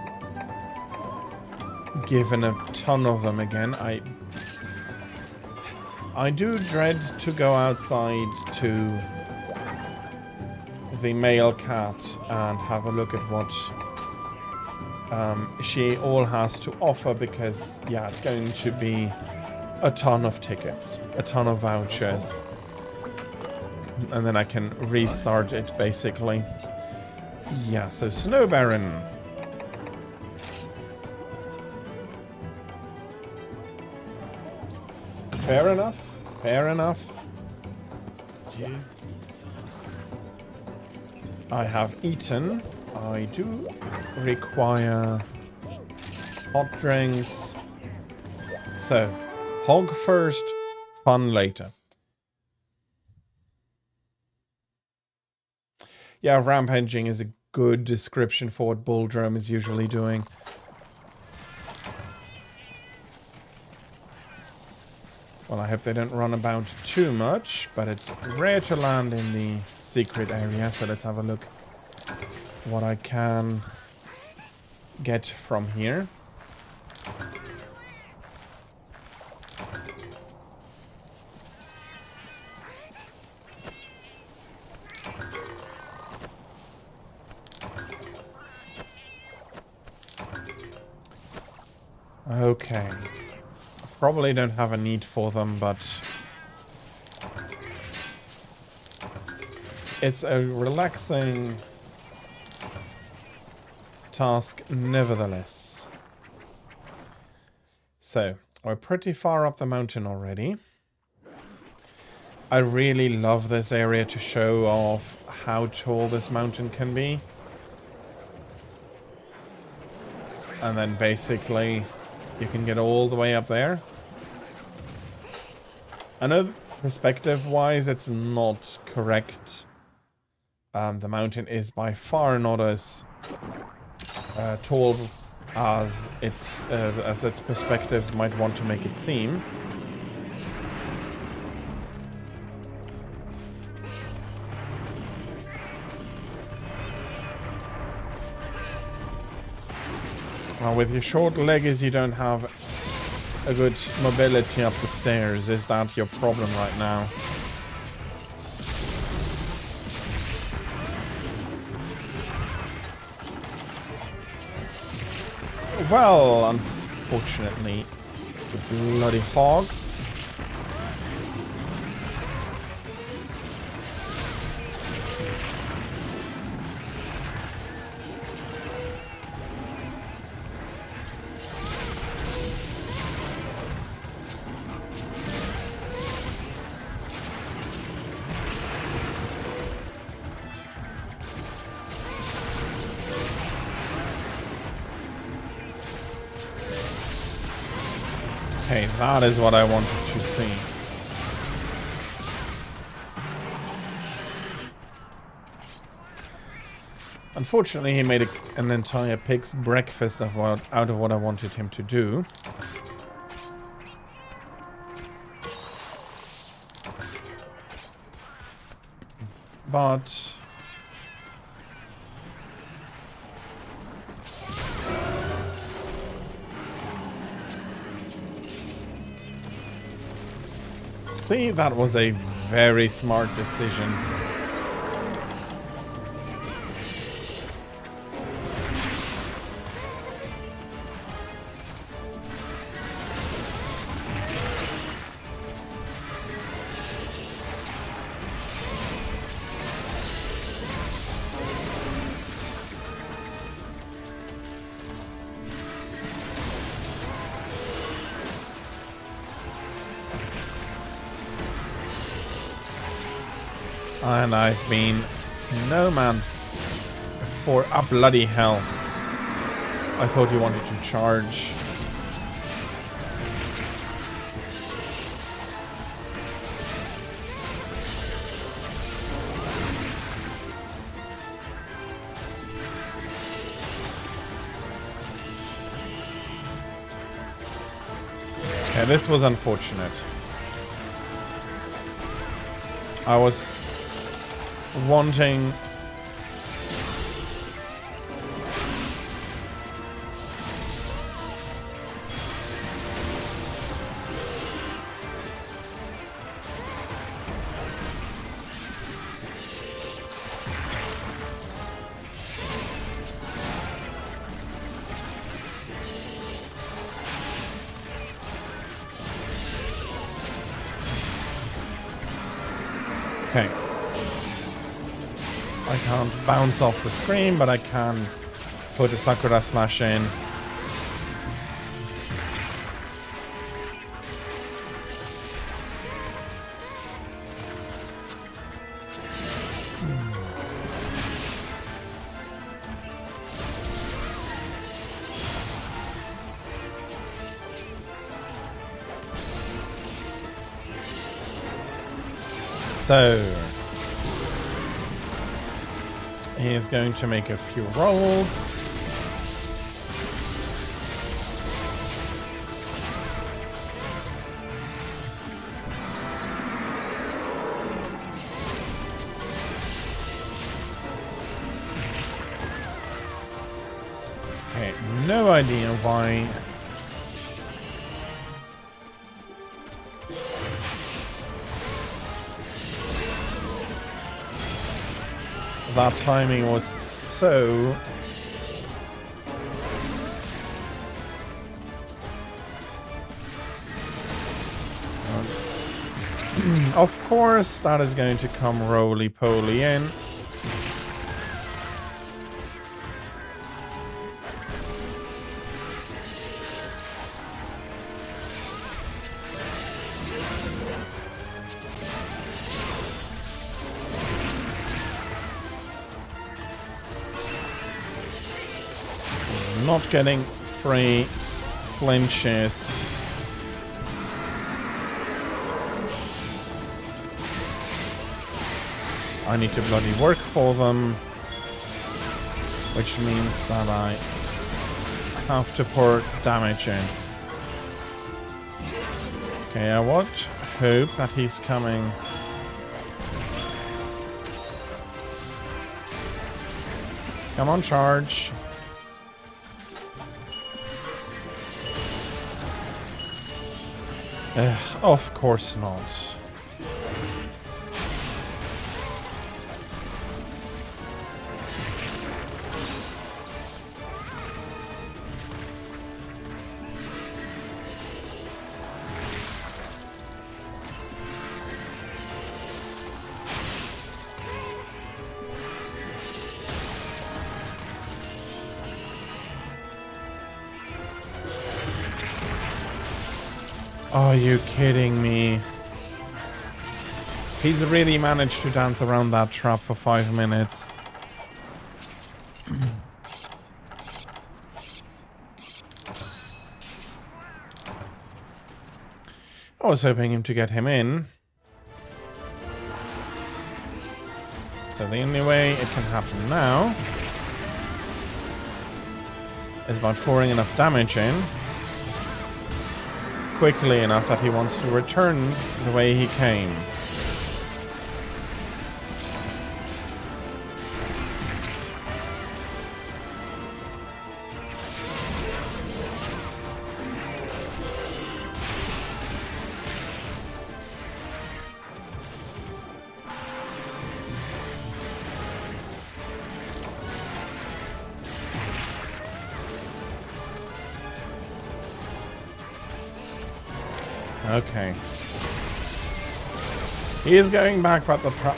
given a ton of them again. I do dread to go outside to the male cat and have a look at what she all has to offer, because yeah, it's going to be a ton of tickets, a ton of vouchers, and then I can restart it basically. Yeah, so Snow Baron. Fair enough. Fair enough. Yeah. I have eaten. I do require hot drinks. So, hog first, fun later. Yeah, rampaging is a good description for what Bulldrome is usually doing. Well, I hope they don't run about too much, but it's rare to land in the secret area, so let's have a look what I can get from here. Okay. Probably don't have a need for them, but it's a relaxing task nevertheless. So, we're pretty far up the mountain already. I really love this area to show off how tall this mountain can be. And then basically you can get all the way up there. I know perspective-wise it's not correct. The mountain is by far not as tall as its perspective might want to make it seem. Well, with your short legs, you don't have a good mobility up the stairs. Is that your problem right now? Well, unfortunately, the bloody hog. Okay, that is what I wanted to see. Unfortunately, he made an entire pig's breakfast out of what I wanted him to do. but see, that was a very smart decision. And I've been snowman for a bloody hell. I thought you wanted to charge. Yeah, this was unfortunate. I was wanting okay. I can't bounce off the screen, but I can put a Sakura Slash in. So he is going to make a few rolls. Okay, no idea why. That timing was so... Of course, that is going to come roly-poly in. Not getting free flinches. I need to bloody work for them, which means that I have to pour damage in. Okay, I would hope that he's coming. Come on, charge. Of course not. Are you kidding me? He's really managed to dance around that trap for 5 minutes. I was hoping him to get him in. So the only way it can happen now is by pouring enough damage in quickly enough that he wants to return the way he came. Okay. He is going back, but the okay.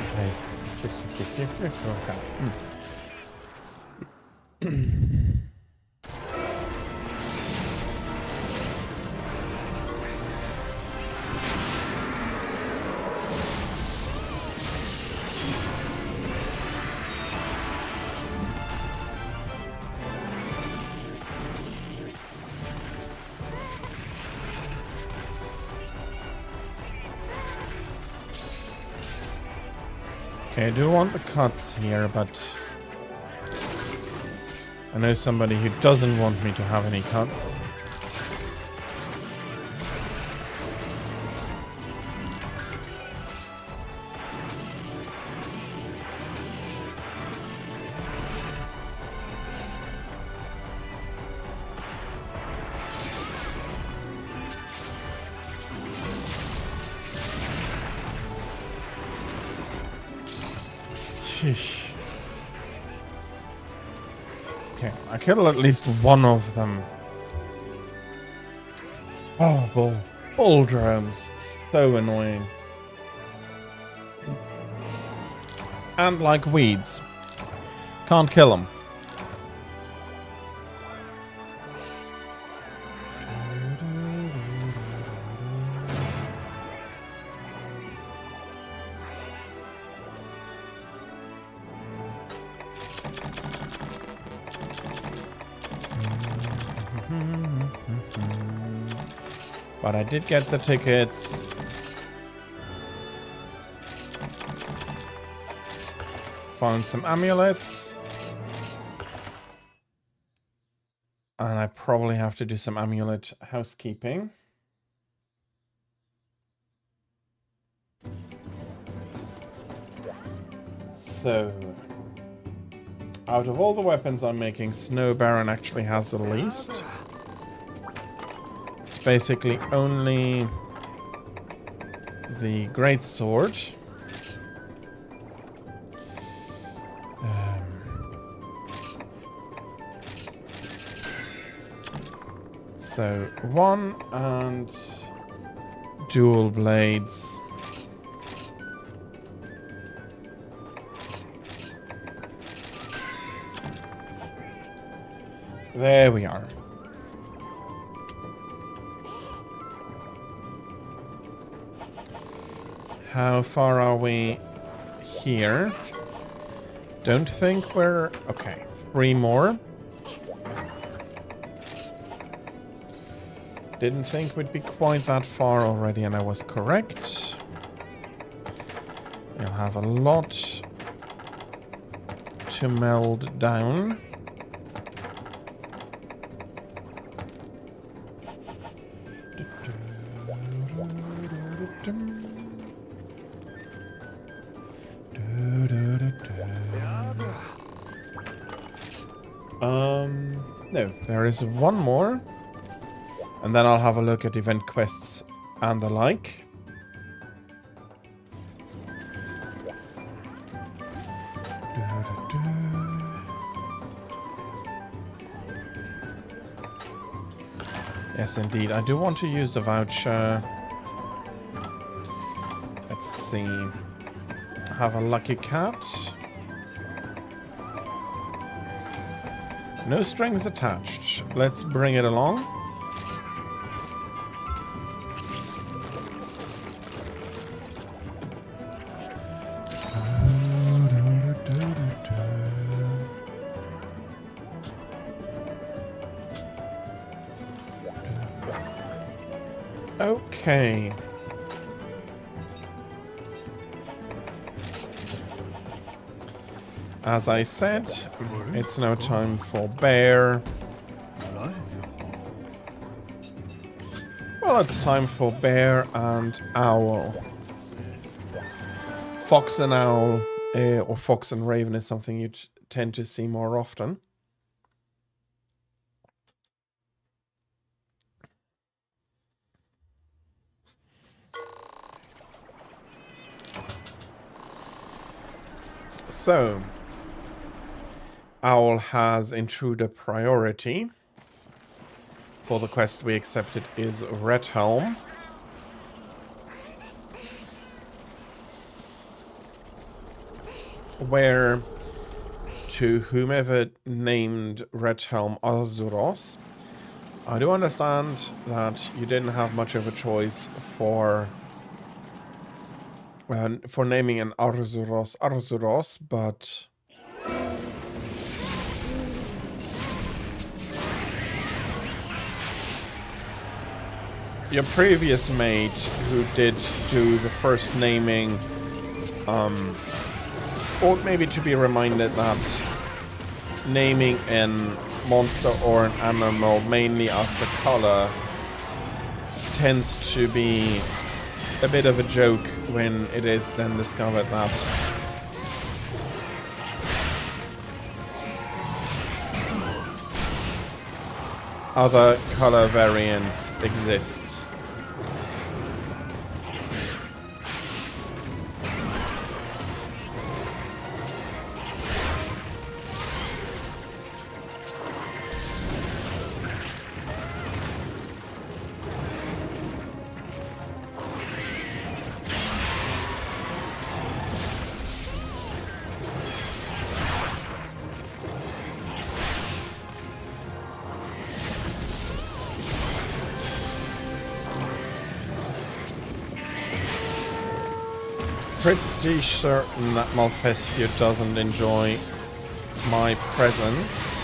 Okay, I do want the cuts here, but I know somebody who doesn't want me to have any cuts. Sheesh. Okay, I killed at least one of them. Oh, bull drones. So annoying. And like weeds. Can't kill them. But I did get the tickets. Found some amulets. And I probably have to do some amulet housekeeping. So, out of all the weapons I'm making, Snow Baron actually has the least. It's basically only the Great Sword. So, one and dual blades. There we are. How far are we here? Don't think we're... Okay, 3 more. Didn't think we'd be quite that far already, and I was correct. You'll have a lot to meld down. No, there is one more. And then I'll have a look at event quests and the like. Yes, indeed. I do want to use the voucher. Let's see. Have a lucky cat. No strings attached. Let's bring it along. Okay. As I said, it's now time for bear. Well, it's time for bear and owl. Fox and owl, or fox and raven is something you tend to see more often. So, owl has intruder priority. For the quest we accepted is Red Helm. where to whomever named Redhelm Arzuros, I do understand that you didn't have much of a choice for naming an Arzuros, but your previous mate who did do the first naming ought maybe to be reminded that naming an monster or an animal mainly after color tends to be a bit of a joke when it is then discovered that other color variants exist. Pretty certain that Malfestio doesn't enjoy my presence.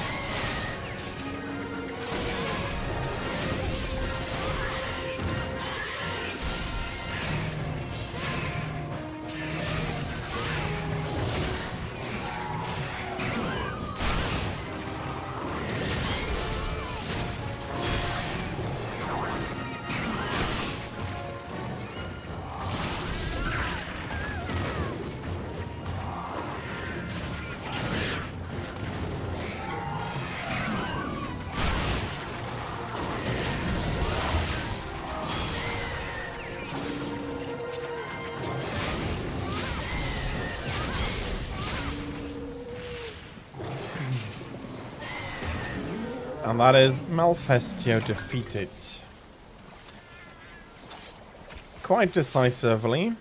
And that is Malfestio defeated. Quite decisively.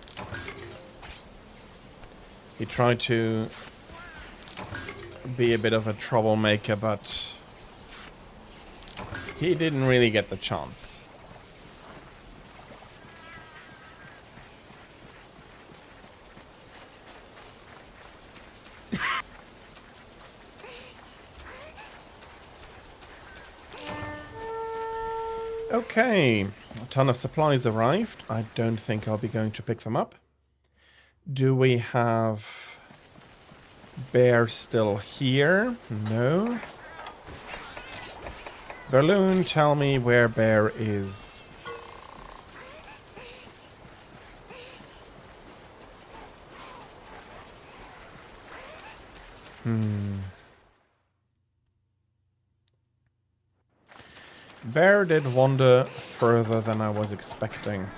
He tried to be a bit of a troublemaker, but he didn't really get the chance. Okay, a ton of supplies arrived. I don't think I'll be going to pick them up. Do we have Bear still here? No. Balloon, tell me where Bear is. Bear did wander further than I was expecting.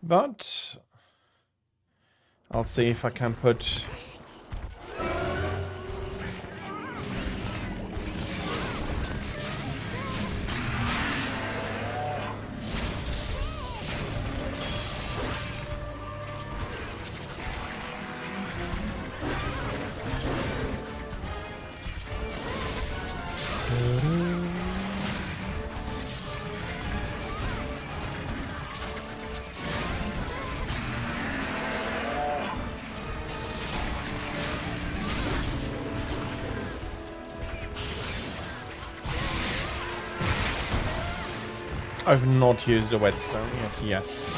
But I'll see if I can put I've not used the whetstone yet, yes.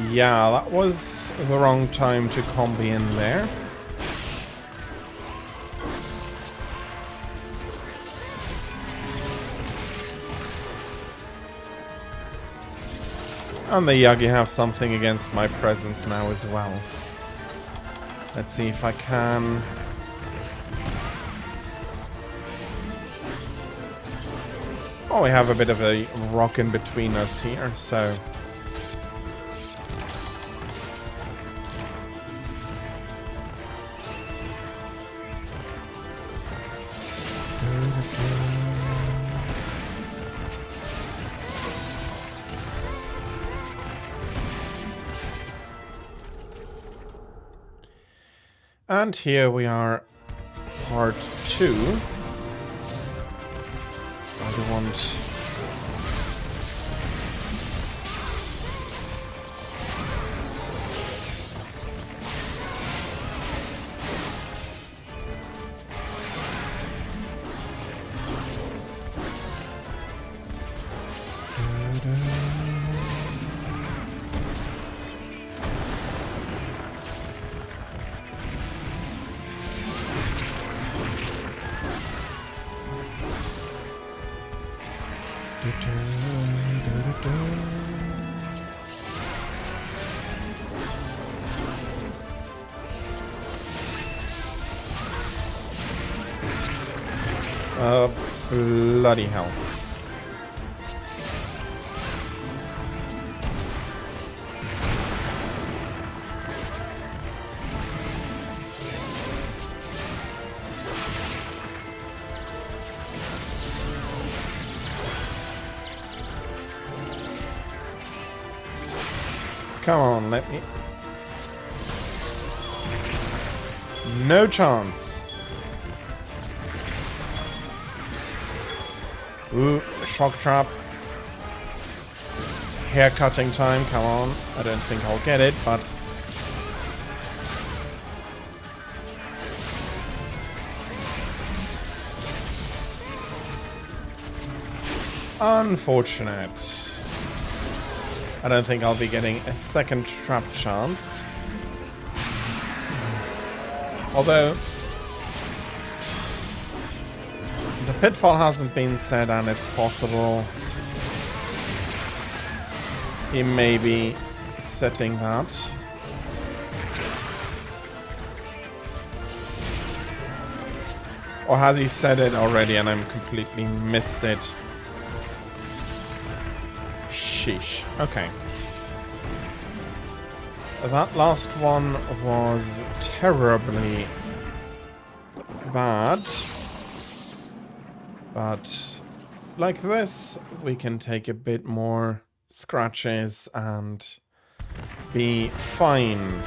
Yeah, that was the wrong time to combi in there. And the Yagi have something against my presence now as well. Let's see if I can... Oh, we have a bit of a rock in between us here, so... And here we are, part 2. I don't want... Bloody hell. Come on, let me... No chance. Ooh, shock trap. Hair cutting time, come on. I don't think I'll get it, but... Unfortunate. I don't think I'll be getting a second trap chance. Although... the pitfall hasn't been set and it's possible he may be setting that. Or has he said it already and I'm completely missed it? Sheesh. Okay. That last one was terribly bad. But like this, we can take a bit more scratches and be fine.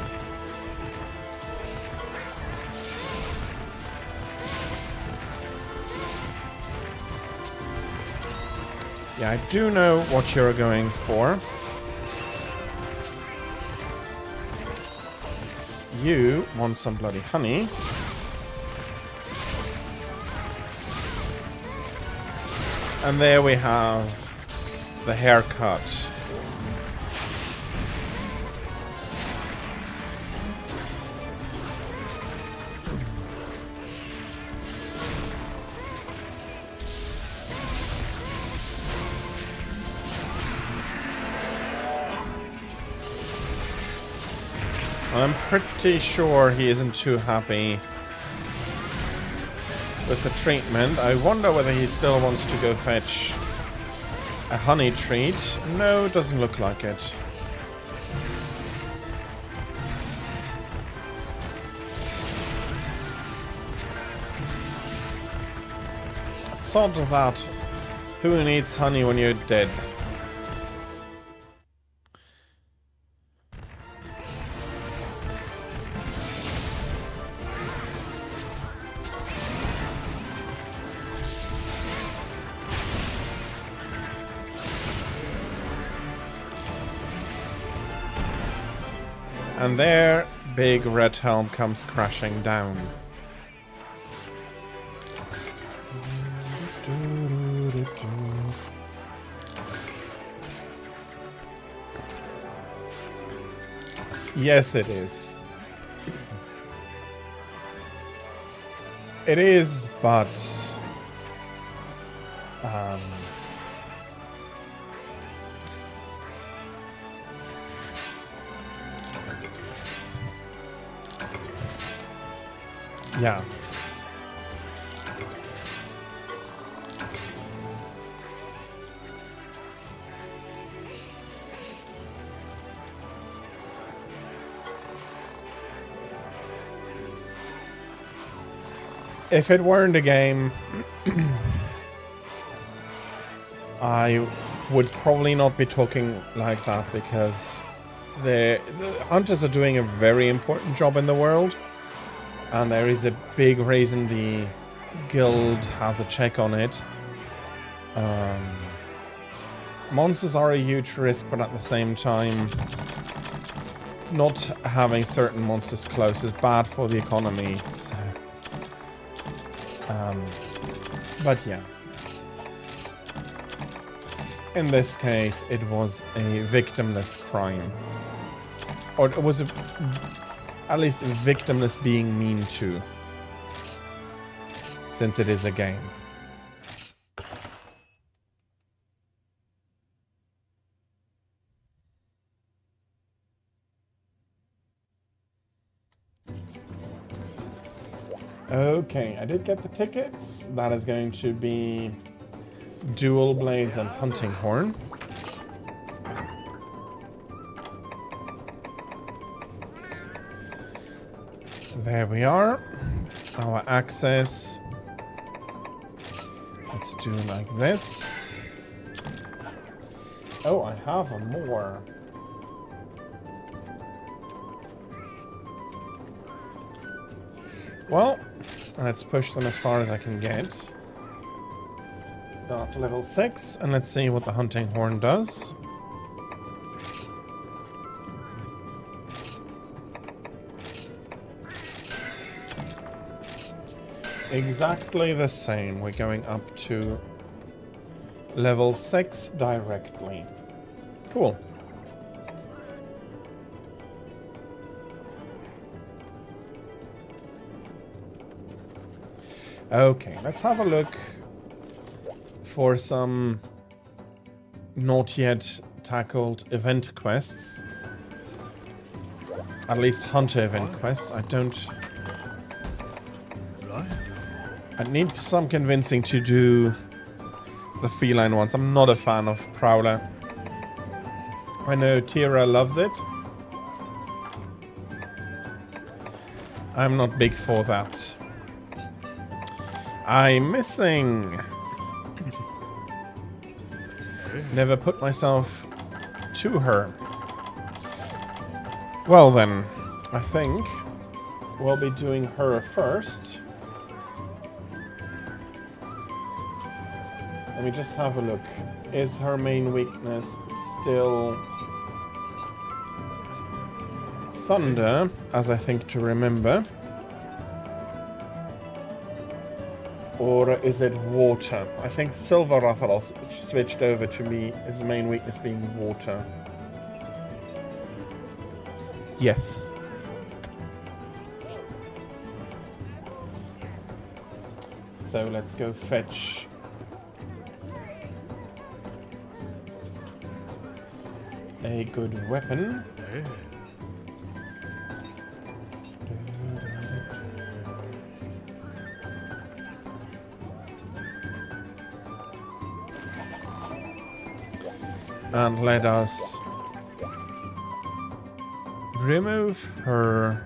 Yeah, I do know what you're going for. You want some bloody honey. And there we have the haircut. I'm pretty sure he isn't too happy with the treatment. I wonder whether he still wants to go fetch a honey treat. No, doesn't look like it. Sod of that. Who needs honey when you're dead? And there, big red helm comes crashing down. Yes, it is. It is, but yeah. If it weren't a game, I would probably not be talking like that, because the hunters are doing a very important job in the world, and there is a big reason the guild has a check on it. Monsters are a huge risk, but at the same time, not having certain monsters close is bad for the economy. So. But yeah, in this case, it was a victimless crime, or it was at least victimless being mean to, since it is a game. Okay, I did get the tickets. That is going to be Dual Blades and Hunting Horn. There we are. Our access. Let's do it like this. Oh, I have more. Well, let's push them as far as I can get. Got to level 6, and let's see what the Hunting Horn does. Exactly the same. We're going up to level 6 directly. Cool. Okay, let's have a look for some not yet tackled event quests. At least hunter event quests. I need some convincing to do the feline ones. I'm not a fan of Prowler. I know Tira loves it. I'm not big for that. I'm missing. Never put myself to her. Well then, I think we'll be doing her first. Let me just have a look. Is her main weakness still thunder, as I think to remember? Or is it water? I think Silver Rathalos switched over to me, his main weakness being water. Yes. So let's go fetch a good weapon. And let us remove her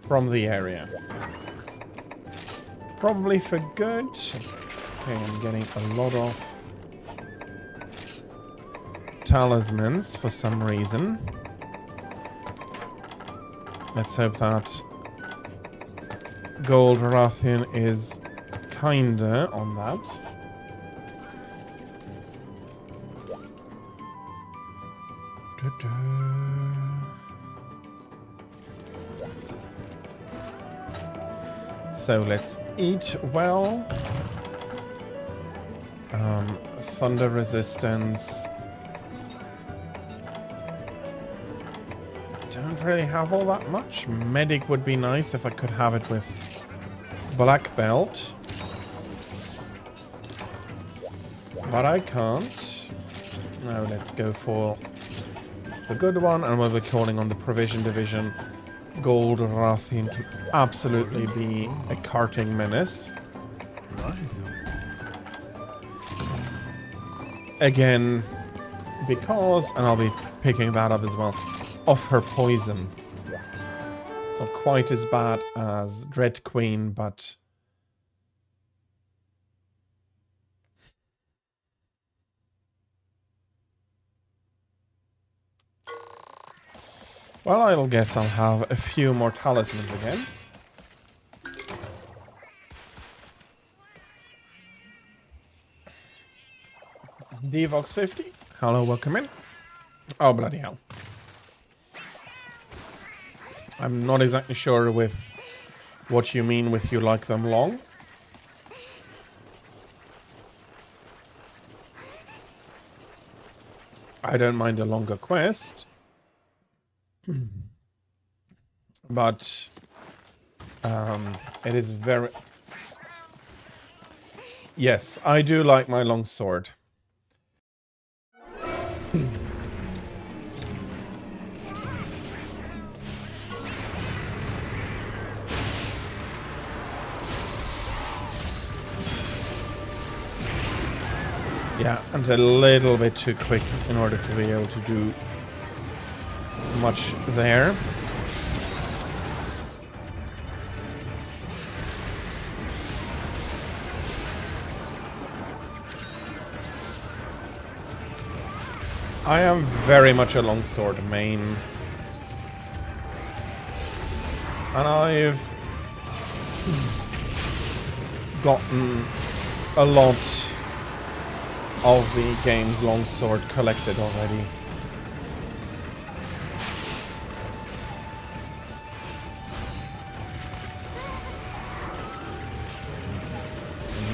from the area. Probably for good. Okay, I'm getting a lot of talismans for some reason. Let's hope that Gold Rathian is kinda on that. So let's eat well. Thunder resistance. Don't really have all that much. Medic would be nice if I could have it with black belt. But I can't. Now let's go for the good one, and we'll be calling on the Provision Division. Gold Rathian to absolutely be a carting menace. Again, because, and I'll be picking that up as well, of her poison. It's not quite as bad as Dread Queen, but... well, I guess I'll have a few more talismans again. Devox 50. Hello, welcome in. Oh, bloody hell. I'm not exactly sure with what you mean with you like them long. I don't mind a longer quest. But it is very... yes, I do like my long sword. Yeah, and a little bit too quick in order to be able to do much there. I am very much a longsword main. And I've gotten a lot of the game's longsword collected already.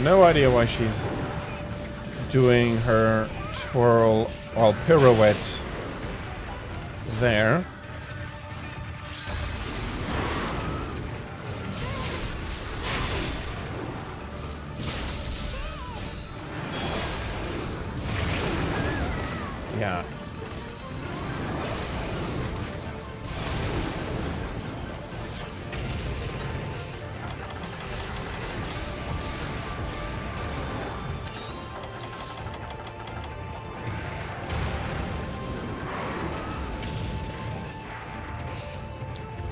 No idea why she's doing her twirl, well, pirouette there. Yeah.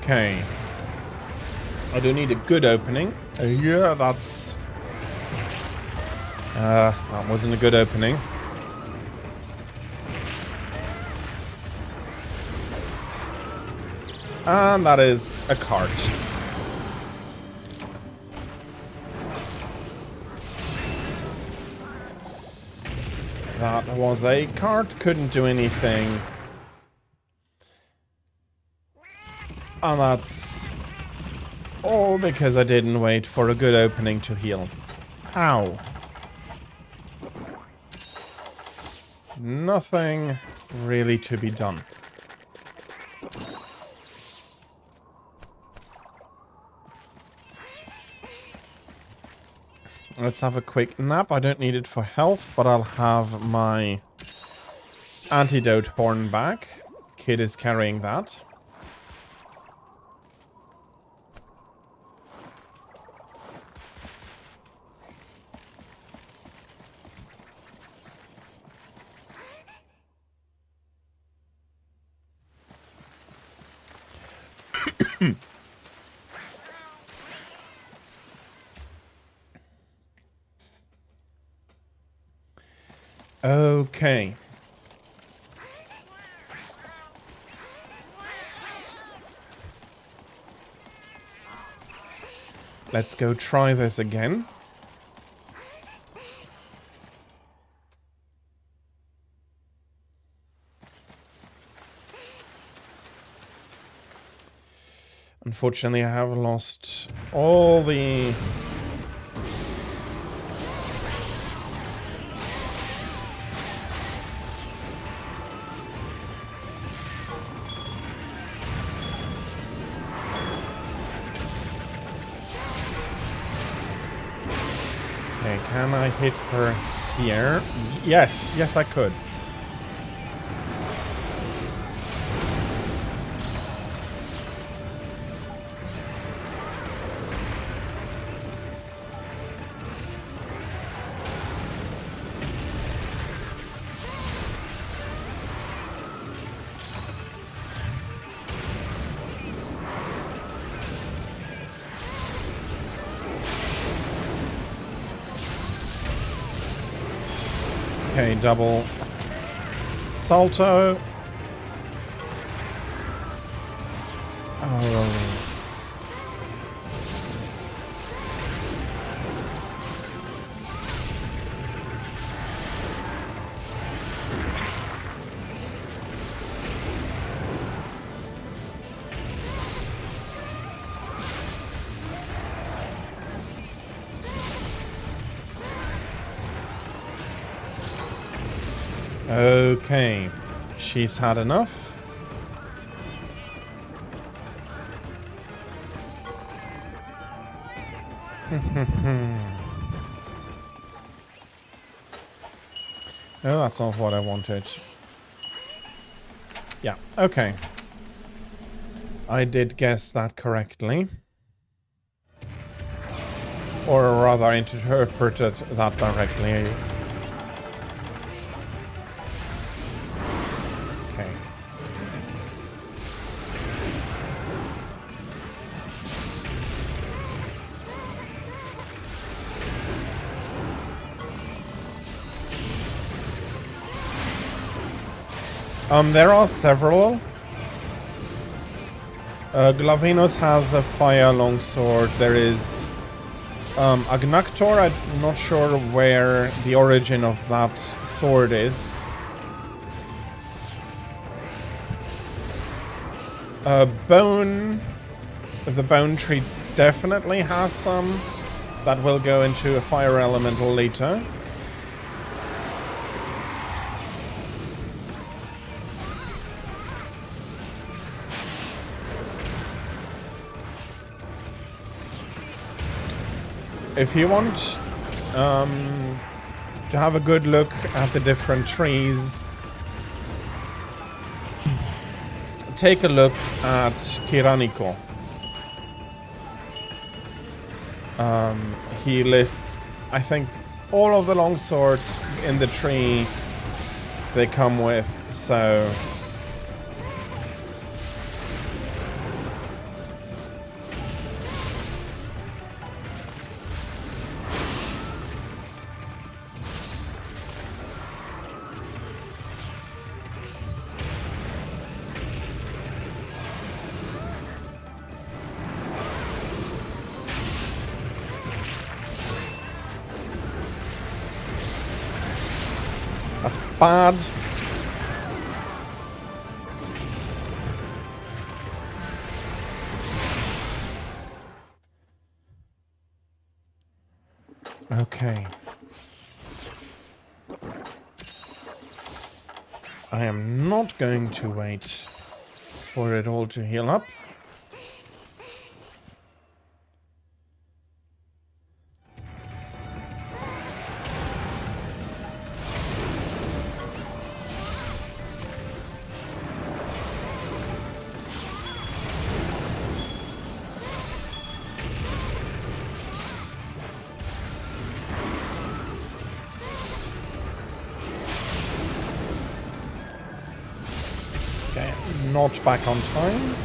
Okay. I do need a good opening. Yeah, that's... that wasn't a good opening. And that is a cart. That was a cart, couldn't do anything. And that's all because I didn't wait for a good opening to heal. Ow. Nothing really to be done. Let's have a quick nap. I don't need it for health, but I'll have my antidote horn back. Kid is carrying that. Okay. Let's go try this again. Unfortunately, I have lost all the... Okay, can I hit her here? Yes, yes I could. Okay, double salto. Oh. Okay, she's had enough. No, that's not what I wanted. Yeah, okay. I did guess that correctly. Or rather, interpreted that directly. Okay. There are several. Glavenus has a fire longsword. There is Agnaktor. I'm not sure where the origin of that sword is. Bone. The Bone Tree definitely has some. That will go into a fire elemental later. If you want to have a good look at the different trees, take a look at Kiraniko. He lists, I think, all of the longswords in the tree they come with, so... That's bad. Okay. I am not going to wait for it all to heal up. Okay, not back on time.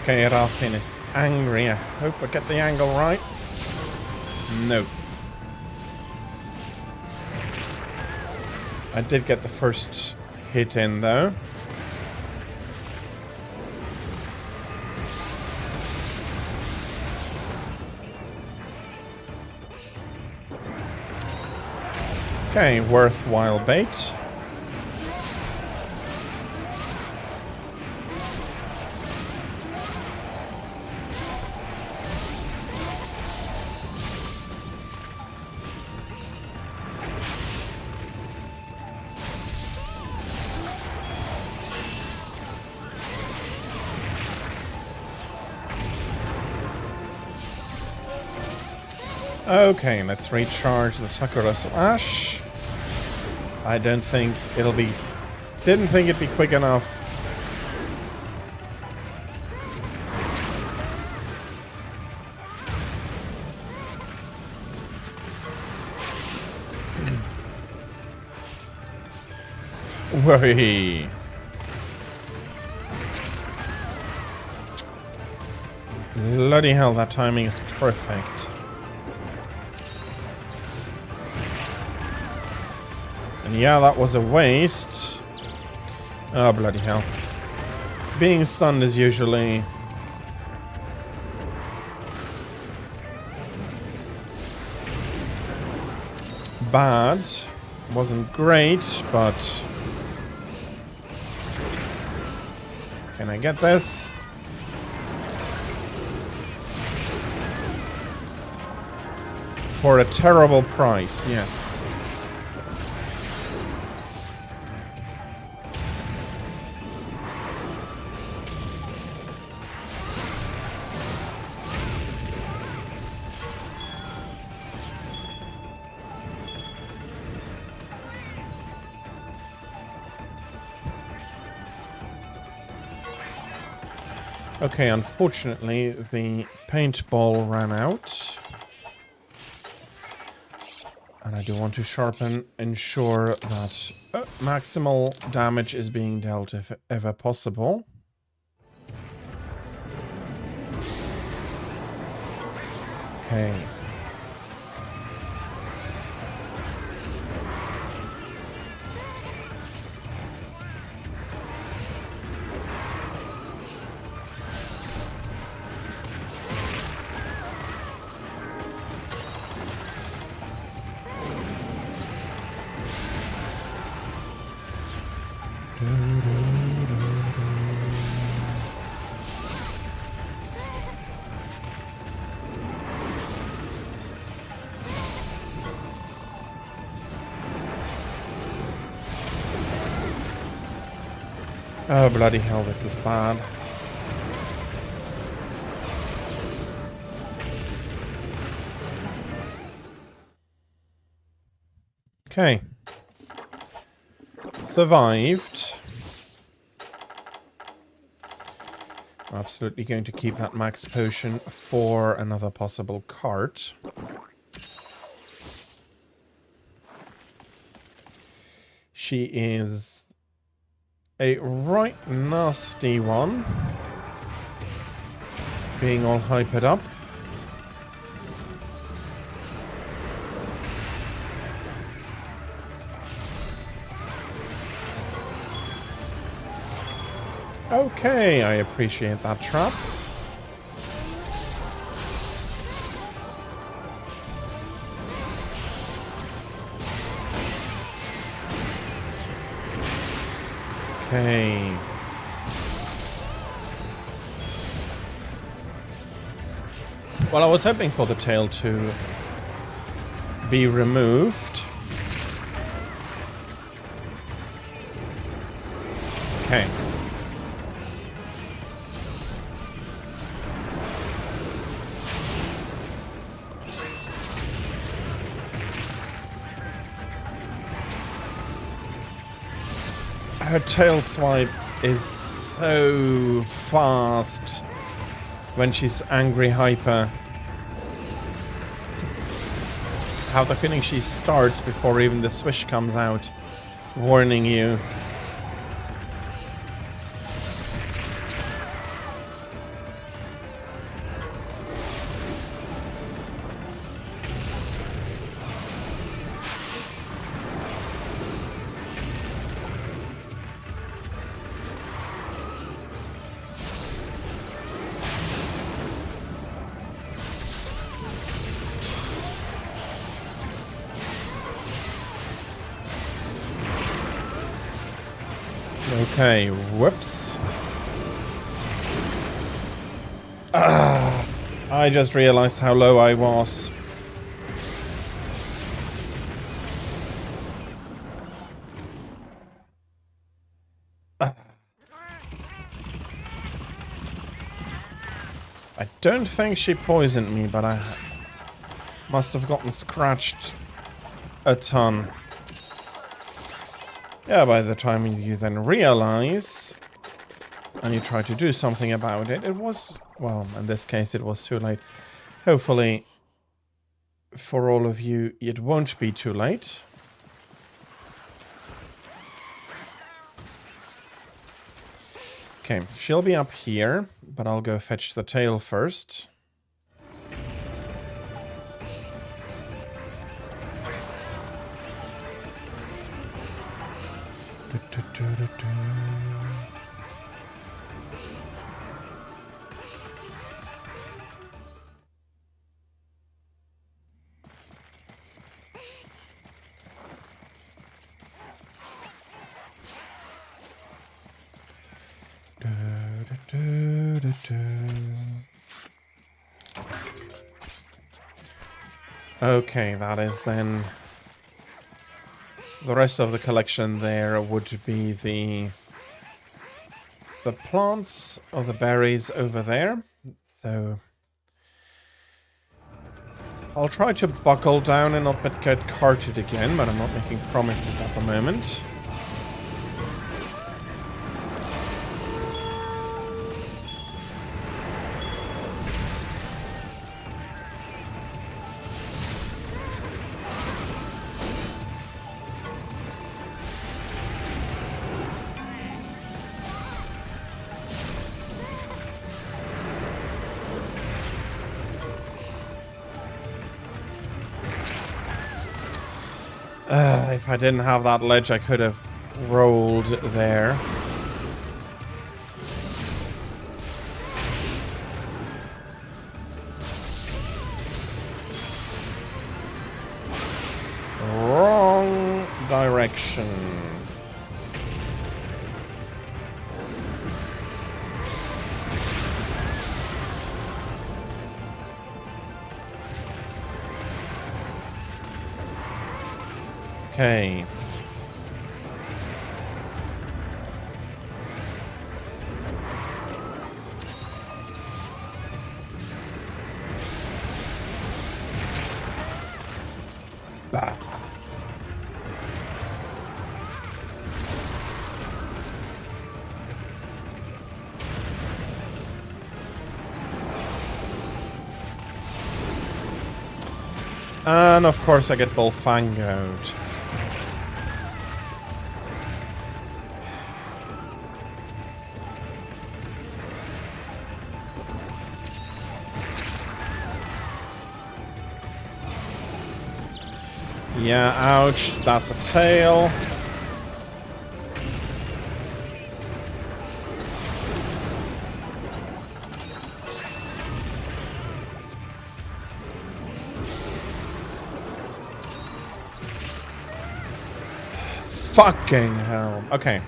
Okay, Ralphine is angry. I hope I get the angle right. No. I did get the first hit in though. Okay, worthwhile bait. Okay, let's recharge the Sakura Slash. I don't think it'll be... Didn't think it'd be quick enough. Whee! Bloody hell, that timing is perfect. And yeah, that was a waste. Oh, bloody hell. Being stunned is usually... bad. Wasn't great, but... Can I get this? For a terrible price, yes. Okay, unfortunately, the paintball ran out. And I do want to sharpen, ensure that maximal damage is being dealt if ever possible. Okay. Oh, bloody hell, this is bad. Okay. Survived. I'm absolutely going to keep that max potion for another possible cart. She is a right nasty one. Being all hypered up. Okay, I appreciate that trap. Okay. Well, I was hoping for the tail to be removed. Okay. Her tail swipe is so fast when she's angry hyper. I have the feeling she starts before even the swish comes out, warning you. Okay, whoops. I just realized how low I was. I don't think she poisoned me, but Must have gotten scratched a ton. Yeah, by the time you then realize and you try to do something about it, it was, well, in this case it was too late. Hopefully, for all of you, it won't be too late. Okay, she'll be up here, but I'll go fetch the tail first. Okay, that is then... The rest of the collection there would be the plants or the berries over there. So I'll try to buckle down and not get carted again, but I'm not making promises at the moment. If I didn't have that ledge, I could have rolled there. Wrong direction. Okay. Bah. And of course I get Bullfangoed. Yeah, ouch, that's a tail. Fucking hell. Okay.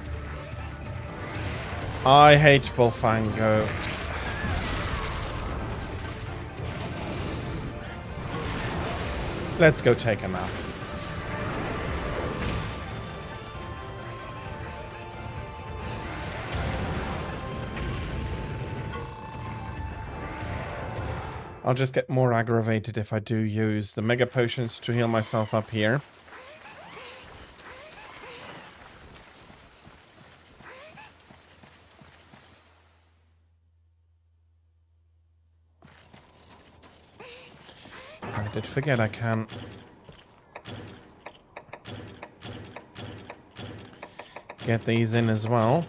I hate Bullfango. Let's go take a nap. I'll just get more aggravated if I do use the Mega Potions to heal myself up here. I did forget I can get these in as well.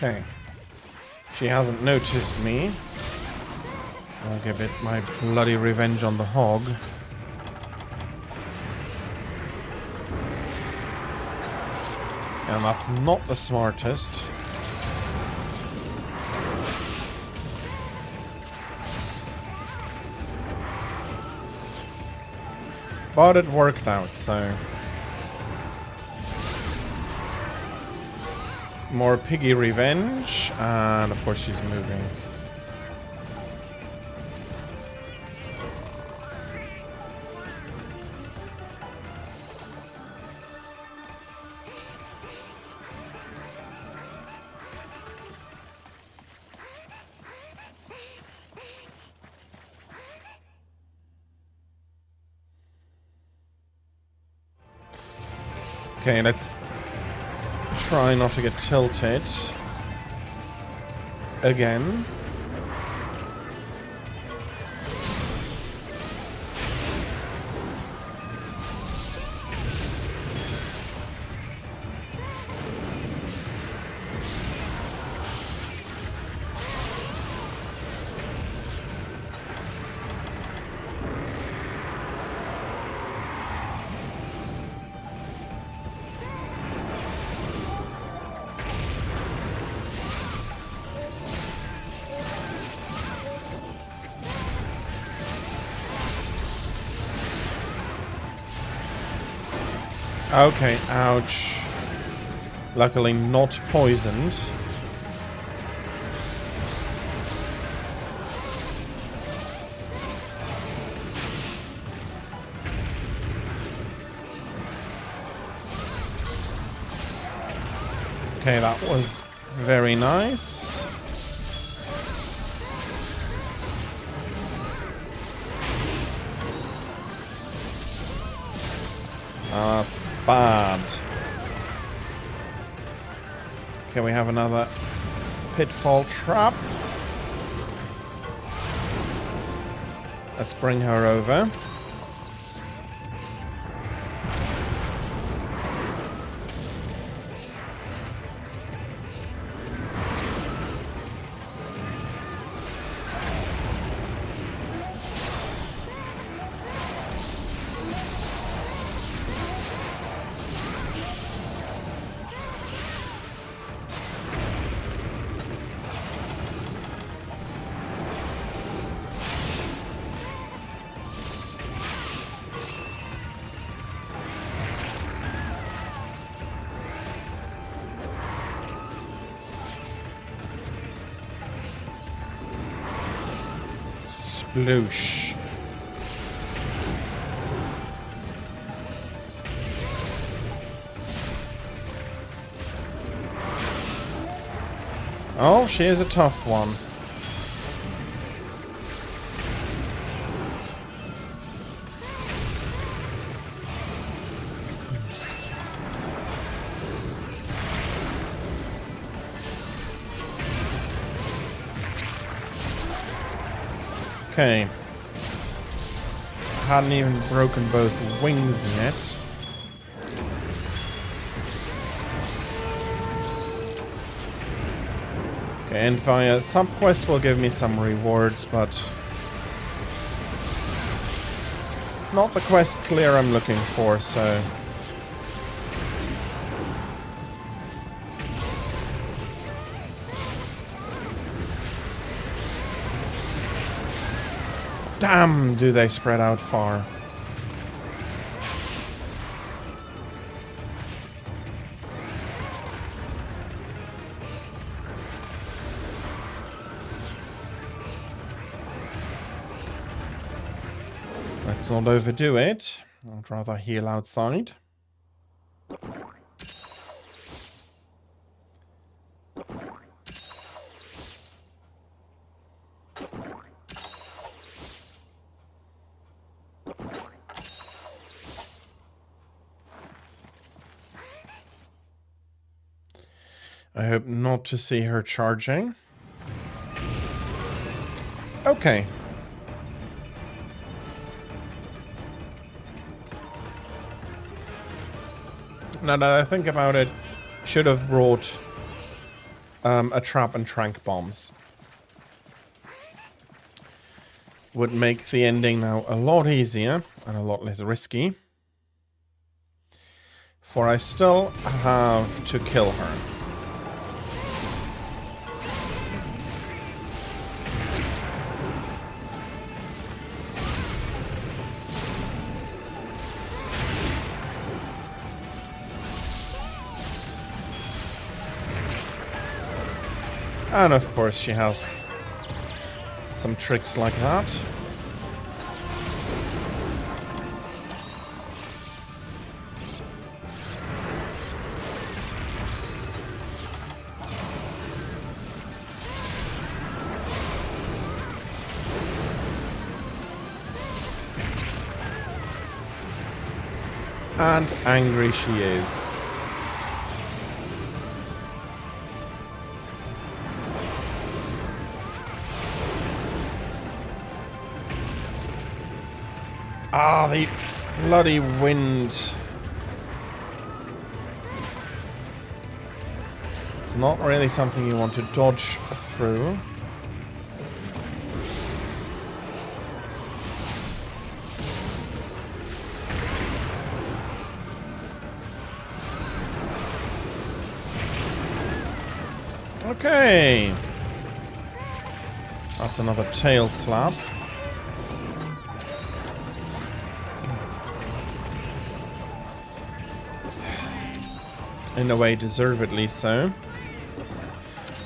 Okay. She hasn't noticed me. I'll get my bloody revenge on the hog. And that's not the smartest. But it worked out, so... More piggy revenge, and of course she's moving. Okay, let's try not to get tilted again. Okay, ouch. Luckily not poisoned. Okay, that was very nice. That's bad. Okay, we have another pitfall trap. Let's bring her over. Sploosh. Oh, she is a tough one. Okay. Hadn't even broken both wings yet. Okay, and via subquest will give me some rewards, but not the quest clear I'm looking for, so... Damn, do they spread out far. Let's not overdo it. I'd rather heal outside. I hope not to see her charging. Okay. Now that I think about it, should have brought a trap and trank bombs. would make the ending now a lot easier and a lot less risky. For I still have to kill her. And of course she has some tricks like that. And angry she is. Ah, the bloody wind. It's not really something you want to dodge through. Okay. That's another tail slap. In a way, deservedly so.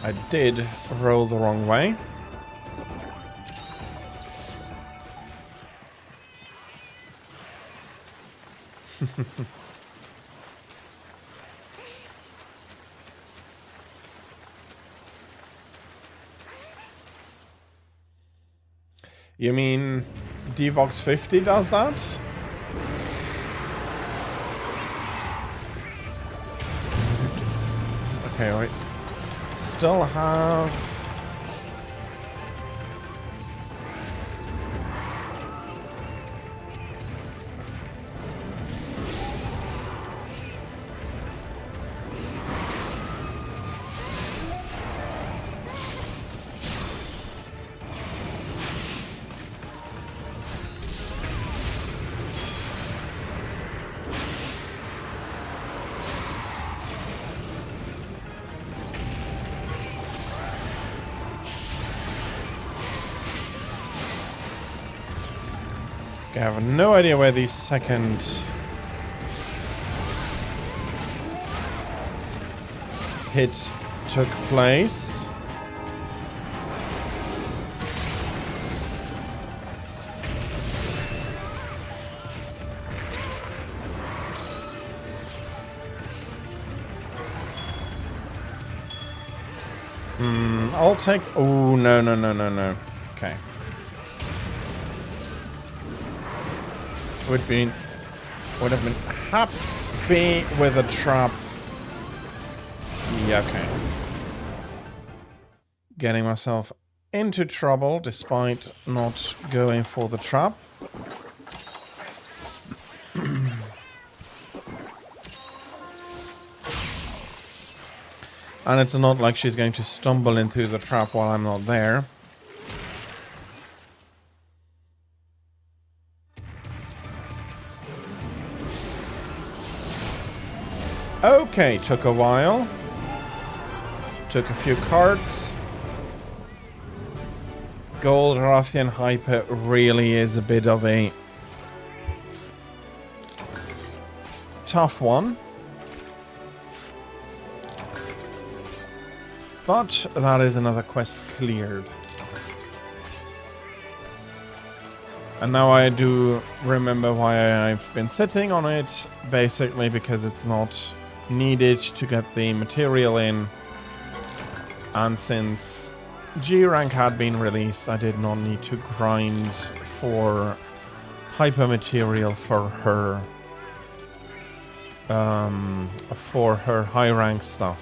I did roll the wrong way. You mean Devox 50 does that? Okay, wait. Still have... I have no idea where the second hit took place. I'll take... Oh, no, no, no, no, no. Okay. Would have been happy with a trap. Yeah, okay. Getting myself into trouble despite not going for the trap. And it's not like she's going to stumble into the trap while I'm not there. Okay, took a while. Took a few cards. Gold Rathian Hyper really is a bit of a tough one. But that is another quest cleared. And now I do remember why I've been sitting on it. Basically because it's not needed to get the material in. And since G rank had been released, I did not need to grind for hyper material for her high rank stuff.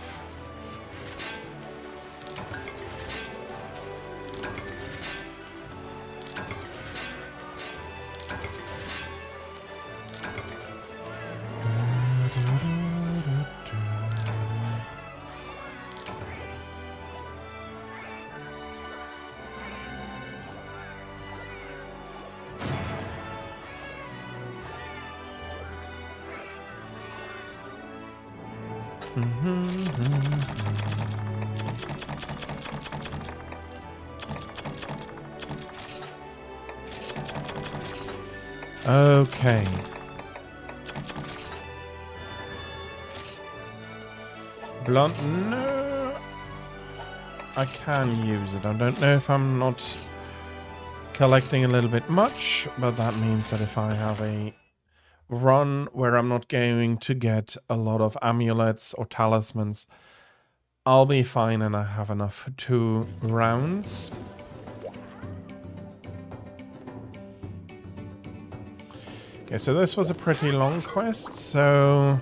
Okay. Blunt, no. I can use it. I don't know if I'm not collecting a little bit much, but that means that if I have a run where I'm not going to get a lot of amulets or talismans, I'll be fine and I have enough for 2 rounds. Okay, so this was a pretty long quest, so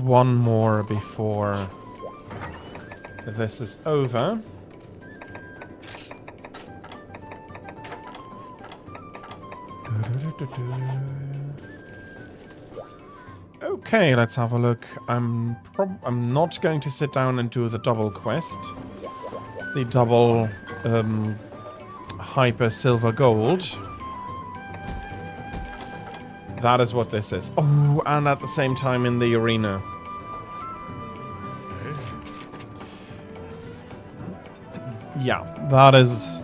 one more before this is over. Okay, let's have a look. I'm not going to sit down and do the double quest. The double hyper silver gold. That is what this is. Oh, and at the same time in the arena. Yeah, that is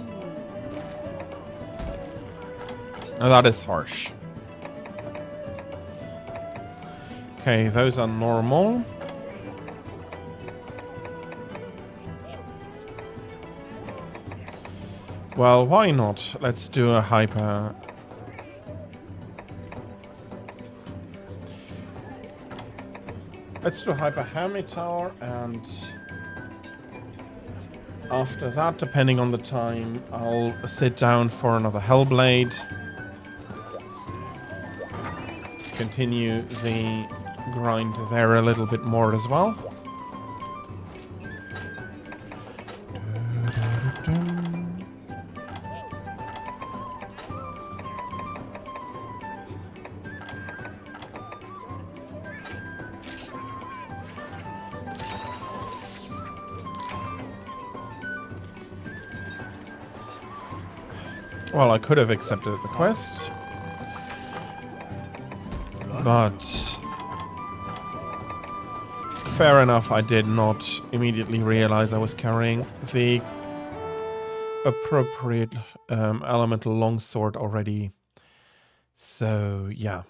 harsh. Okay, those are normal. Well, why not? Let's do a hyper. Let's do a hyper Hermit Tower, and after that, depending on the time, I'll sit down for another Hellblade. Continue the grind there a little bit more as well. Well, I could have accepted the quest, but fair enough, I did not immediately realize I was carrying the appropriate elemental longsword already. So, yeah.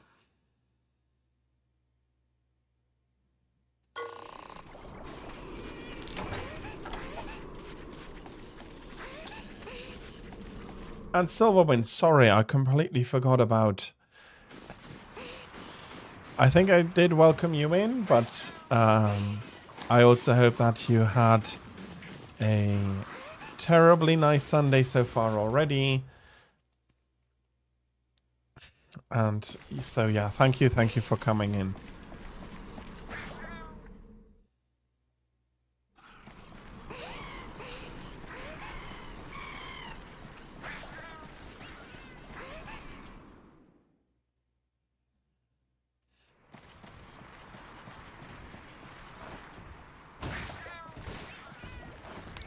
And Silverwind, sorry, I completely forgot about... I think I did welcome you in, but I also hope that you had a terribly nice Sunday so far already. And so, yeah, thank you for coming in.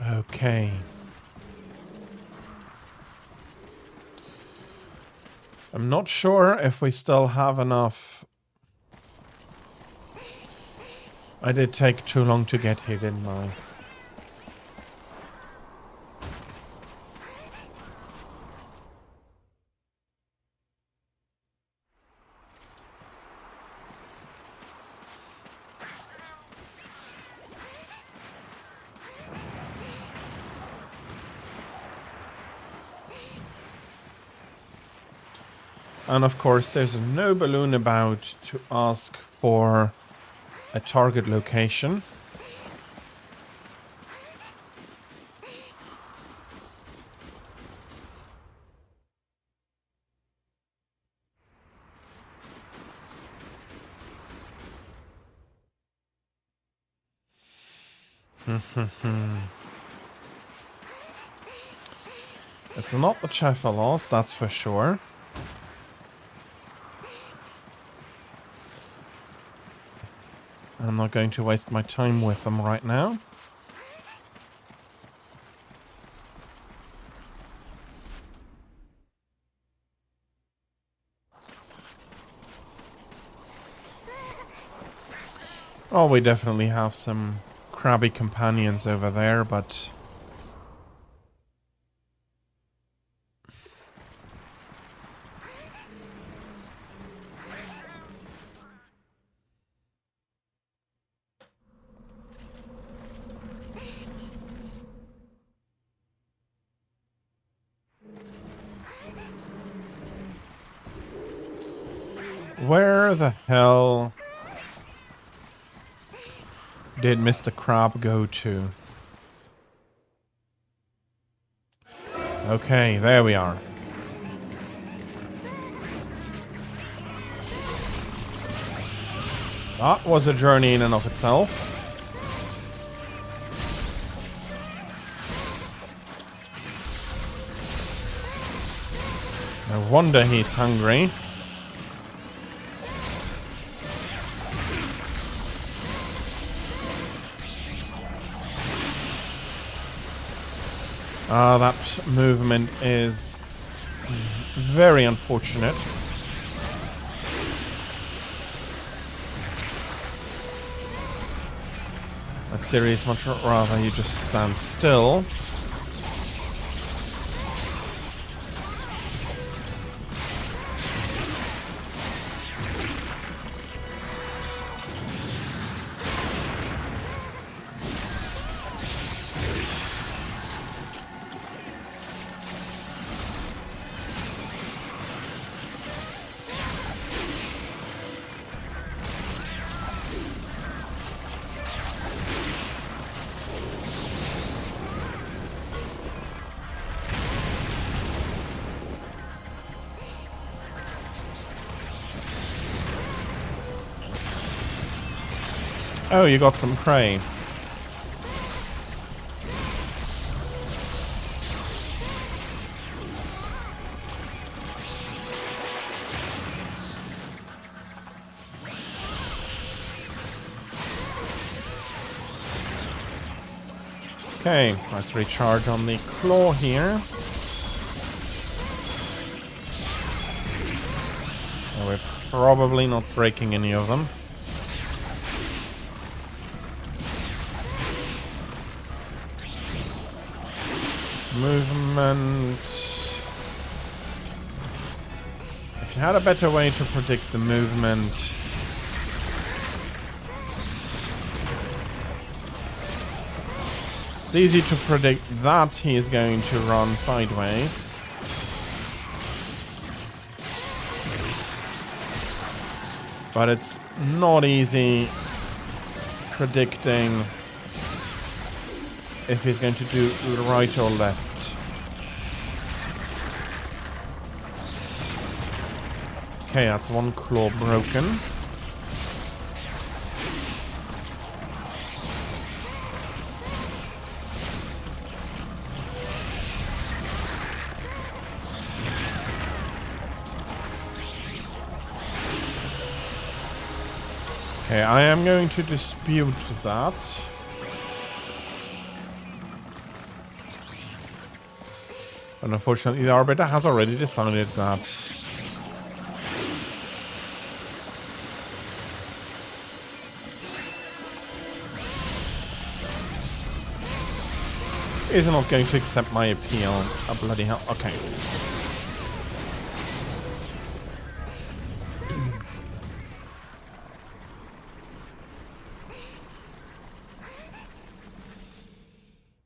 Okay. I'm not sure if we still have enough. I did take too long to get here, didn't I? And of course, there's no balloon about to ask for a target location. It's not the Chefalos, that's for sure. I'm not going to waste my time with them right now. Oh, we definitely have some crabby companions over there, but... where the hell did Mr. Crab go to? Okay, there we are. That was a journey in and of itself. No wonder he's hungry. That movement is very unfortunate. That series much rather you just stand still. Oh, you got some prey. Okay, let's recharge on the claw here. Oh, we're probably not breaking any of them. Movement. If you had a better way to predict the movement. It's easy to predict that he is going to run sideways. But it's not easy predicting if he's going to do right or left. Okay, that's one claw broken. Okay, I am going to dispute that. And unfortunately, the Arbiter has already decided that is not going to accept my appeal. Oh, bloody hell. Okay.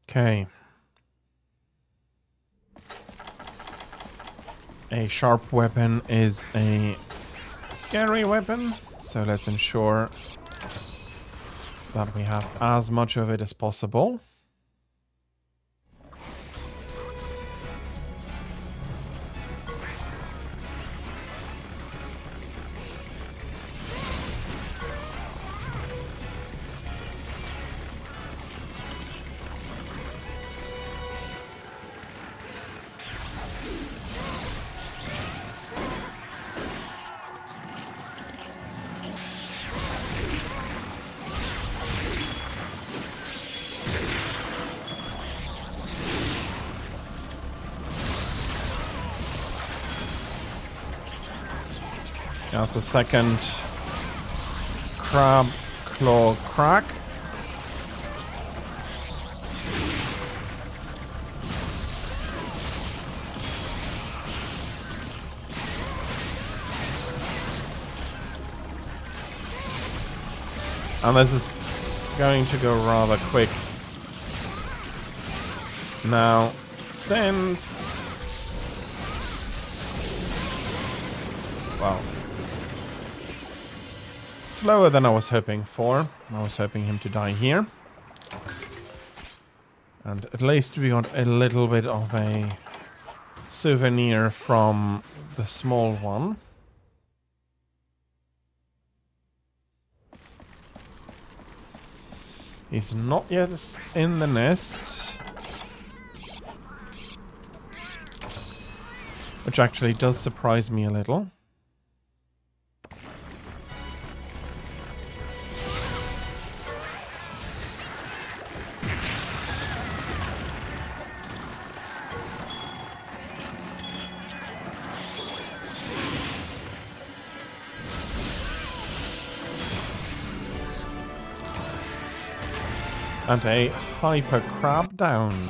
Okay. A sharp weapon is a scary weapon, so let's ensure that we have as much of it as possible. That's the second crab claw crack. And this is going to go rather quick. Now, since... Well, slower than I was hoping for. I was hoping him to die here. And at least we got a little bit of a souvenir from the small one. He's not yet in the nest. Which actually does surprise me a little. And a hyper crab down.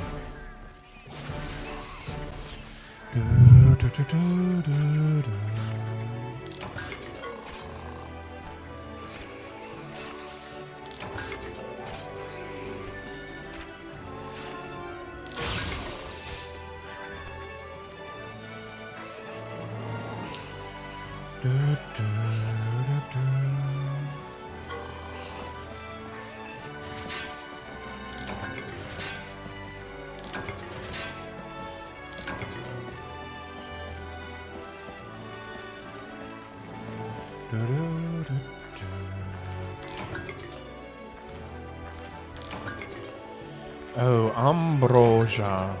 Oh, ambrosia.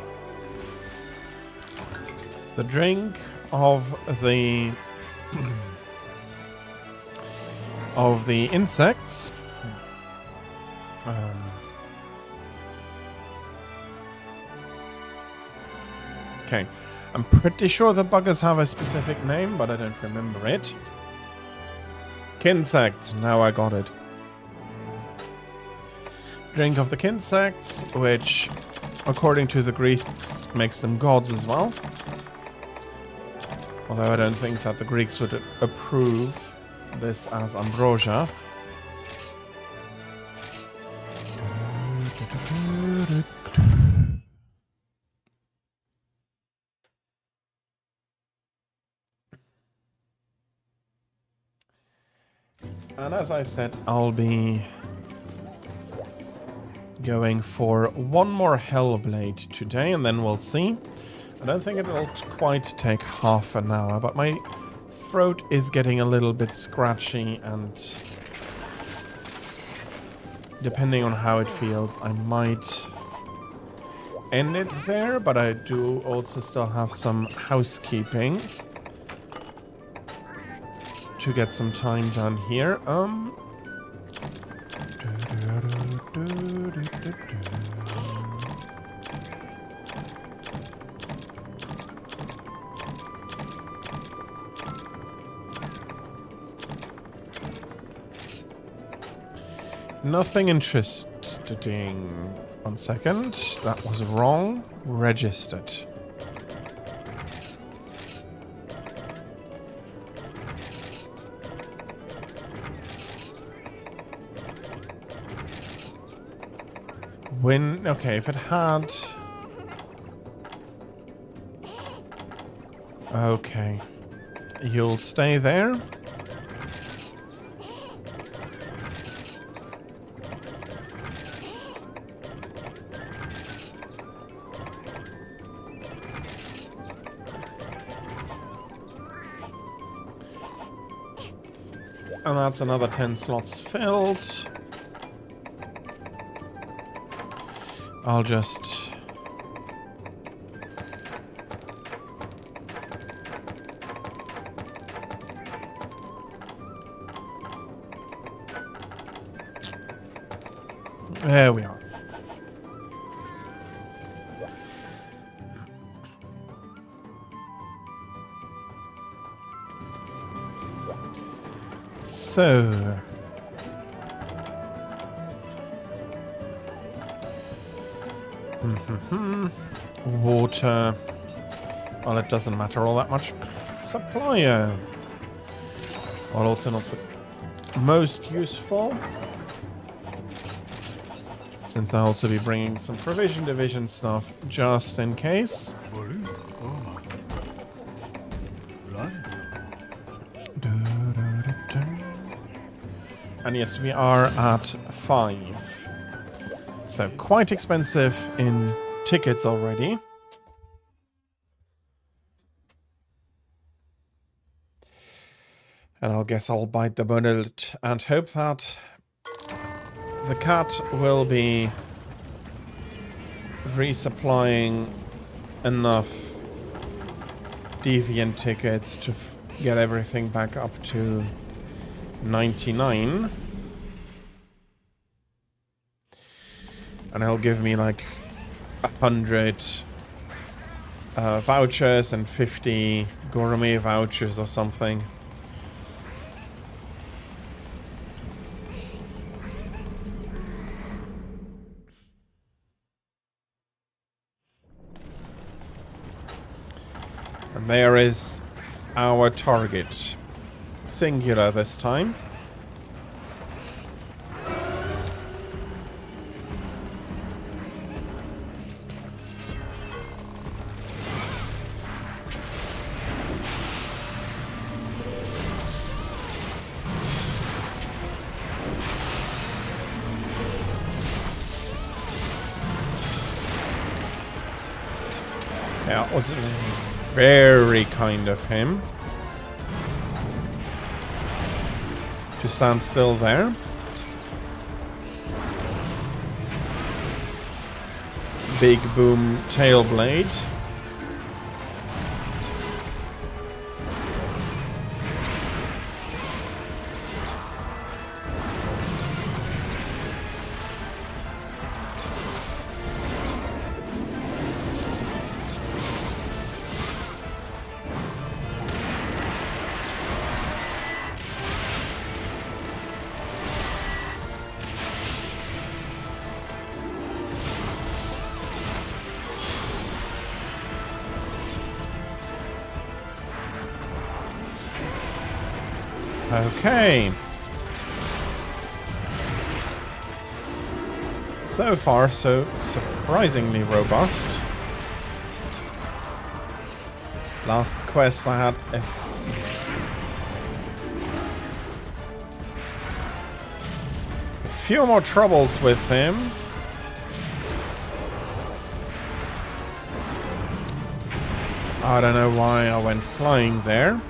The drink of the insects. Okay, I'm pretty sure the buggers have a specific name, but I don't remember it. Kinsects, now I got it. Drink of the Kinsects, which, according to the Greeks, makes them gods as well. Although I don't think that the Greeks would approve this as ambrosia. And as I said, I'll be going for one more Hellblade today, and then we'll see. I don't think it'll quite take half an hour, but my throat is getting a little bit scratchy, and depending on how it feels, I might end it there, but I do also still have some housekeeping to get some time done here. Nothing interesting. 1 second. That was wrong. Registered. Okay, if it had... Okay. You'll stay there. And that's another 10 slots filled. I'll just... There we are. So... Water. Well, it doesn't matter all that much. Supplier. Well, also not the most useful. Since I'll also be bringing some provision division stuff just in case. And yes, we are at 5. So quite expensive in tickets already. And I'll guess I'll bite the bullet and hope that the cat will be resupplying enough Deviant tickets to get everything back up to 99. And he'll give me like 100 vouchers and 50 gourmet vouchers or something. And there is our target. Singular this time. Yeah, it was very kind of him to stand still there. Big boom tail blade. Okay. So far, so surprisingly robust. Last quest I had a few more troubles with him. I don't know why I went flying there.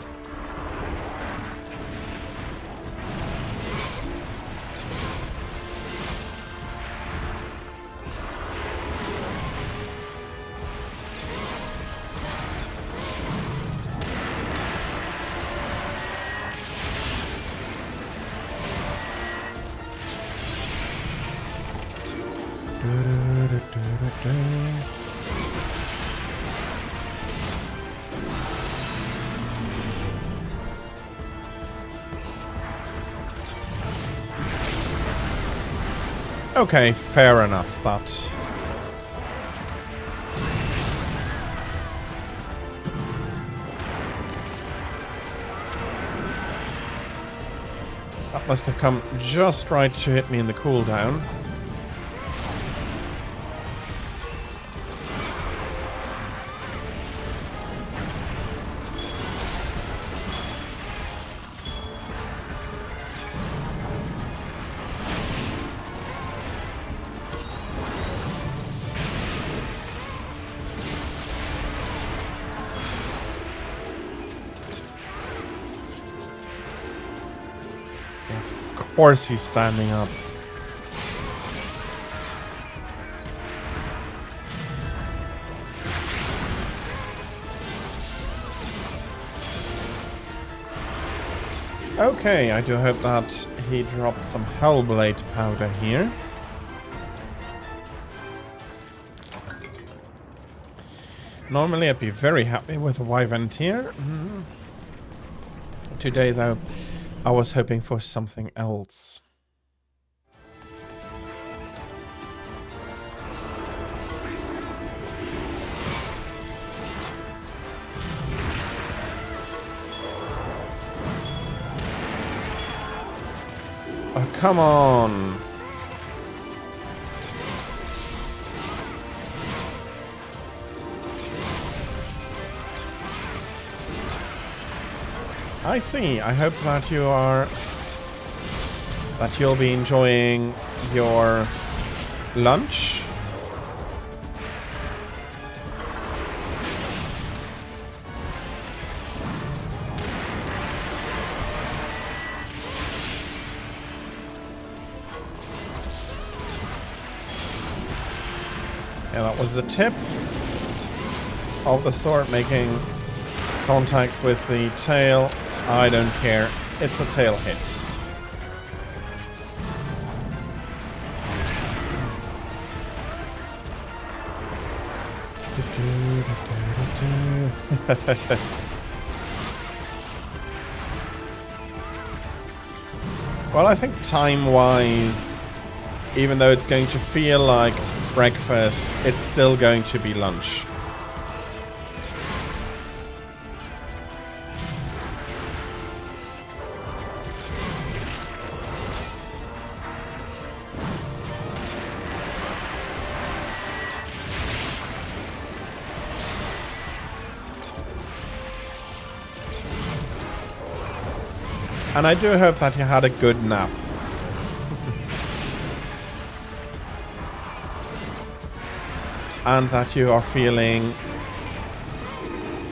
Okay, fair enough, that. That must have come just right to hit me in the cooldown. Of course he's standing up. Okay, I do hope that he dropped some Hellblade powder here. Normally I'd be very happy with a Wyvern here. Today though, I was hoping for something else. Oh, come on. I see. I hope that you'll be enjoying your lunch. Yeah, that was the tip of the sword making contact with the tail. I don't care. It's a tail hit. Well, I think time-wise, even though it's going to feel like breakfast, it's still going to be lunch. And I do hope that you had a good nap. And that you are feeling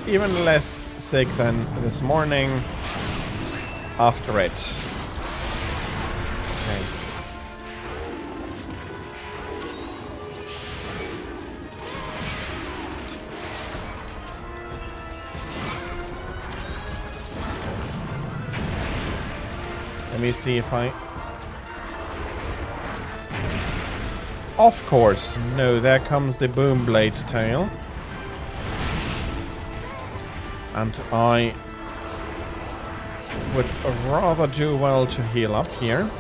even less sick than this morning after it. Okay. Let me see if I... Of course. No, there comes the boom blade tail. And I would rather do well to heal up here.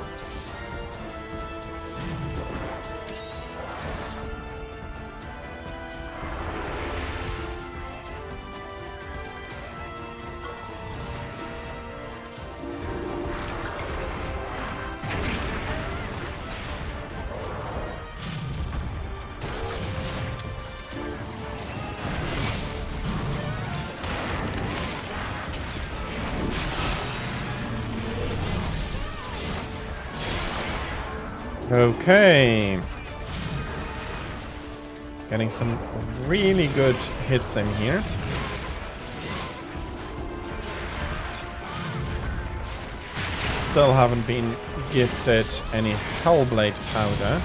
Okay. Getting some really good hits in here. Still haven't been gifted any Hellblade powder.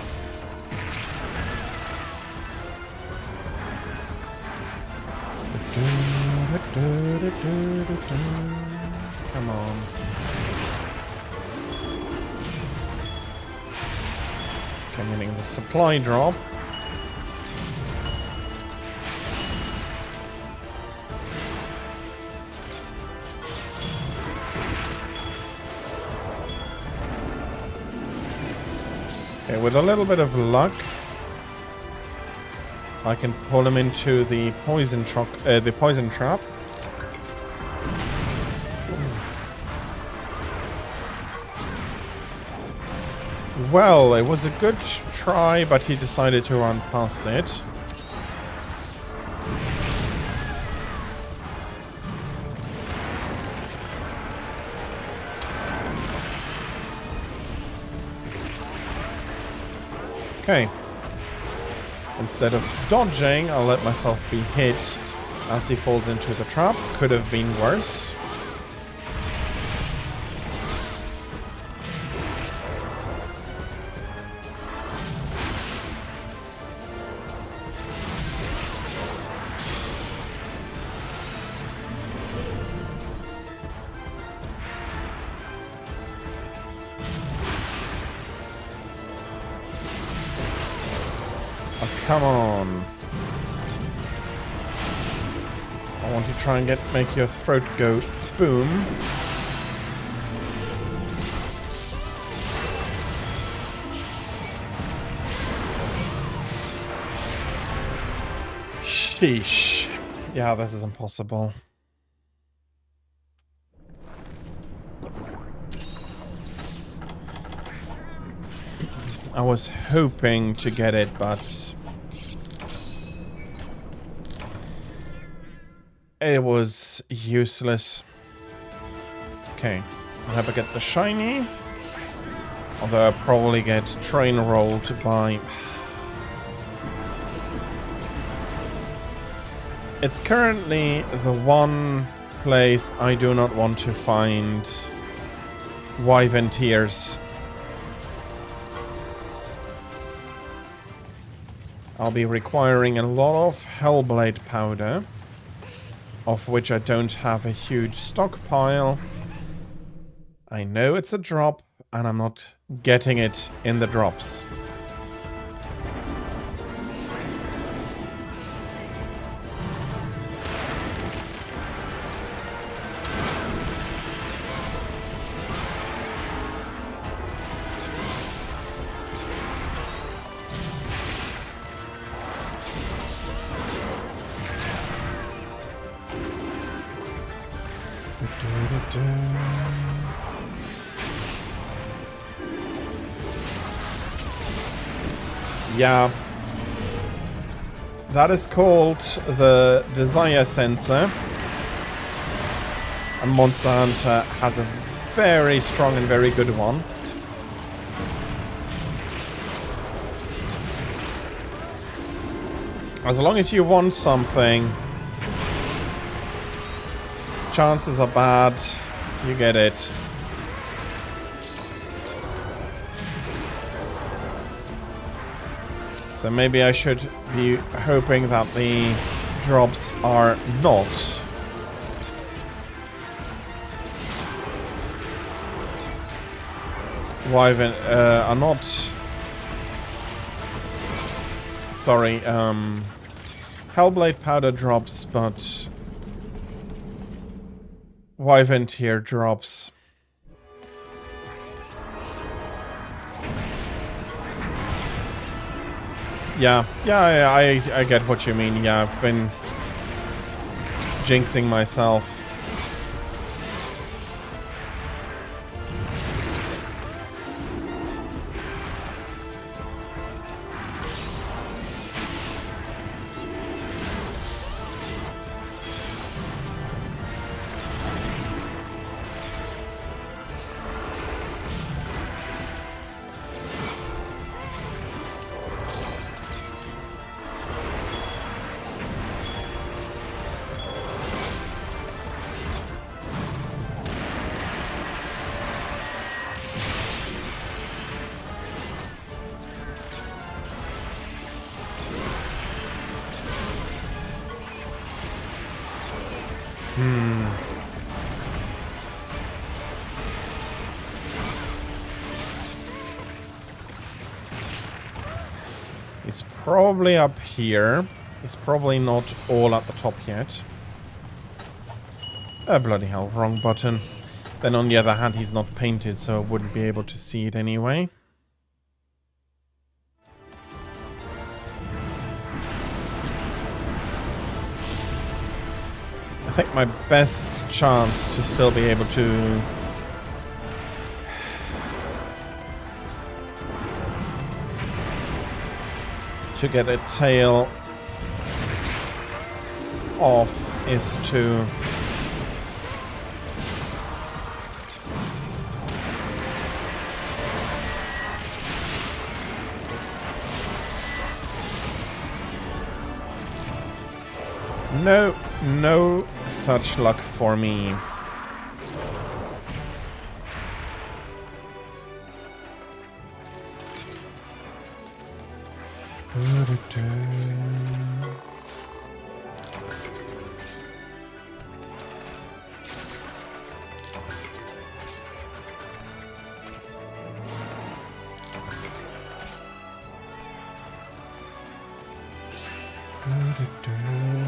Come on. Getting the supply drop. Okay, with a little bit of luck, I can pull him into the poison trap. Well, it was a good try, but he decided to run past it. Okay. Instead of dodging, I'll let myself be hit as he falls into the trap. Could have been worse. Come on. I want to try and make your throat go boom. Sheesh. Yeah, this is impossible. I was hoping to get it, but it was useless. Okay, I hope I get the shiny. Although I'll probably get train rolled by... It's currently the one place I do not want to find Wyvern Tears. I'll be requiring a lot of Hellblade powder, of which I don't have a huge stockpile. I know it's a drop, and I'm not getting it in the drops. Yeah, that is called the Desire Sensor, and Monster Hunter has a very strong and very good one. As long as you want something, chances are bad you get it. So maybe I should be hoping that the drops are not Wyvern, are not... Sorry, Hellblade powder drops, but Wyvern Tear drops. Yeah, I get what you mean. Yeah, I've been jinxing myself. It's probably up here. It's probably not all at the top yet. Oh, bloody hell, wrong button. Then on the other hand, he's not painted, so I wouldn't be able to see it anyway. I think my best chance to still be able to get a tail off is to no such luck for me.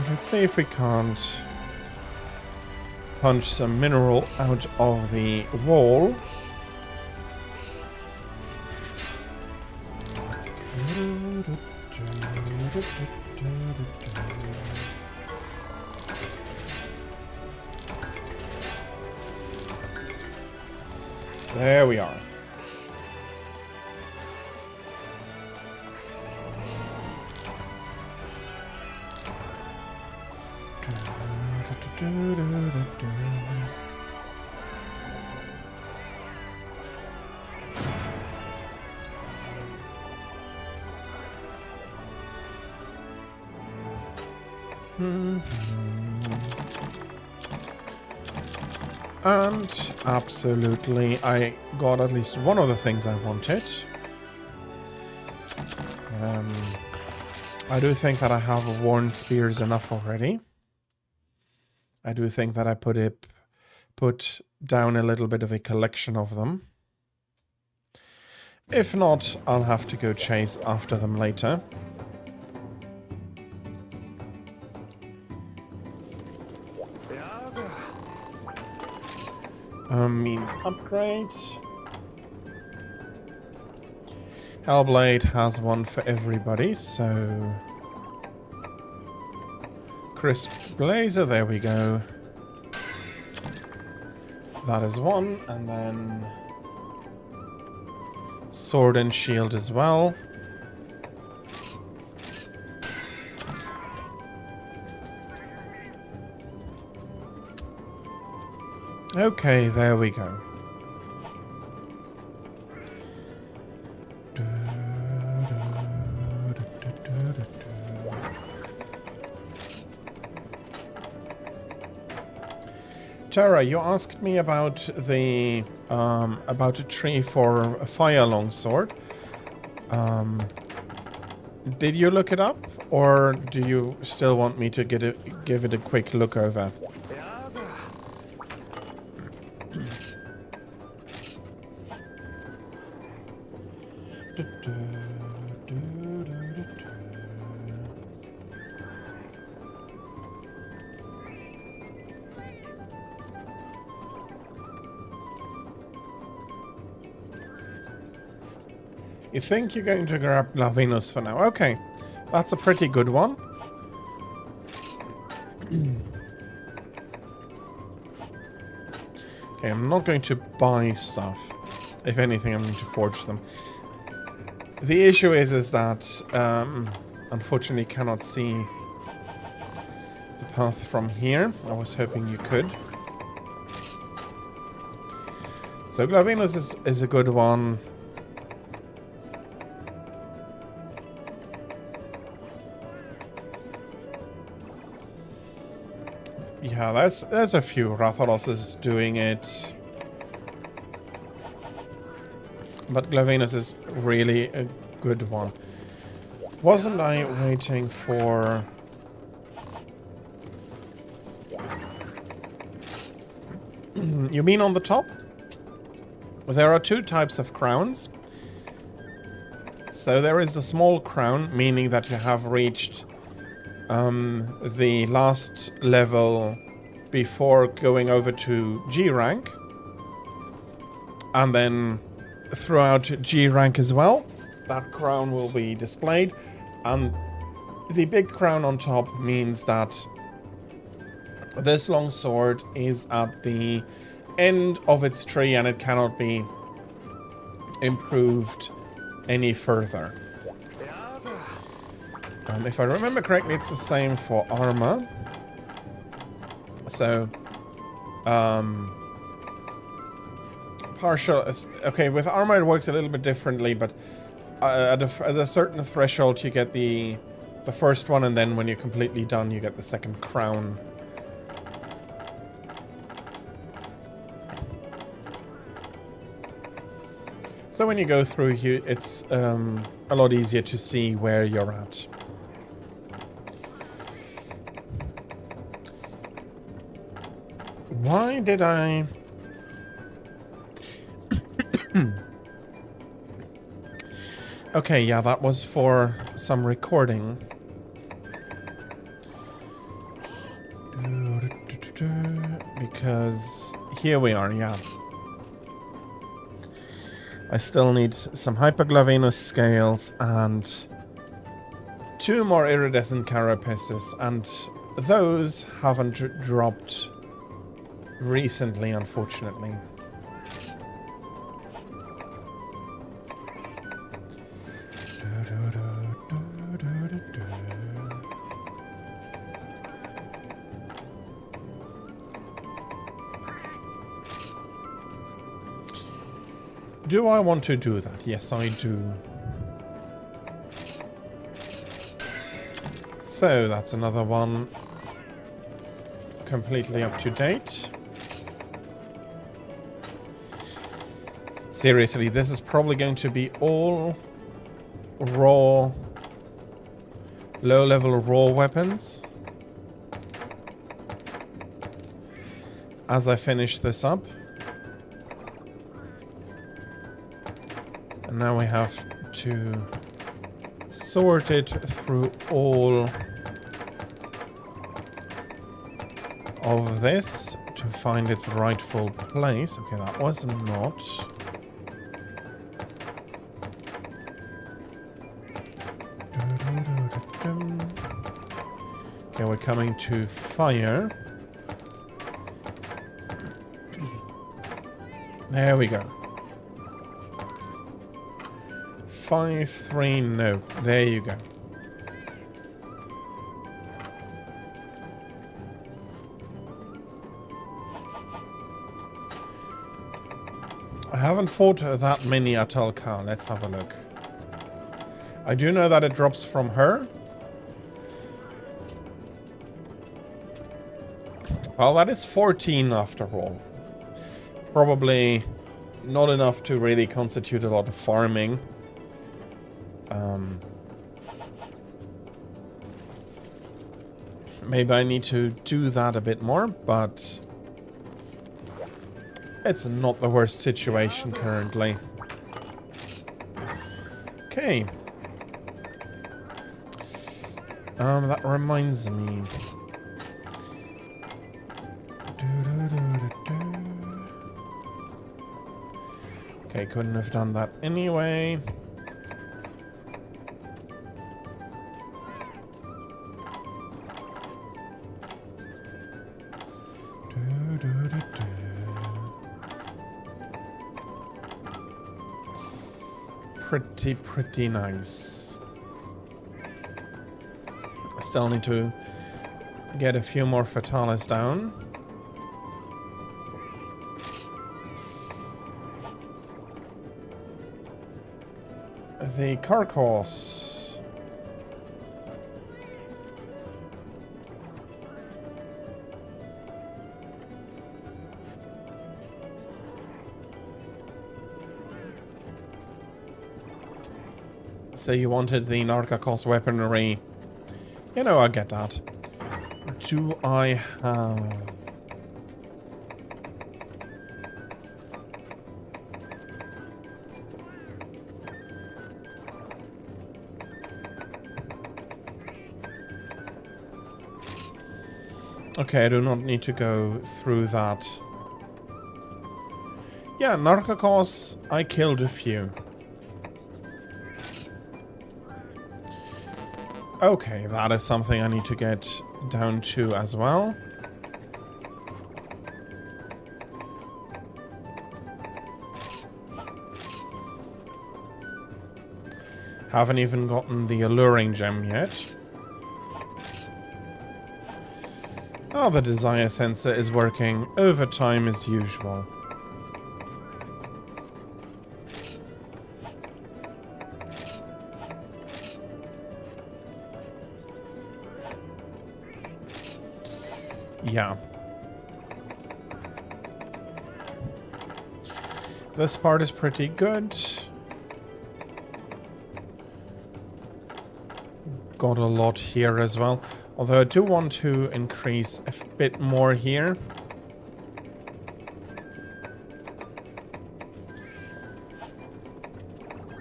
Let's see if we can't punch some mineral out of the wall. There we are. And absolutely, I got at least one of the things I wanted. I do think that I have worn spears enough already. I do think that I put down a little bit of a collection of them. If not, I'll have to go chase after them later. Means upgrade. Hellblade has one for everybody, so... Crisp Blazer, there we go. That is one, and then... Sword and Shield as well. Okay, there we go. Tara, you asked me about the about a tree for a fire longsword. Did you look it up, or do you still want me to give it a quick look over? You think you're going to grab Glavinus for now? Okay, that's a pretty good one. Okay, I'm not going to buy stuff. If anything, I'm going to forge them. The issue is that, unfortunately, cannot see the path from here. I was hoping you could. So Glavinus is a good one. Yeah, there's a few. Rathalos is doing it. But Glavinus is really a good one. Wasn't I waiting for... You mean on the top? There are two types of crowns. So there is the small crown, meaning that you have reached the last level before going over to G rank, and then throughout G rank as well, that crown will be displayed, and the big crown on top means that this longsword is at the end of its tree and it cannot be improved any further. If I remember correctly, it's the same for armor. So, partial... Okay, with armor it works a little bit differently, but at a certain threshold you get the first one, and then when you're completely done you get the second crown. So when you go through here, it's a lot easier to see where you're at. Why did I... Okay, yeah, that was for some recording. Because here we are, yeah. I still need some Hyperglavinus scales and 2 more iridescent carapaces, and those haven't dropped recently, unfortunately. Do I want to do that? Yes, I do. So that's another one completely up to date. Seriously, this is probably going to be all raw, low-level raw weapons as I finish this up. And now we have to sort it through all of this to find its rightful place. Okay, that was not. Okay, we're coming to fire. There we go. 5, 3, no. There you go. I haven't fought that many Atal'Ghar. Let's have a look. I do know that it drops from her. Well, that is 14 after all. Probably not enough to really constitute a lot of farming. Maybe I need to do that a bit more, but it's not the worst situation currently. Okay. That reminds me. Okay, couldn't have done that anyway. Pretty nice. I still need to get a few more Fatalis down. The Carcass. So you wanted the Narcacos weaponry. You know, I get that. Do I have... Okay, I do not need to go through that. Yeah, Narcacos, I killed a few. Okay, that is something I need to get down to as well. Haven't even gotten the alluring gem yet. Oh, the desire sensor is working overtime as usual. Yeah. This part is pretty good. Got a lot here as well. Although I do want to increase a bit more here.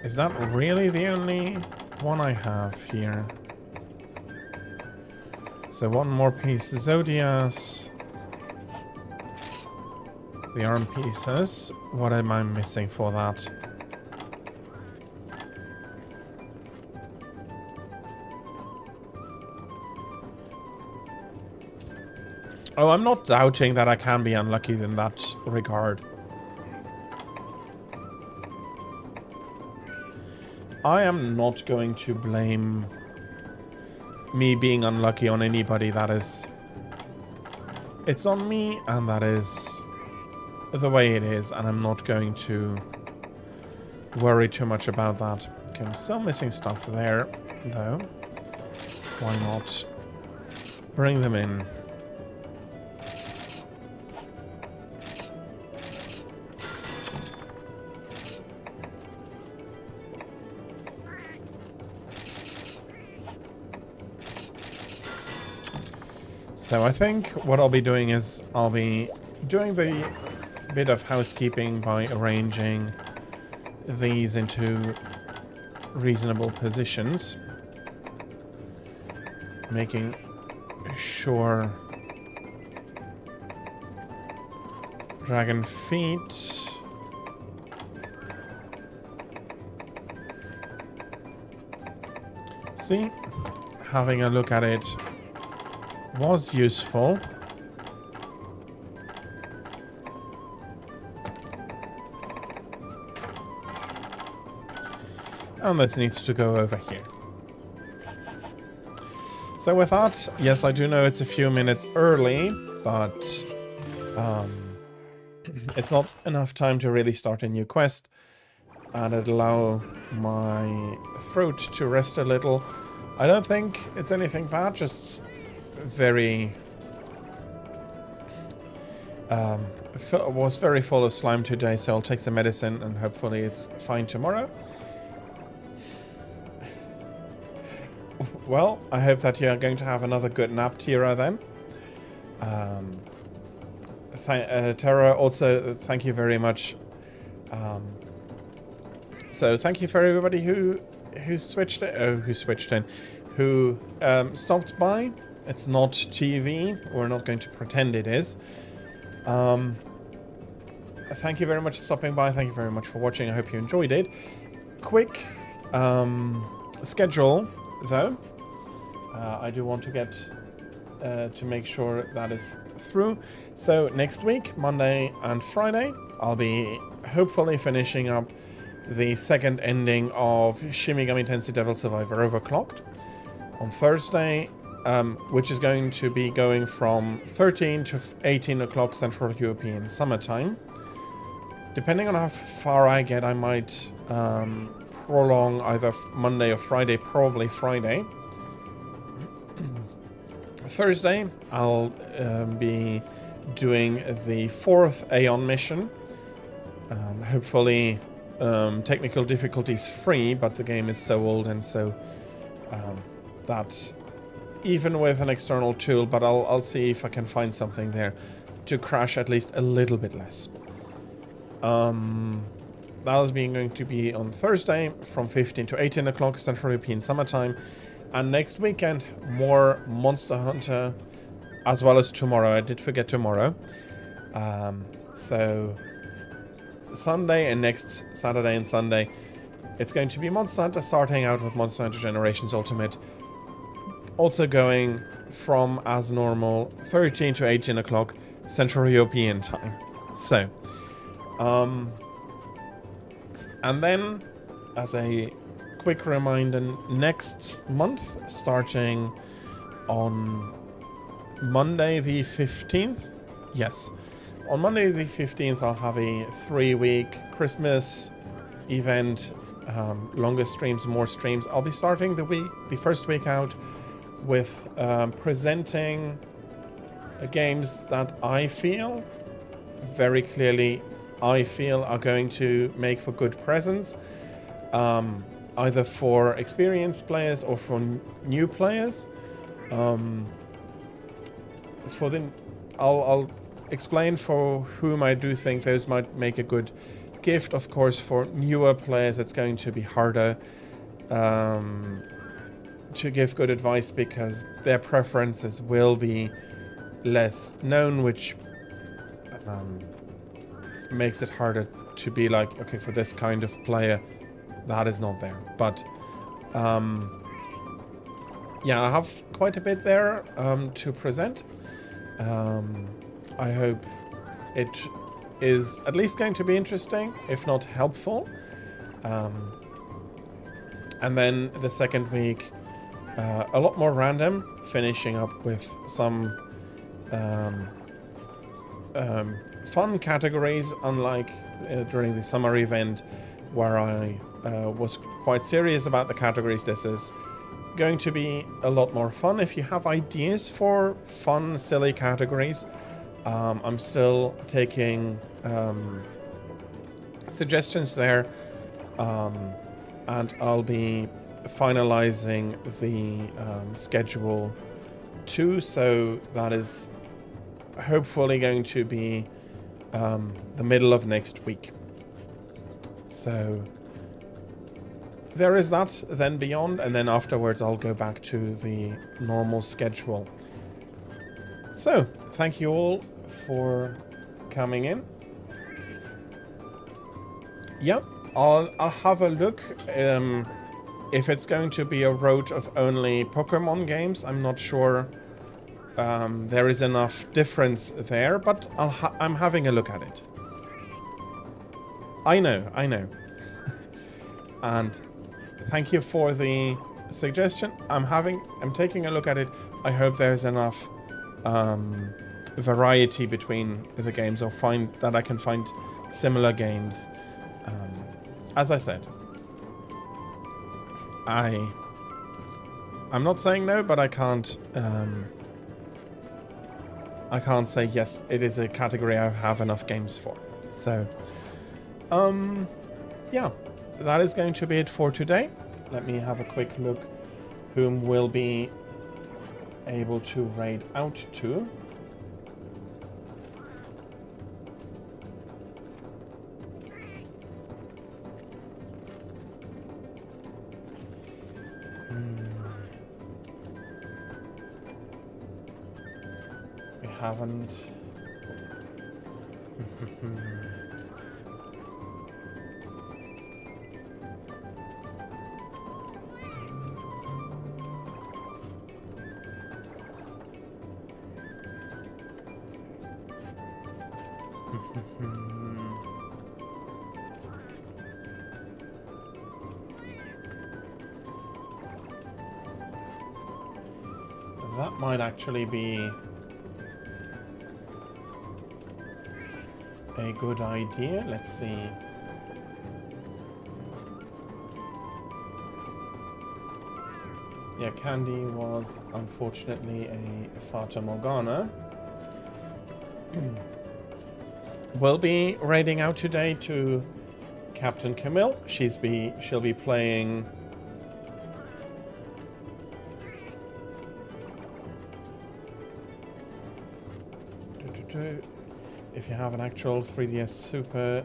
Is that really the only one I have here? So one more piece. Zodias. The arm pieces. What am I missing for that? Oh, I'm not doubting that I can be unlucky in that regard. I am not going to blame me being unlucky on anybody. That is... It's on me, and that is the way it is, and I'm not going to worry too much about that. Okay, I'm still missing stuff there, though. Why not bring them in? So I think what I'll be doing is I'll be doing the bit of housekeeping by arranging these into reasonable positions, making sure dragon feet see, having a look at it was useful. And that needs to go over here. So with that, yes, I do know it's a few minutes early, but it's not enough time to really start a new quest, and it'd allow my throat to rest a little. I don't think it's anything bad, just very was very full of slime today, so I'll take some medicine and hopefully it's fine tomorrow. Well, I hope that you're going to have another good nap, Tira, then. Tara, also, thank you very much. So thank you for everybody who switched in, who stopped by. It's not TV. We're not going to pretend it is. Thank you very much for stopping by. Thank you very much for watching. I hope you enjoyed it. Quick schedule, though. I do want to get to make sure that is through. So next week, Monday and Friday, I'll be hopefully finishing up the second ending of Shin Megami Tensei Devil Survivor Overclocked on Thursday, which is going to be going from 13 to 18 o'clock Central European Summertime. Depending on how far I get, I might prolong either Monday or Friday, probably Friday. Thursday, I'll be doing the 4th Aeon mission. Hopefully technical difficulties free, but the game is so old and so that even with an external tool, but I'll see if I can find something there to crash at least a little bit less. That is going to be on Thursday from 15 to 18 o'clock Central European Summertime. And next weekend, more Monster Hunter, as well as tomorrow. I did forget tomorrow. So Sunday and next Saturday and Sunday, it's going to be Monster Hunter, starting out with Monster Hunter Generations Ultimate. Also going from, as normal, 13 to 18 o'clock Central European time. So, and then, as a quick reminder, next month, starting on Monday the 15th, yes, on Monday the 15th, I'll have a 3-week Christmas event, longer streams, more streams. I'll be starting the first week out with presenting games that I feel very clearly are going to make for good presents, either for experienced players or for new players. I'll explain for whom I do think those might make a good gift. Of course, for newer players, it's going to be harder to give good advice because their preferences will be less known, which makes it harder to be like, okay, for this kind of player, that is not there. But yeah, I have quite a bit there to present. I hope it is at least going to be interesting, if not helpful. And then the second week, a lot more random, finishing up with some fun categories, unlike during the summer event, where I was quite serious about the categories. This is going to be a lot more fun. If you have ideas for fun, silly categories, I'm still taking suggestions there, and I'll be finalizing the schedule too, so that is hopefully going to be the middle of next week. So there is that, then beyond, and then afterwards I'll go back to the normal schedule. So thank you all for coming in. Yep, I'll have a look if it's going to be a road of only Pokemon games. I'm not sure there is enough difference there, but I'm having a look at it. I know. And thank you for the suggestion. I'm taking a look at it. I hope there's enough variety between the games, or I can find similar games. As I said, I'm not saying no, but I can't say yes, it is a category I have enough games for. So yeah, that is going to be it for today. Let me have a quick look whom we'll be able to raid out to. We haven't. That might actually be a good idea. Let's see. Yeah, Candy was unfortunately a Fata Morgana. We'll be raiding out today to Captain Camille. She'll be playing if you have an actual 3DS Super,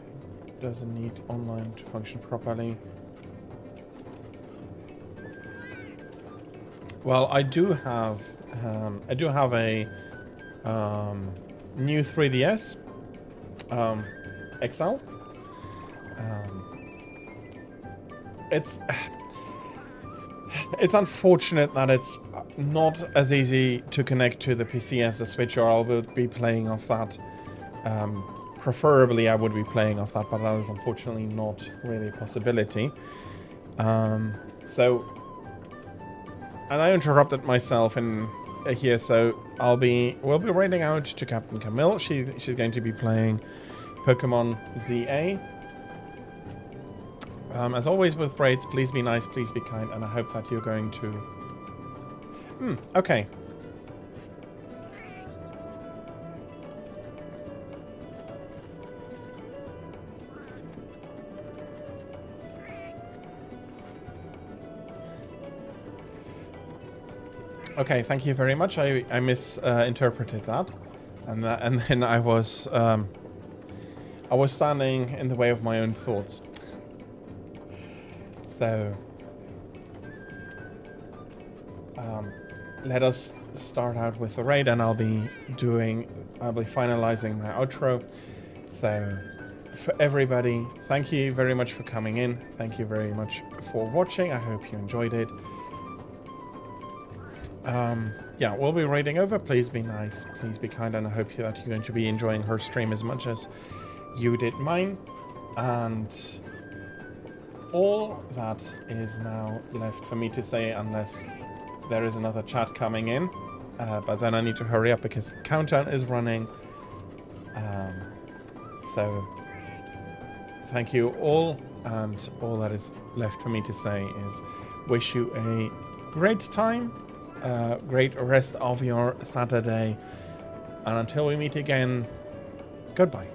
doesn't need online to function properly. Well, I do have a new 3DS XL. It's unfortunate that it's not as easy to connect to the PC as the Switch, or I will be playing off that. Preferably I would be playing off that, but that is unfortunately not really a possibility. So, and I interrupted myself in here, so we'll be raiding out to Captain Camille. She's going to be playing Pokemon ZA. As always with raids, please be nice, please be kind, and I hope that you're going to... okay. Okay, thank you very much. I misinterpreted that, and then I was standing in the way of my own thoughts. So let us start out with the raid, and I'll be finalizing my outro. So for everybody, thank you very much for coming in. Thank you very much for watching. I hope you enjoyed it. Yeah, we'll be raiding over. Please be nice, please be kind, and I hope that you're going to be enjoying her stream as much as you did mine. And all that is now left for me to say, unless there is another chat coming in, but then I need to hurry up because countdown is running. So thank you all And all that is left for me to say is wish you a great time, great rest of your Saturday. And until we meet again, goodbye.